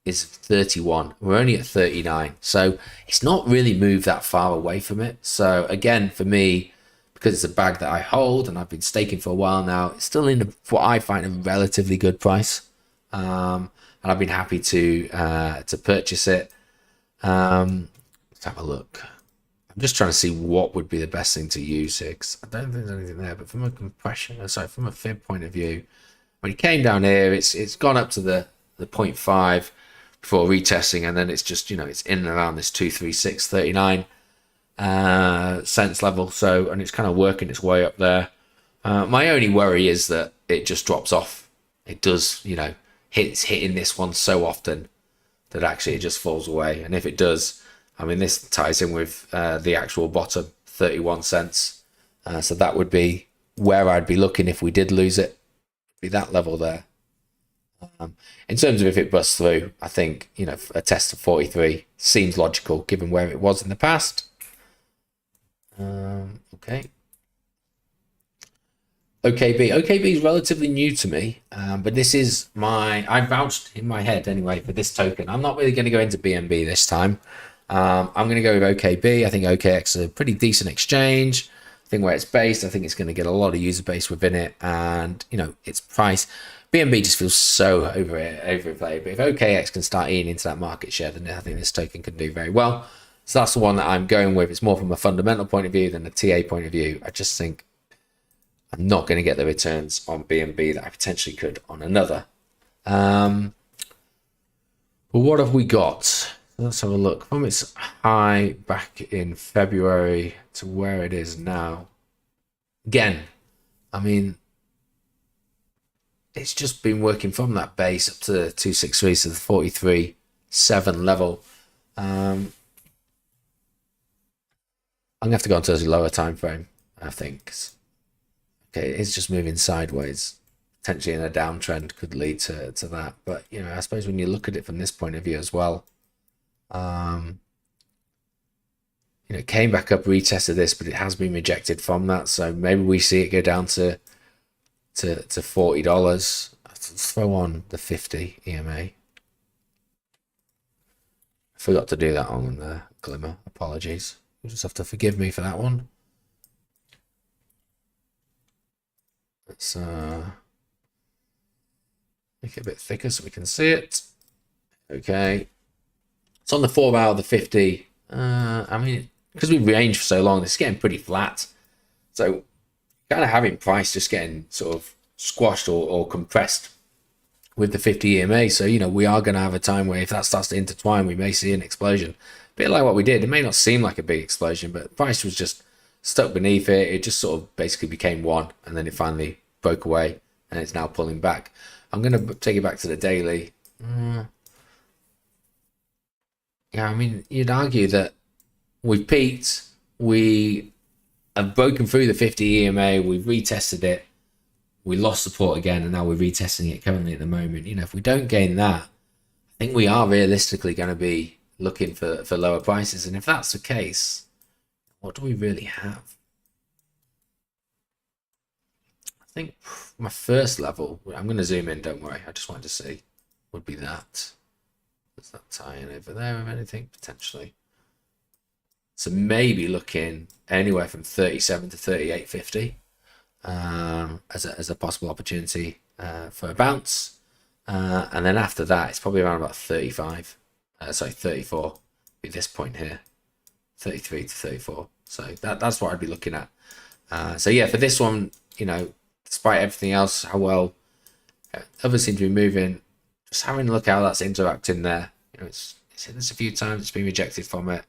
is 31. We're only at 39. So it's not really moved that far away from it. So again, for me, because it's a bag that I hold and I've been staking for a while now, it's still in what I find a relatively good price. And I've been happy to purchase it. Let's have a look. I'm just trying to see what would be the best thing to use here, because I don't think there's anything there. But from a from a fib point of view, when it came down here, it's gone up to the 0.5 before retesting, and then it's just it's in and around this 236.39 cents level. So, and it's kind of working its way up there. My only worry is that it just drops off. It does, hitting this one so often that actually it just falls away. And if it does, I mean, this ties in with the actual bottom, 31 cents. So that would be where I'd be looking if we did lose it. Be that level there. In terms of if it busts through, I think, a test of 43 seems logical given where it was in the past. Okay. OKB is relatively new to me, but this is I vouched in my head anyway for this token. I'm not really going to go into BNB this time. I'm going to go with OKB. I think OKX is a pretty decent exchange. I think where it's based, I think it's going to get a lot of user base within it, and its price. BNB just feels so overplayed. But if OKX can start eating into that market share, then I think this token can do very well. So that's the one that I'm going with. It's more from a fundamental point of view than a TA point of view. I just think I'm not going to get the returns on BNB that I potentially could on another. But what have we got? Let's have a look. From its high back in February to where it is now. Again, I mean, it's just been working from that base up to the 263, so the 43.7 level. I'm going to have to go onto a lower time frame, I think. Okay, it's just moving sideways. Potentially in a downtrend could lead to that. But, I suppose when you look at it from this point of view as well, it came back up, retested this, but it has been rejected from that. So maybe we see it go down to $40. Let's throw on the 50 EMA. I forgot to do that on the Glimmer. Apologies. You just have to forgive me for that one. Let's make it a bit thicker so we can see it. Okay. It's on the 4 hour, the 50. I mean, because we've ranged for so long, it's getting pretty flat. So kind of having price just getting sort of squashed or compressed with the 50 EMA. So, we are going to have a time where if that starts to intertwine, we may see an explosion. A bit like what we did. It may not seem like a big explosion, but price was just stuck beneath it. It just sort of basically became one, and then it finally broke away, and it's now pulling back. I'm going to take it back to the daily. Yeah, I mean, you'd argue that we've peaked, we have broken through the 50 EMA, we've retested it, we lost support again, and now we're retesting it currently at the moment. If we don't gain that, I think we are realistically going to be looking for lower prices. And if that's the case, what do we really have? think my first level, I'm going to zoom in, don't worry, I just wanted to see, would be that. Does that tie in over there with anything? Potentially. So maybe looking anywhere from 37 to 38.50 as a possible opportunity for a bounce. And then after that, it's probably around about 34 at this point here. 33 to 34. So that's what I'd be looking at. So yeah, for this one, despite everything else, how well others seem to be moving, just having a look how that's interacting there. It's hit this a few times, it's been rejected from it.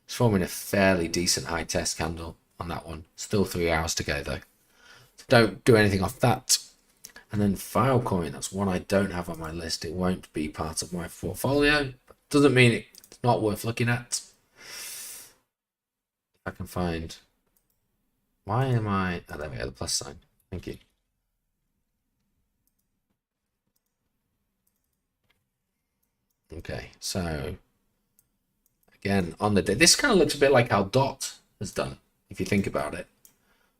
It's forming a fairly decent high test candle on that one. Still 3 hours to go though. So don't do anything off that. And then Filecoin, that's one I don't have on my list. It won't be part of my portfolio. Doesn't mean it's not worth looking at. If I can find... Why am I... Oh, there we go, the plus sign. Thank you. Okay, so... Again, on the day... This kind of looks a bit like how DOT has done, if you think about it.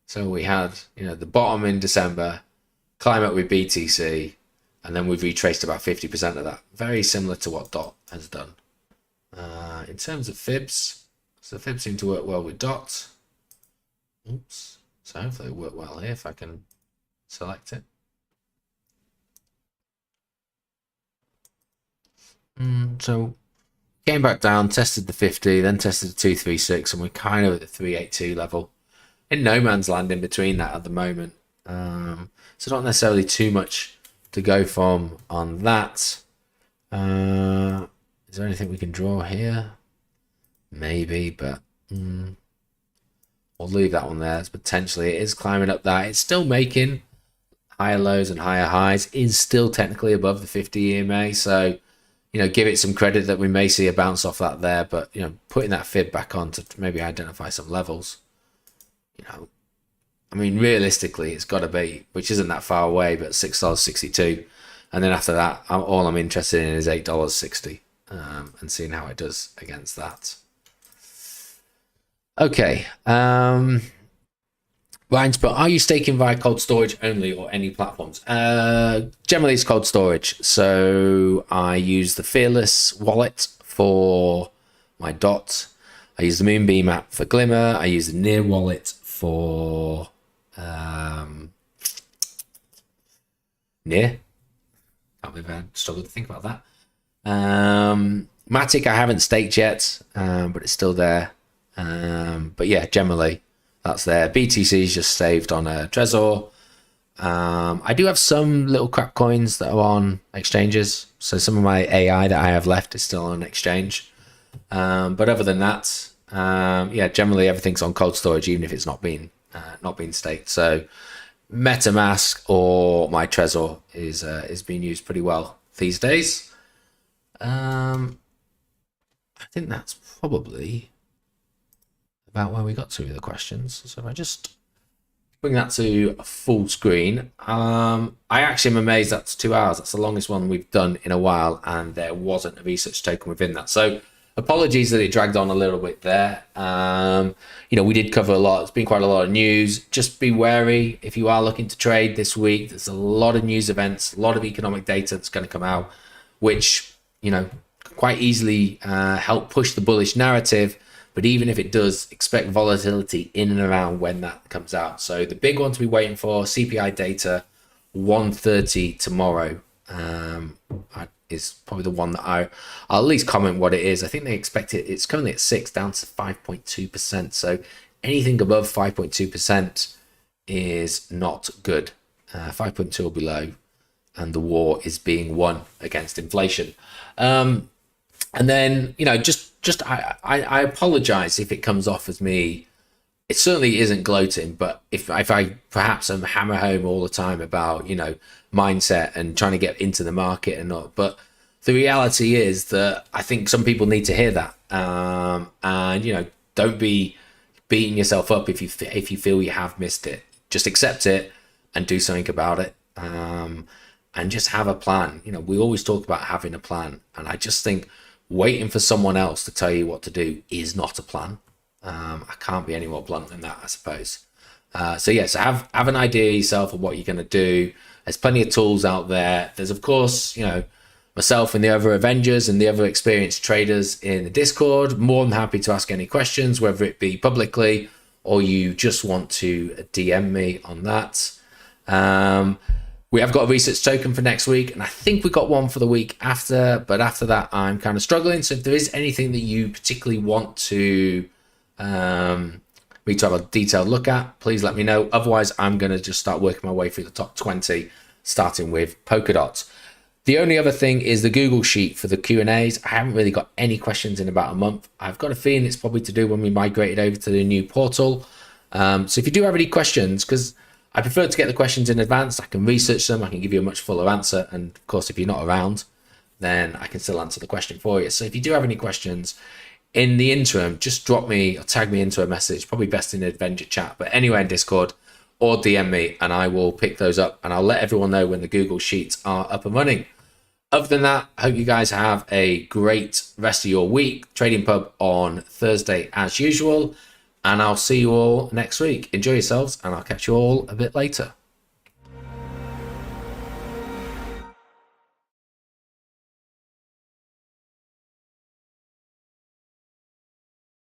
So we had, the bottom in December, climb up with BTC, and then we've retraced about 50% of that. Very similar to what DOT has done. In terms of fibs, so fibs seem to work well with DOT. Oops. So hopefully it work well here if I can select it. So came back down, tested the 50, then tested the 236, and we're kind of at the 382 level. In no man's land in between that at the moment. So not necessarily too much to go from on that. Is there anything we can draw here? Maybe, but we'll leave that one there. Potentially it is climbing up that. It's still making higher lows and higher highs. Is still technically above the 50 EMA. So, give it some credit that we may see a bounce off that there. But, putting that fib back on to maybe identify some levels. I mean, realistically, it's got to be, which isn't that far away, but $6.62. And then after that, all I'm interested in is $8.60 and seeing how it does against that. Okay. Ryan's, but are you staking via cold storage only or any platforms? Generally, it's cold storage. So I use the Fearless wallet for my DOT. I use the Moonbeam app for Glimmer. I use the Near wallet for Near. Can't believe I struggled to think about that. Matic I haven't staked yet, but it's still there. But yeah, generally that's there. BTC is just saved on a Trezor. I do have some little crap coins that are on exchanges. So some of my AI that I have left is still on exchange. But other than that, yeah, generally everything's on cold storage, even if it's not been staked. So MetaMask or my Trezor is being used pretty well these days. I think that's probably about where we got to with the questions. So if I just bring that to a full screen, I actually am amazed that's 2 hours. That's the longest one we've done in a while, and there wasn't a research token within that. So apologies that it dragged on a little bit there. We did cover a lot. It's been quite a lot of news. Just be wary if you are looking to trade this week. There's a lot of news events, a lot of economic data that's going to come out, which, quite easily help push the bullish narrative. But even if it does, expect volatility in and around when that comes out. So the big one to be waiting for, CPI data, 1:30 tomorrow. Is probably the one that I'll at least comment what it is. I think they expect it. It's currently at 6, down to 5.2%. So anything above 5.2% is not good. 5.2 or below, and the war is being won against inflation. And then, I apologize if it comes off as me. It certainly isn't gloating, but if I perhaps am hammer home all the time about, mindset and trying to get into the market and not, but the reality is that I think some people need to hear that. And, don't be beating yourself up if you feel you have missed it. Just accept it and do something about it. And just have a plan. We always talk about having a plan. And I just think waiting for someone else to tell you what to do is not a plan. I can't be any more blunt than that, I suppose. So yes, have an idea yourself of what you're going to do. There's plenty of tools out there. There's of course, myself and the other Avengers and the other experienced traders in the Discord. More than happy to ask any questions, whether it be publicly or you just want to DM me on that. We have got a research token for next week, and I think we got one for the week after, but after that I'm kind of struggling. So if there is anything that you particularly want to me to have a detailed look at, please let me know. Otherwise, I'm going to just start working my way through the top 20, starting with Polkadot. The only other thing is the Google Sheet for the Q&As. I haven't really got any questions in about a month. I've got a feeling it's probably to do when we migrated over to the new portal. So if you do have any questions, because I prefer to get the questions in advance, I can research them, I can give you a much fuller answer. And of course, if you're not around, then I can still answer the question for you. So if you do have any questions, in the interim, just drop me or tag me into a message, probably best in Avenger chat, but anywhere in Discord, or DM me and I will pick those up and I'll let everyone know when the Google Sheets are up and running. Other than that, I hope you guys have a great rest of your week. Trading Pub on Thursday as usual, and I'll see you all next week. Enjoy yourselves and I'll catch you all a bit later.